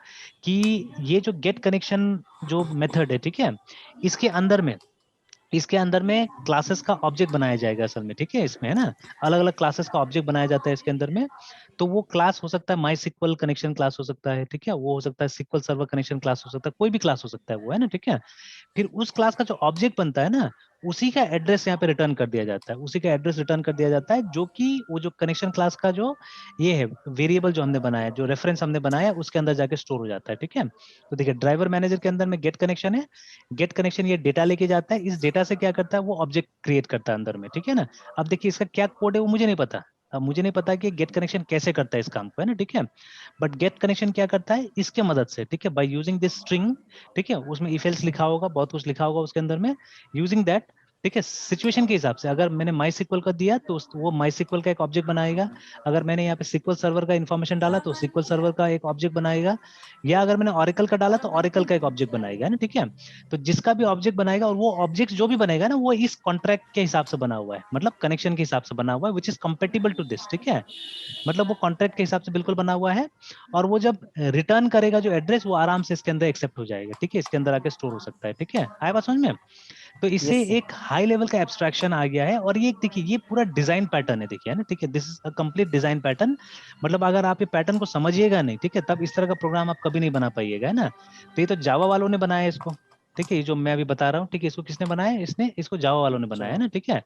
कि ये जो गेट कनेक्शन जो मेथड है, ठीक है, इसके अंदर में क्लासेस का ऑब्जेक्ट बनाया जाएगा असल में, ठीक है, इसमें, है ना, अलग अलग क्लासेस का ऑब्जेक्ट बनाया जाता है इसके अंदर में। तो वो क्लास हो सकता है माई सिक्वल कनेक्शन क्लास हो सकता है, ठीक है, वो हो सकता है सिक्वल सर्वर कनेक्शन क्लास हो सकता है, कोई भी क्लास हो सकता है वो, है ना, ठीक है। फिर उस क्लास का जो ऑब्जेक्ट बनता है ना, उसी का एड्रेस यहाँ पे रिटर्न कर दिया जाता है, उसी का एड्रेस रिटर्न कर दिया जाता है, जो कि वो जो कनेक्शन क्लास का जो ये है वेरिएबल जो हमने बनाया, जो रेफरेंस हमने बनाया, उसके अंदर जाके स्टोर हो जाता है, ठीक है। तो देखिए ड्राइवर मैनेजर के अंदर में गेट कनेक्शन है, गेट कनेक्शन ये डेटा लेके जाता है, इस डेटा से क्या करता है, वो ऑब्जेक्ट क्रिएट करता है अंदर में, ठीक है ना। अब देखिए इसका क्या कोड है वो मुझे नहीं पता, अब मुझे नहीं पता कि गेट कनेक्शन कैसे करता है इस काम को, है ना, ठीक है। बट गेट कनेक्शन क्या करता है इसके मदद से, ठीक है, बाय यूजिंग दिस स्ट्रिंग, ठीक है, उसमें इफ एल्स लिखा होगा, बहुत कुछ लिखा होगा उसके अंदर में, यूजिंग दैट, ठीक है, सिचुएशन के हिसाब से अगर मैंने माई सिक्वल का दिया तो वो माई सिक्वल का एक ऑब्जेक्ट बनाएगा, अगर मैंने यहाँ पे सिक्वल सर्वर का इन्फॉर्मेशन डाला तो सिक्वल सर्वर का एक ऑब्जेक्ट बनाएगा, या अगर मैंने ऑरेकल का डाला तो ऑरेकल का एक ऑब्जेक्ट बनाएगा, ना, ठीक है। तो जिसका भी ऑब्जेक्ट बनाएगा, और वो ऑब्जेक्ट जो भी बनेगा ना, वो इस कॉन्ट्रैक्ट के हिसाब से बना हुआ है, मतलब कनेक्शन के हिसाब से बना हुआ है, which is compatible to this, ठीक है, मतलब वो कॉन्ट्रैक्ट के हिसाब से बिल्कुल बना हुआ है। और वो जब रिटर्न करेगा जो एड्रेस, वो आराम से इसके अंदर एक्सेप्ट हो जाएगा, ठीक है, इसके अंदर आके स्टोर हो सकता है, ठीक है, आया बात समझ में। तो इससे एक हाई लेवल का एब्स्ट्रैक्शन आ गया है, और ये देखिए ये पूरा डिजाइन पैटर्न है, देखिए, है ना, ठीक है, this is a complete design pattern, मतलब अगर आप ये पैटर्न को समझिएगा नहीं, ठीक है, तब इस तरह का प्रोग्राम आप कभी नहीं बना पाइएगा, है ना। तो ये तो जावा वालों ने बनाया है इसको, ठीक है, ये जो मैं अभी बता रहा हूँ, ठीक है, इसको किसने बनाया, इसको जावा वालों ने बनाया है ना, ठीक है।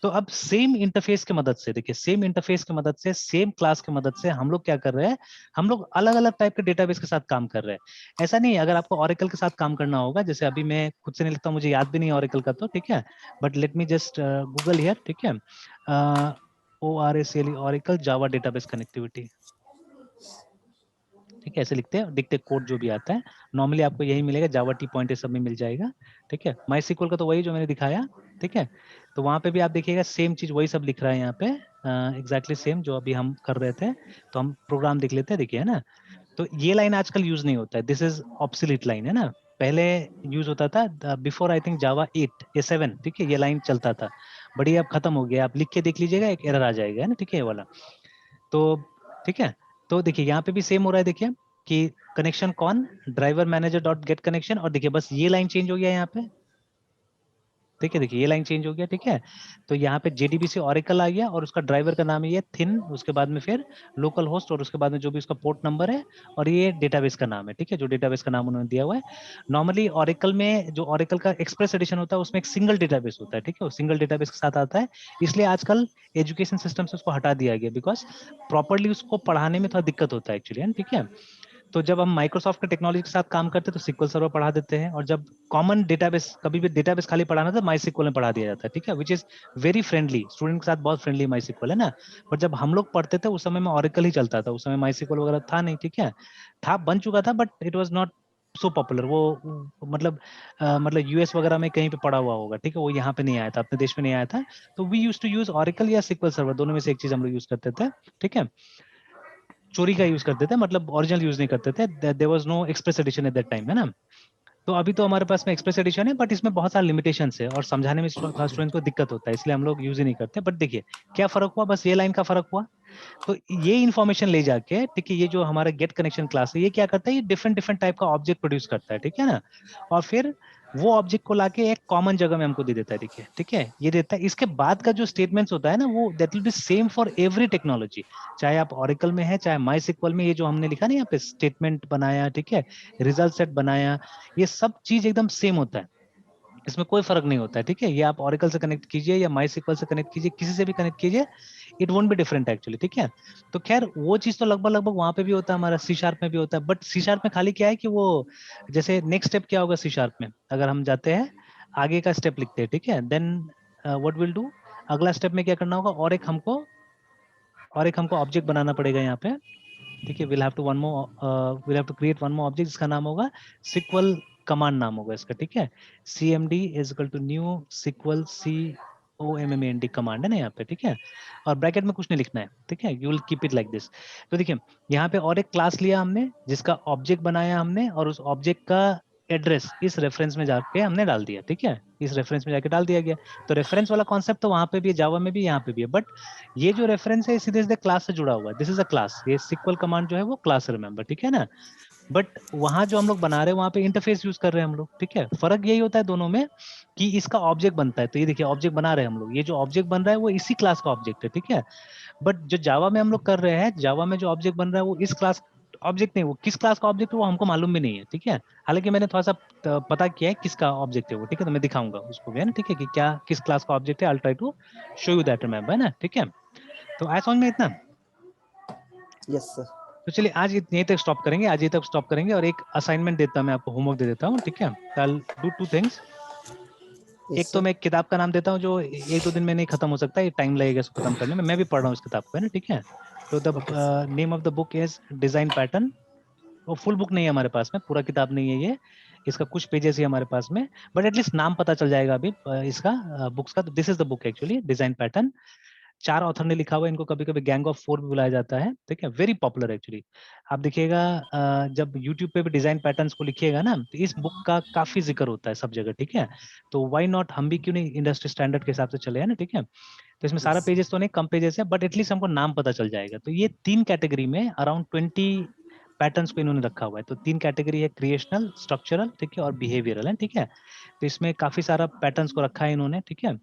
तो अब सेम इंटरफेस की मदद से, देखिए सेम इंटरफेस की मदद से, सेम क्लास की मदद से हम लोग क्या कर रहे हैं, हम लोग अलग अलग टाइप के डेटाबेस के साथ काम कर रहे हैं। ऐसा नहीं है, अगर आपको ऑरेकल के साथ काम करना होगा, जैसे अभी मैं खुद से नहीं लिखता, मुझे याद भी नहीं है ऑरेकल का, तो ठीक है, but let me just Google here, ठीक है, ORACLE ऑरेकल जावा डेटाबेस कनेक्टिविटी, ठीक है, ऐसे लिखते हैं, देखते हैं कोड जो भी आता है, नॉर्मली आपको यही मिलेगा, जावा टी पॉइंट सब में मिल जाएगा, ठीक है। माई सिक्वल का तो वही जो मैंने दिखाया, ठीक है, तो वहां पे भी आप देखिएगा सेम चीज वही सब लिख रहा है यहाँ पे, एग्जैक्टली सेम जो अभी हम कर रहे थे। तो हम प्रोग्राम देख लेते हैं, देखिए, है ना, तो ये लाइन आजकल यूज नहीं होता है, दिस इज ऑब्सोलीट लाइन, है ना, पहले यूज होता था बिफोर आई थिंक जावा 8 या 7, ठीक है, ये लाइन चलता था, बट ये अब खत्म हो गया, आप लिख के देख लीजिएगा, एक एरर आ जाएगा, है ना, ठीक है, ये वाला। तो ठीक है, तो देखिए यहाँ पे भी सेम हो रहा है, देखिए कि कनेक्शन कौन, driver manager dot get connection, और देखिए बस ये लाइन चेंज हो गया यहाँ पे, ठीक है, देखिए ये लाइन चेंज हो गया, ठीक है। तो यहाँ पे JDBC ऑरेकल आ गया, और उसका ड्राइवर का नाम है ये थिन, उसके बाद में फिर लोकल होस्ट, और उसके बाद में जो भी उसका पोर्ट नंबर है, और ये डेटाबेस का नाम है, ठीक है, जो डेटाबेस का नाम उन्होंने दिया हुआ है। नॉर्मली ऑरेकल में जो ऑरेकल का एक्सप्रेस एडिशन होता है उसमें एक सिंगल डेटाबेस होता है, ठीक है, वो सिंगल डेटाबेस के साथ आता है, इसलिए आजकल एजुकेशन सिस्टम से उसको हटा दिया गया, बिकॉज प्रॉपरली उसको पढ़ाने में थोड़ा दिक्कत होता है एक्चुअली, ठीक है। तो जब हम माइक्रोसॉफ्ट के टेक्नोलॉजी के साथ काम करते हैं तो सिक्वल सर्वर पढ़ा देते हैं, और जब कॉमन डेटाबेस, कभी भी डेटाबेस खाली पढ़ाना तो माई सिक्वल में पढ़ा दिया जाता है, ठीक है, which is very friendly, student के साथ बहुत फ्रेंडली माई सिक्वल है ना। बट जब हम लोग पढ़ते थे उस समय में ऑरेकल ही चलता था, उस समय माई सिक्वल वगैरह था नहीं, ठीक है, था, बन चुका था, but it was not so popular. वो मतलब यूएस वगैरह में कहीं पे पड़ा हुआ होगा, ठीक है, वो यहाँ पे नहीं आया था, अपने देश में नहीं आया था। तो we use to use Oracle या सिक्वल सर्वर, दोनों में से एक चीज हम लोग यूज करते थे, ठीक है। चोरी का यूज करते थे, मतलब ओरिजिनल यूज नहीं करते थे, there was no express edition at that time, है ना। तो अभी तो हमारे पास में एक्सप्रेस एडिशन है, बट इसमें बहुत सारे लिमिटेशंस है और समझाने में स्टूडेंट को दिक्कत होता है, इसलिए हम लोग यूज ही नहीं करते। बट देखिए क्या फर्क हुआ, बस ये लाइन का फर्क हुआ। तो ये इन्फॉर्मेशन ले जाके, ठीक है, ये जो हमारा गेट कनेक्शन क्लास है, ये क्या करता है, ये डिफरेंट डिफरेंट टाइप का ऑब्जेक्ट प्रोड्यूस करता है, ठीक है ना। और फिर वो ऑब्जेक्ट को लाके एक कॉमन जगह में हमको दे देता है, देखिए, ठीक है, ये देता है। इसके बाद का जो स्टेटमेंट्स होता है ना, वो that will B same for every technology, चाहे आप ऑरेकल में है, चाहे माई सिक्वल में, ये जो हमने लिखा ना यहाँ पे स्टेटमेंट बनाया, ठीक है, रिजल्ट सेट बनाया, ये सब चीज एकदम सेम होता है, इसमें कोई फर्क नहीं होता है, ठीक है। ये आप ऑरेकल से कनेक्ट कीजिए या माई सिक्वल से कनेक्ट कीजिए, किसी से भी कनेक्ट कीजिए, it won't be different actually, ठीक है। तो खैर वो चीज तो लगभग लगभग वहां पे भी होता है, हमारा सी शार्प में भी होता है। बट सी शार्प में खाली क्या है कि वो, जैसे नेक्स्ट स्टेप क्या होगा सी शार्प में, अगर हम जाते हैं आगे का स्टेप लिखते हैं, ठीक है, देन व्हाट विल डू, अगला स्टेप में क्या करना होगा, और एक हमको ऑब्जेक्ट बनाना पड़ेगा यहाँ पे, ठीक है। Will have to create one more object, जिसका नाम होगा सिक्वल कमांड, नाम होगा इसका, ठीक है। cmd is equal to new SQL command command है ना यहाँ पे, ठीक है। और ब्रैकेट में कुछ नहीं लिखना है, ठीक है, you will keep it like this. तो देखिए यहाँ पे और एक क्लास लिया हमने, जिसका ऑब्जेक्ट बनाया हमने, और उस ऑब्जेक्ट का एड्रेस इस रेफरेंस में जाके हमने डाल दिया, ठीक है, इस रेफरेंस में जाके डाल दिया गया। तो रेफरेंस वाला कॉन्सेप्ट तो वहां पे भी है, जावा में भी, यहाँ पे भी है, बट ये जो रेफरेंस है सीधे सीधे क्लास से जुड़ा हुआ है, दिस इज अ क्लास, ये सिक्वल कमांड जो है वो क्लास है, रिमेंबर, ठीक है ना। बट वहां जो हम लोग बना रहे हैं वहां पे इंटरफेस यूज कर रहे हैं हम लोग, ठीक है। फर्क यही होता है दोनों में कि इसका ऑब्जेक्ट बनता है, तो ये देखिए ऑब्जेक्ट बना रहे हैं हम लोग, ये जो ऑब्जेक्ट बन रहा है वो इसी क्लास का ऑब्जेक्ट है, ठीक है। बट जो जावा में हम लोग कर रहे हैं, जावा में जो ऑब्जेक्ट बन रहा है वो इस क्लास ऑब्जेक्ट नहीं, वो किस क्लास का ऑब्जेक्ट है वो हमको मालूम भी नहीं है, ठीक है। हालांकि मैंने थोड़ा सा पता किया है किसका ऑब्जेक्ट है वो, ठीक है, तो मैं दिखाऊंगा उसको भी, है ना, ठीक है, कि क्या किस क्लास का ऑब्जेक्ट है। I try to show you that, remember, है ना, ठीक है। तो आया समझ में इतना। Yes sir. तो चलिए आज यहीं तक स्टॉप करेंगे, आज यहीं तक स्टॉप करेंगे, और एक असाइनमेंट देता हूं मैं आपको, होमवर्क दे देता हूँ, ठीक है। I do two things. एक तो मैं एक किताब का नाम देता हूँ जो एक दो दिन में नहीं खत्म हो सकता, ये टाइम लगेगा इसको खत्म करने में, मैं भी पढ़ रहा हूँ इस किताब को, है ना, ठीक है। तो the name of the book is design pattern. वो फुल बुक नहीं है हमारे पास में, पूरा किताब नहीं है ये, इसका कुछ पेजेस ही हमारे पास में, बट एटलीस्ट नाम पता चल जाएगा अभी इसका बुक्स का। This is the book actually, design pattern. 4 author ने लिखा हुआ है, इनको कभी कभी गैंग ऑफ 4 भी बुलाया जाता है, ठीक है, वेरी पॉपुलर एक्चुअली। आप देखिएगा जब यूट्यूब पे भी डिजाइन पैटर्न्स को लिखिएगा ना, तो इस बुक का काफी जिक्र होता है सब जगह, ठीक है। तो व्हाई नॉट, हम भी क्यों नहीं इंडस्ट्री स्टैंडर्ड के हिसाब से चले, है ना, ठीक है। तो इसमें सारा पेजेस तो नहीं, कम पेजेस है, बट एटलीस्ट हमको नाम पता चल जाएगा। तो ये 3 कैटेगरी में अराउंड 20 पैटर्न्स को इन्होंने रखा हुआ है। तो 3 कैटेगरी है, क्रिएशनल, स्ट्रक्चरल, ठीक है, और बिहेवियरल, है, ठीक है। तो इसमें काफी सारा पैटर्न्स को रखा है इन्होंने, ठीक है।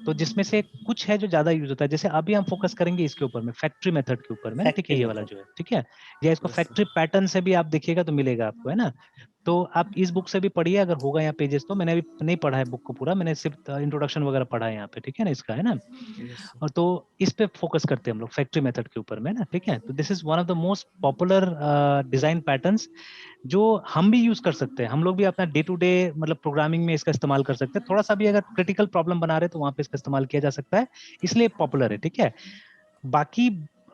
तो जिसमें से कुछ है जो ज्यादा यूज होता है, जैसे अभी हम फोकस करेंगे इसके ऊपर में, फैक्ट्री मेथड के ऊपर में, ठीक है, ये वाला जो है, ठीक है। या इसको फैक्ट्री पैटर्न से भी आप देखिएगा तो मिलेगा आपको, है ना। तो आप इस बुक से भी पढ़िए अगर होगा यहाँ पेजेस, तो मैंने अभी नहीं पढ़ा है बुक को पूरा, मैंने सिर्फ इंट्रोडक्शन वगैरह पढ़ा है यहाँ पे, ठीक है ना, इसका, है ना। और तो इस पे फोकस करते हैं हम लोग फैक्ट्री मेथड के ऊपर में ना, ठीक है। तो this is one of the most popular design patterns जो हम भी यूज कर सकते हैं, हम लोग भी अपना डे टू डे मतलब प्रोग्रामिंग में इसका इस्तेमाल कर सकते हैं। थोड़ा सा भी अगर क्रिटिकल प्रॉब्लम बना रहे तो वहां पे इसका इस्तेमाल किया जा सकता है, इसलिए पॉपुलर है, ठीक है। बाकी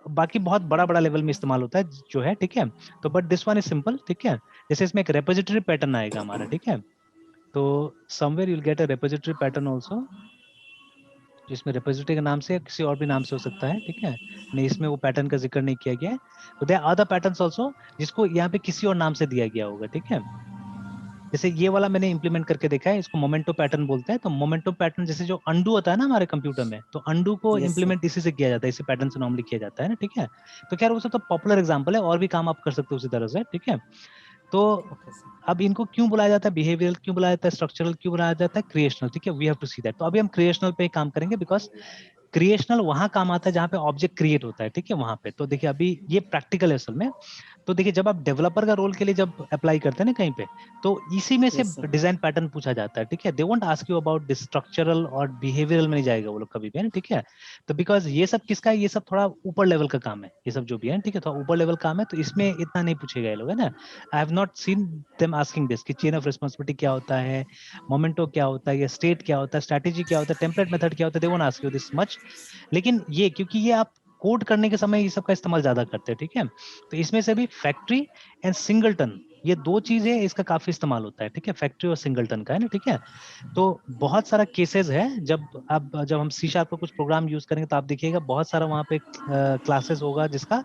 बाकी बहुत बड़ा बड़ा लेवल में इस्तेमाल होता है जो है, ठीक है। तो but this one is simple, ठीक है। जैसे इसमें एक रेपोजिटरी पैटर्न आएगा हमारा, ठीक है। तो somewhere you will get a repository pattern also, जिसमें रेपोजिटरी के नाम से किसी और भी नाम से हो सकता है, ठीक है। नहीं, इसमें वो पैटर्न का जिक्र नहीं किया गया है। तो there are other patterns also जिसको यहाँ पे किसी और नाम से दिया गया होगा, ठीक है। जैसे ये वाला मैंने इंप्लीमेंट करके देखा है, इसको मोमेंटो पैटर्न बोलते हैं। तो मोमेंटो पैटर्न जैसे जो अंडू होता है ना हमारे कंप्यूटर में, तो अंडू को इंप्लीमेंट इसी से किया जाता है, इसी पैटर्न से नॉर्मली किया जाता है ना, ठीक है। तो खैर वो सब तो पॉपुलर एग्जांपल है, और भी काम आप कर सकते हो उसी तरह से, ठीक है। तो अब इनको क्यों बुलाया जाता है, बिहेवियरल क्यों बुलाया जाता है, स्ट्रक्चरल क्यों बुलाया जाता है, क्रिएशनल, ठीक है, we have to see that. तो अभी हम क्रिएशनल पे काम करेंगे, बिकॉज क्रिएशनल वहां काम आता है जहाँ पे ऑब्जेक्ट क्रिएट होता है, ठीक है, वहां पे। तो देखिए अभी ये प्रैक्टिकल है असल में। तो देखिए जब आप डेवलपर का रोल के लिए जब अप्लाई करते हैं ना कहीं पे, तो इसी में से Yes, sir. डिजाइन पैटर्न पूछा जाता है, ठीक है। They won't ask you about structural और बिहेवियरल में नहीं जाएगा वो लोग कभी भी, है ना, ठीक है। तो बिकॉज ये सब किसका है, ये सब थोड़ा ऊपर लेवल का काम है, ये सब जो भी है, ठीक है, थोड़ा ऊपर लेवल काम है, तो इसमें इतना नहीं पूछेगा ये लोग, है ना। I have not seen them asking this कि चेन ऑफ रिस्पांसिबिलिटी क्या होता है, मोमेंटो क्या होता है, या स्टेट क्या होता है, स्ट्रैटेजी क्या होता है, टेम्पलेट मेथड क्या होता है, they won't ask you this much. लेकिन ये क्योंकि ये आप कोड करने के समय ये सब का इस्तेमाल ज्यादा करते हैं, ठीक है। तो इसमें से भी फैक्ट्री एंड सिंगलटन, ये दो चीज है, इसका काफी इस्तेमाल होता है, ठीक है, फैक्ट्री और सिंगलटन का, है ना, ठीक है। तो बहुत सारा केसेस है, जब हम सी शार्प पर कुछ प्रोग्राम यूज करेंगे तो आप देखिएगा बहुत सारा वहां पे क्लासेस होगा जिसका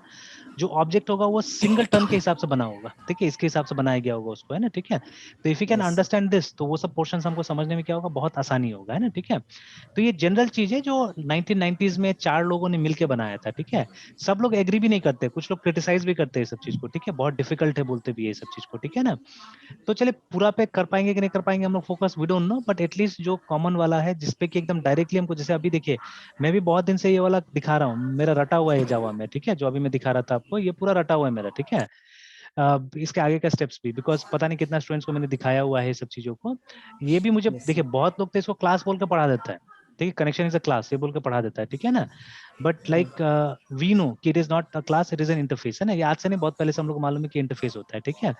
जो ऑब्जेक्ट होगा वो सिंगल टर्न के हिसाब से बना होगा, ठीक है, इसके हिसाब से बनाया गया होगा उसको, है ना, ठीक है। तो if you can Yes, sir. Understand this, तो वो सब पोर्शन हमको समझने में क्या होगा, बहुत आसानी होगा, है ना, ठीक है। तो ये जनरल चीज है जो 1990s में 4 लोगों ने मिलकर बनाया था, ठीक है। सब लोग एग्री भी नहीं करते, कुछ लोग क्रिटिसाइज भी करते हैं इस सब चीज को, ठीक है, बहुत डिफिकल्ट है बोलते भी है ये सब चीज को, ठीक है ना। तो चलिए पूरा पे कर पाएंगे कि नहीं कर पाएंगे हम लोग focus, we don't know, but at least जो कॉमन वाला है जिसपे कि एकदम डायरेक्टली हमको, जैसे अभी देखिए मैं भी बहुत दिन से ये वाला दिखा रहा हूँ, मेरा रटा हुआ है जावा में, ठीक है, जो अभी मैं दिखा रहा था आपको, ये पूरा रटा हुआ है मेरा, ठीक है। इसके आगे का स्टेप्स भी, बिकॉज पता नहीं कितना स्टूडेंट्स को मैंने दिखाया हुआ है सब चीजों को। ये भी मुझे Yes, देखिए, sir. बहुत लोग तो इसको क्लास बोल के पढ़ा देता है, ठीक है, कनेक्शन इज अ क्लास ये बोल के पढ़ा देता है, ठीक है ना। बट लाइक वी नो कि it is not a class, it is an interface, है ना। ये आज से नहीं, बहुत पहले से हम लोग को मालूम है कि इंटरफेस होता है, ठीक है।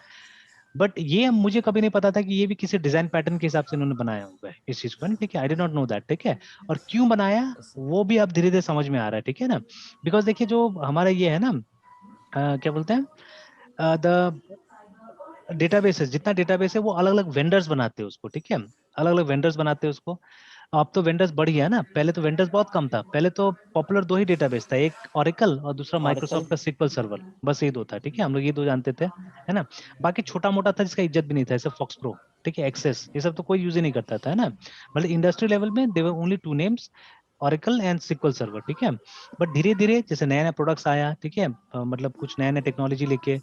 बट ये मुझे कभी नहीं पता था कि ये भी किसी डिजाइन पैटर्न के हिसाब से इन्होंने बनाया हुआ है इस चीज को, ना, ठीक है, I did not know that, ठीक है। और क्यों बनाया Yes, sir. वो भी अब धीरे धीरे समझ में आ रहा है, ठीक है ना। बिकॉज देखिए जो हमारा ये है ना, क्या बोलते हैं, द डेटाबेसेस, जितना डेटाबेस है वो अलग अलग वेंडर्स बनाते हैं उसको, ठीक है, अलग अलग वेंडर्स बनाते हैं उसको। अब तो वेंडर्स बढ़ गया ना, पहले तो वेंडर्स बहुत कम था, पहले तो पॉपुलर 2 ही डेटाबेस था, एक ओरेकल और दूसरा Oracle. माइक्रोसॉफ्ट का सिक्वल सर्वर, बस ये 2 था, ठीक है, हम लोग ये 2 जानते थे, है ना। बाकी छोटा मोटा था जिसका इज्जत भी नहीं था, जैसे फॉक्स प्रो, ठीक है, एक्सेस, ये सब तो कोई यूज ही नहीं करता था, है ना। मतलब इंडस्ट्री लेवल में there only 2 names, Oracle and SQL server, ठीक है। बट धीरे धीरे जैसे नया नया प्रोडक्ट्स आया, ठीक है, मतलब कुछ नया नया टेक्नोलॉजी लेके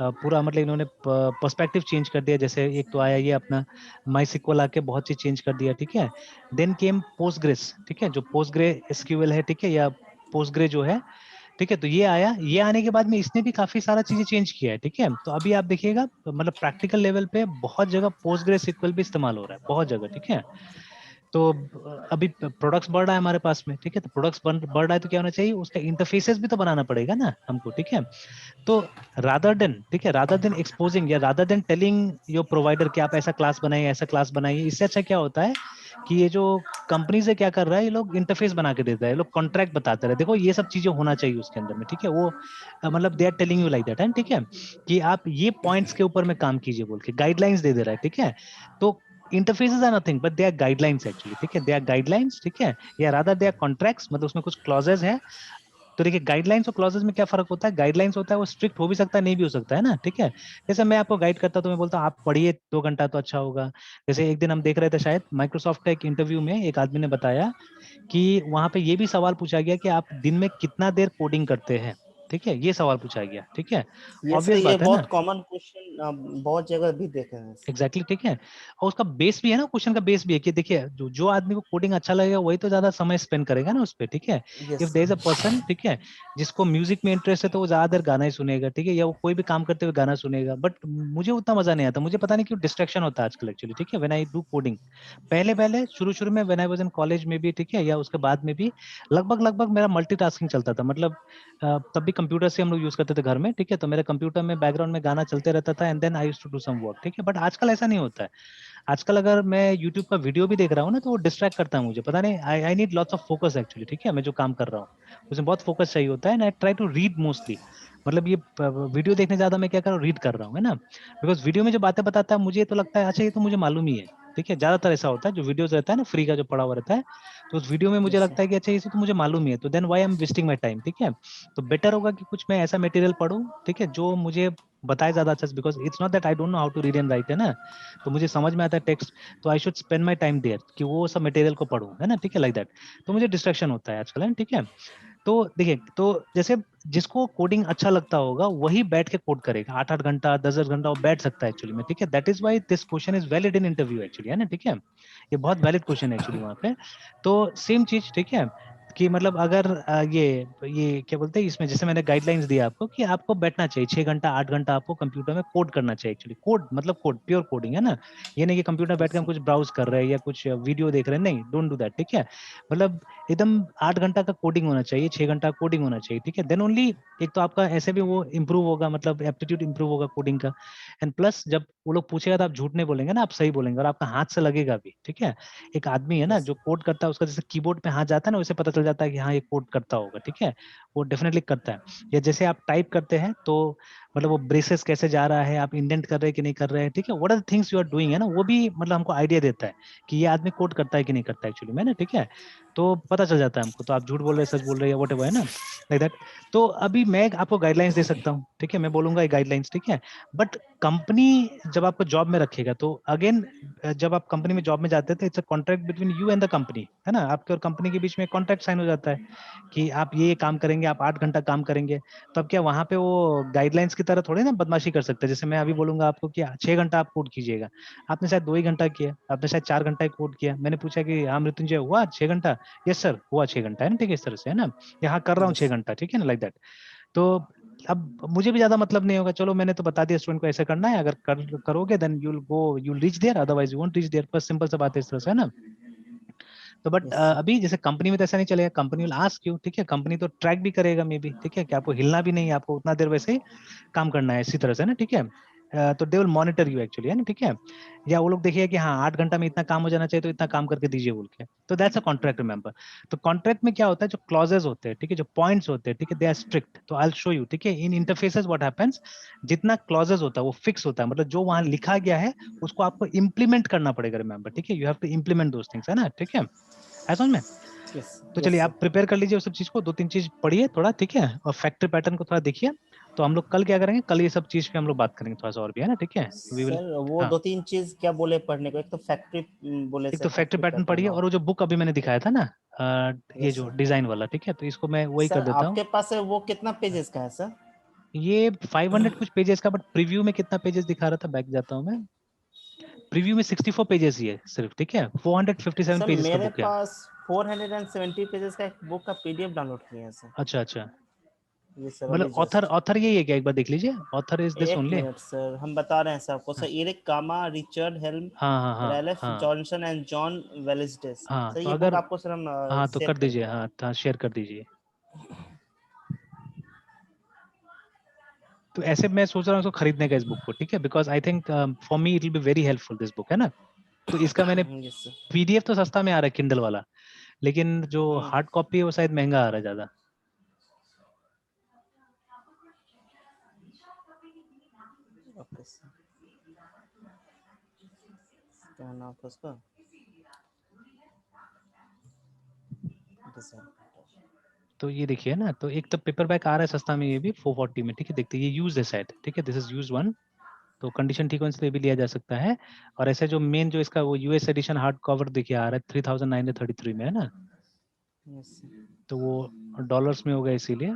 पूरा मतलब इन्होंने पर्सपेक्टिव चेंज कर दिया। जैसे एक तो आया ये अपना माई सिक्वल आके बहुत चीज चेंज कर दिया, ठीक है। देन केम पोस्टग्रेस, ठीक है, जो पोस्टग्रे एसक्यूएल है, ठीक है, या पोस्टग्रे जो है, ठीक है। तो ये आया, ये आने के बाद में इसने भी काफी सारा चीजें चेंज किया है, ठीक है। तो अभी आप देखिएगा मतलब प्रैक्टिकल लेवल पे बहुत जगह पोस्टग्रे सिक्वल भी इस्तेमाल हो रहा है, बहुत जगह, ठीक है। तो अभी प्रोडक्ट्स बढ़ रहा है हमारे पास में, ठीक है, तो प्रोडक्ट्स बढ़ रहा है तो क्या होना चाहिए, उसका इंटरफेसेस भी तो बनाना पड़ेगा ना हमको, ठीक है। तो रादर देन, ठीक है, रादर देन एक्सपोजिंग या rather than telling your provider कि आप ऐसा क्लास बनाइए, ऐसा क्लास बनाइए, इससे अच्छा क्या होता है कि ये जो कंपनी से क्या कर रहा है, ये लोग इंटरफेस बना के देता है, ये लोग कॉन्ट्रैक्ट बताते रहे, देखो ये सब चीजें होना चाहिए उसके अंदर में, ठीक है। वो मतलब they are telling you like that, है, ठीक है, कि आप ये पॉइंट्स के ऊपर में काम कीजिए बोल के गाइडलाइंस दे दे रहा है, ठीक है। तो interfaces are nothing but they are guidelines actually, ठीक है, दे आर गाइडलाइंस, ठीक है, या रादर दे आर कॉन्ट्रैक्ट्स, मतलब उसमें कुछ क्लॉजेस है। तो देखिए गाइडलाइंस और क्लॉजेस में क्या फर्क होता है, गाइडलाइंस होता है वो स्ट्रिक्ट हो भी सकता है, नहीं भी हो सकता है ना, ठीक है। जैसे मैं आपको गाइड करता तो मैं बोलता हूँ आप पढ़िए 2 घंटा तो अच्छा होगा। जैसे एक दिन हम देख रहे थे शायद माइक्रोसॉफ्ट का एक इंटरव्यू में एक आदमी ने बताया कि वहां पे ये भी सवाल पूछा गया कि आप दिन में कितना देर कोडिंग करते हैं, ठीक है, ये सवाल पूछा गया, ठीक है। ये सर, ऑब्वियस ये बात है ना, बहुत कॉमन क्वेश्चन बहुत जगह भी देखे हैं। एग्जैक्टली, ठीक है। और उसका बेस भी है ना, क्वेश्चन का बेस भी है कि देखिए जो आदमी को कोडिंग अच्छा लगेगा वही तो ज्यादा समय स्पेंड करेगा ना उस पर, ठीक है। Yes if there is a sir. Person, ठीक है, जिसको म्यूजिक में इंटरेस्ट है तो वो ज्यादा देर गाना ही सुनेगा, ठीक है, या वो कोई भी काम करते हुए गाना सुनेगा। बट मुझे उतना मजा नहीं आता, मुझे पता नहीं क्यों डिस्ट्रैक्शन होता है आजकल एक्चुअली, ठीक है, व्हेन आई डू कोडिंग। पहले पहले शुरू शुरू में when I was in college में भी, ठीक है, या उसके बाद में भी लगभग लगभग मेरा मल्टीटास्किंग चलता था, मतलब तब भी कंप्यूटर से हम लोग यूज करते थे घर में, ठीक है, तो मेरे कंप्यूटर में बैकग्राउंड में गाना चलते रहता था and then I used to do some work, ठीक है। बट आजकल ऐसा नहीं होता है। आजकल अगर मैं यूट्यूब का वीडियो भी देख रहा हूँ ना तो वो डिस्ट्रैक्ट करता है मुझे, पता नहीं, I need lots of focus actually, ठीक है, मैं जो काम कर रहा हूँ उसमें बहुत फोकस चाहिए होता है and I try to read mostly. मतलब ये वीडियो देखने ज्यादा मैं क्या कर रहा हूँ, रीड कर रहा हूँ, है ना। बिकॉज वीडियो में जो बातें बताता है मुझे तो लगता है अच्छा ये तो मुझे मालूम ही है, ठीक है। ज्यादातर ऐसा होता है जो वीडियोस रहता है ना फ्री का जो पड़ा हुआ रहता है, तो उस वीडियो में मुझे यस सर। लगता है कि अच्छा ये तो मुझे मालूम ही है, तो then why I am wasting my time, ठीक है। तो बेटर होगा कि कुछ मैं ऐसा मटेरियल पढूं, ठीक है, जो मुझे बताए ज्यादा अच्छा, because it's not that I don't know how to read and write, है ना। तो मुझे समझ में आता है टेक्स्ट, तो I should spend my time there कि वो सब मटेरियल को पढूं, है ना, ठीक है, लाइक दैट। तो मुझे डिस्ट्रैक्शन होता है आजकल, है, ठीक है। तो देखिए, तो जैसे जिसको कोडिंग अच्छा लगता होगा वही बैठ के कोड करेगा, 8-8 घंटा 10-10 घंटा वो बैठ सकता है एक्चुअली में, ठीक है। That is why this question is valid in interview actually, है ना, ठीक है। ये बहुत वैलिड क्वेश्चन है एक्चुअली वहां पे। तो सेम चीज, ठीक है, कि मतलब अगर ये क्या बोलते हैं इसमें, जैसे मैंने गाइडलाइंस दिया आपको कि आपको बैठना चाहिए 6 घंटा 8 घंटा आपको कंप्यूटर में कोड करना चाहिए। एक्चुअली कोड मतलब कोड, प्योर कोडिंग है ना, ये नहीं कि कंप्यूटर बैठ के हम कुछ ब्राउज कर रहे हैं या कुछ वीडियो देख रहे हैं, नहीं, डोंट डू दैट, ठीक है। मतलब एकदम 8 घंटा का कोडिंग होना चाहिए, 6 घंटा कोडिंग होना चाहिए, ठीक है। देन ओनली एक तो आपका ऐसे भी वो इम्प्रूव होगा, मतलब एप्टीट्यूड इम्प्रूव होगा कोडिंग का, एंड प्लस जब वो लोग पूछेगा तो आप झूठ नहीं बोलेंगे ना, आप सही बोलेंगे और आपका हाथ से लगेगा भी, ठीक है। एक आदमी है ना Yes. जो कोड करता है, उसका जैसे कीबोर्ड पे हाथ जाता है ना, उसे पता चल जाता है कि हाँ ये कोड करता होगा, ठीक है, वो डेफिनेटली करता है। या जैसे आप टाइप करते हैं तो मतलब वो ब्रेसेस कैसे जा रहा है, आप इंडेंट कर रहे हैं कि नहीं कर रहे हैं, ठीक है, what are the things you are doing है ना, वो भी मतलब हमको आइडिया देता है कि ये आदमी कोड करता है कि नहीं करता है एक्चुअली में ना, ठीक है। तो पता चल जाता है हमको, तो आप झूठ बोल रहे हैं सच बोल रहे हैं व्हाटएवर है ना, लाइक दैट। तो अभी मैं आपको गाइडलाइंस दे सकता हूँ, ठीक है, मैं बोलूंगा ये गाइडलाइंस, ठीक है। बट कंपनी जब आपको जॉब में रखेगा तो अगेन जब आप कंपनी में जॉब में जाते हैं तो it's a contract between you and the company, है ना, आपके और कंपनी के बीच में कॉन्ट्रैक्ट साइन हो जाता है कि आप ये काम करेंगे, आप 8 घंटा काम करेंगे। तो अब क्या वहां पे वो गाइडलाइंस की तरह थोड़ी ना बदमाशी कर सकते हैं, जैसे मैं अभी बोलूंगा आपको कि 6 घंटा आप कोड कीजिएगा, आपने शायद 2 ही घंटा किया, आपने शायद 4 घंटा ही कोड किया, मैंने पूछा कि हाँ मृत्युंजय हुआ 6 घंटा, यस सर हुआ 6 घंटा, है ना, ठीक है, इस तरह से है ना, यहाँ कर रहा हूँ 6 Yes. घंटा, ठीक है ना, लाइक दैट। तो अब मुझे भी ज्यादा मतलब नहीं होगा, चलो मैंने तो बता दिया स्टूडेंट को ऐसे करना है, अगर करोगे then you will reach there, otherwise you won't reach there, बस सिंपल सा बात है इस तरह से, है ना। तो बट Yes. अभी जैसे कंपनी में तो ऐसा नहीं चलेगा, कंपनी विल आस्क यू, ठीक है, कंपनी तो ट्रैक भी करेगा मे बी, ठीक है, कि आपको हिलना भी नहीं है, आपको उतना देर वैसे ही काम करना है इसी तरह से ना, ठीक है। तो they will monitor you actually, है ना, ठीक है। या वो लोग देखिए कि हाँ 8 घंटा में इतना काम हो जाना चाहिए तो इतना काम करके दीजिए बोल के, तो दैट्स अ कॉन्ट्रैक्ट, रिमेंबर। तो कॉन्ट्रैक्ट में क्या होता है, जो क्लॉजेज होते हैं, ठीक है, जो पॉइंट्स होते हैं, ठीक है, दे आर स्ट्रिक्ट, तो आई विल शो यू, ठीक है, इन इंटरफेसेस व्हाट हैपेंस, जितना क्लॉजेज होता है वो फिक्स होता है, मतलब जो वहां लिखा गया है उसको आपको इंप्लीमेंट करना पड़ेगा, रिमेंबर, ठीक है, you have to implement those things, है ना, ठीक है, है समझ में। Yes. तो चलिए Yes, sir. आप प्रिपेयर कर लीजिए उस सब चीज को, 2-3 चीज पढ़िए थोड़ा, ठीक है, और फैक्ट्री पैटर्न को थोड़ा देखिए। तो हम लोग कल क्या करेंगे, कल ये सब चीज पे हम लोग बात करेंगे थोड़ा सा और भी, है ना, ठीक है, वी विल। सर वो हाँ, 2-3 चीज क्या बोले पढ़ने को, एक तो फैक्ट्री बोले एक सर, तो फैक्ट्री फैक्ट्री पैटर्न पैटर्न पढ़िए, और और वो जो बुक अभी मैंने दिखाया था ना, ये यस जो सर। डिजाइन वाला, ठीक है, तो इसको मैं वही कर सर देता हूँ। आपके पास है वो कितना पेजेस का है सर? ये 500 कुछ पेजेस का, बट प्रीव्यू में कितना पेजेस दिखा रहा था, बैक जाता हूँ मैं, प्रीव्यू में 64 पेजेस ही है सिर्फ, ठीक है, 457 सर पेजेस का मेरे बुक है। पास 470 पेजेस का एक बुक का पीडीएफ डाउनलोड किए हैं सर। अच्छा अच्छा, ये सर अभी मतलब ऑथर जस्ट ऑथर यही है क्या, एक बार देख लीजिए, ऑथर इज दिस एक ओनली। मिनट सर, हम बता रहे हैं सर आपको, सर एरिक कामा, रिचर्ड हेल्म, हाँ हाँ हाँ रैलेफ हाँ जॉनसन एंड जॉन वेलिसडेस। हाँ, सर तो ये बुक अगर, आपको सर हम हाँ तो शेयर कर दीजिए, करेंगे। हाँ शेयर कर दीजिए। तो ऐसे मैं सोच रहा हूँ इसको खरीदने का, इस बुक को, ठीक है, because I think for me it will be very helpful this book, है ना। तो इसका मैंने यस सर। पीडीएफ तो सस्ता में आ रहा है किंडल वाला, लेकिन जो हार्ड कॉपी है वो शायद महंगा आ रहा है ज्यादा। ओके सर, क्या नाम था उसका? Okay sir. तो ये देखिए ना, तो एक तो पेपर बैक आ रहा है सस्ता में, ये भी 440 में, ठीक है, देखते हैं, ये यूज है शायद, ठीक है, दिस इज यूज वन, तो कंडीशन ठीक होने से ये भी लिया जा सकता है। और ऐसे जो मेन जो इसका वो यूएस एडिशन हार्ड कवर देखिए आ रहा है 3933 में, है ना, यस सर। तो वो डॉलर्स में होगा इसीलिए।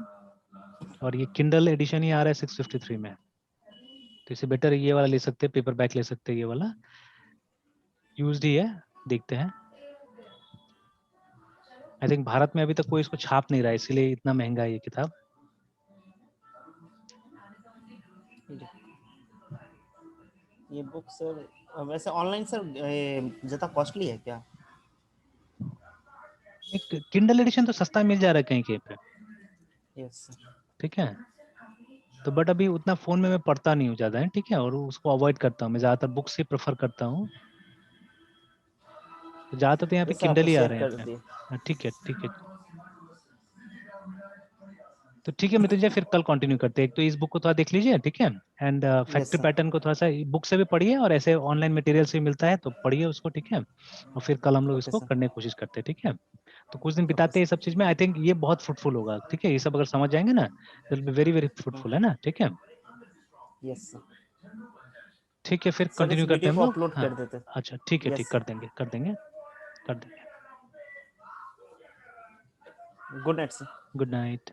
और ये किंडल एडिशन ही आ रहा है 653 में, तो इससे बेटर ये वाला ले सकते हैं, पेपर बैक ले सकते हैं, ये वाला यूज्ड ही है, देखते हैं। आई थिंक भारत में अभी तक कोई इसको छाप नहीं रहा है, इसीलिए इतना महंगा है ये किताब। ये बुक सर वैसे ऑनलाइन सर ज़्यादा कॉस्टली है क्या? एक किंडल एडिशन तो सस्ता मिल जा रहा है कहीं कहीं पे, यस सर। ठीक है। तो बट अभी उतना फोन में मैं पढ़ता नहीं हूँ ज्यादा, है, ठीक है, और उसको अवॉइड करता हूँ, मैं ज्यादातर बुक्स ही प्रेफर करता हूँ। तो ज्यादातर तो यहाँ पे यस सर, किंडल आपको ही आ शेयर रहे हैं कर यहाँ पे। दिए। हाँ, ठीक है ठीक है। तो ठीक है मृत्युंजय, फिर कल कंटिन्यू करते हैं, एक तो इस बुक को थोड़ा देख लीजिए, ठीक है, and yes factory sir. Pattern को थोड़ा सा बुक से भी पढ़िए, और ऐसे ऑनलाइन मटेरियल से भी मिलता है तो पढ़िए उसको, ठीक है, और फिर कल हम लोग ओके इसको सर। करने की कोशिश करते हैं, ठीक है। तो कुछ दिन ओके बिताते हैं ये सर। सब चीज में, आई थिंक ये बहुत फ्रूटफुल होगा, ठीक है, ये सब अगर समझ जाएंगे ना तो will be very very fruitful, है ना, ठीक है। Yes sir. ठीक है, फिर सर इस कंटिन्यू करते वीडियो हैं हम को लोग, अपलोड हाँ। कर देते। अच्छा ठीक है, ठीक, यस कर सर। देंगे कर देंगे कर देंगे। Good night sir. Good night.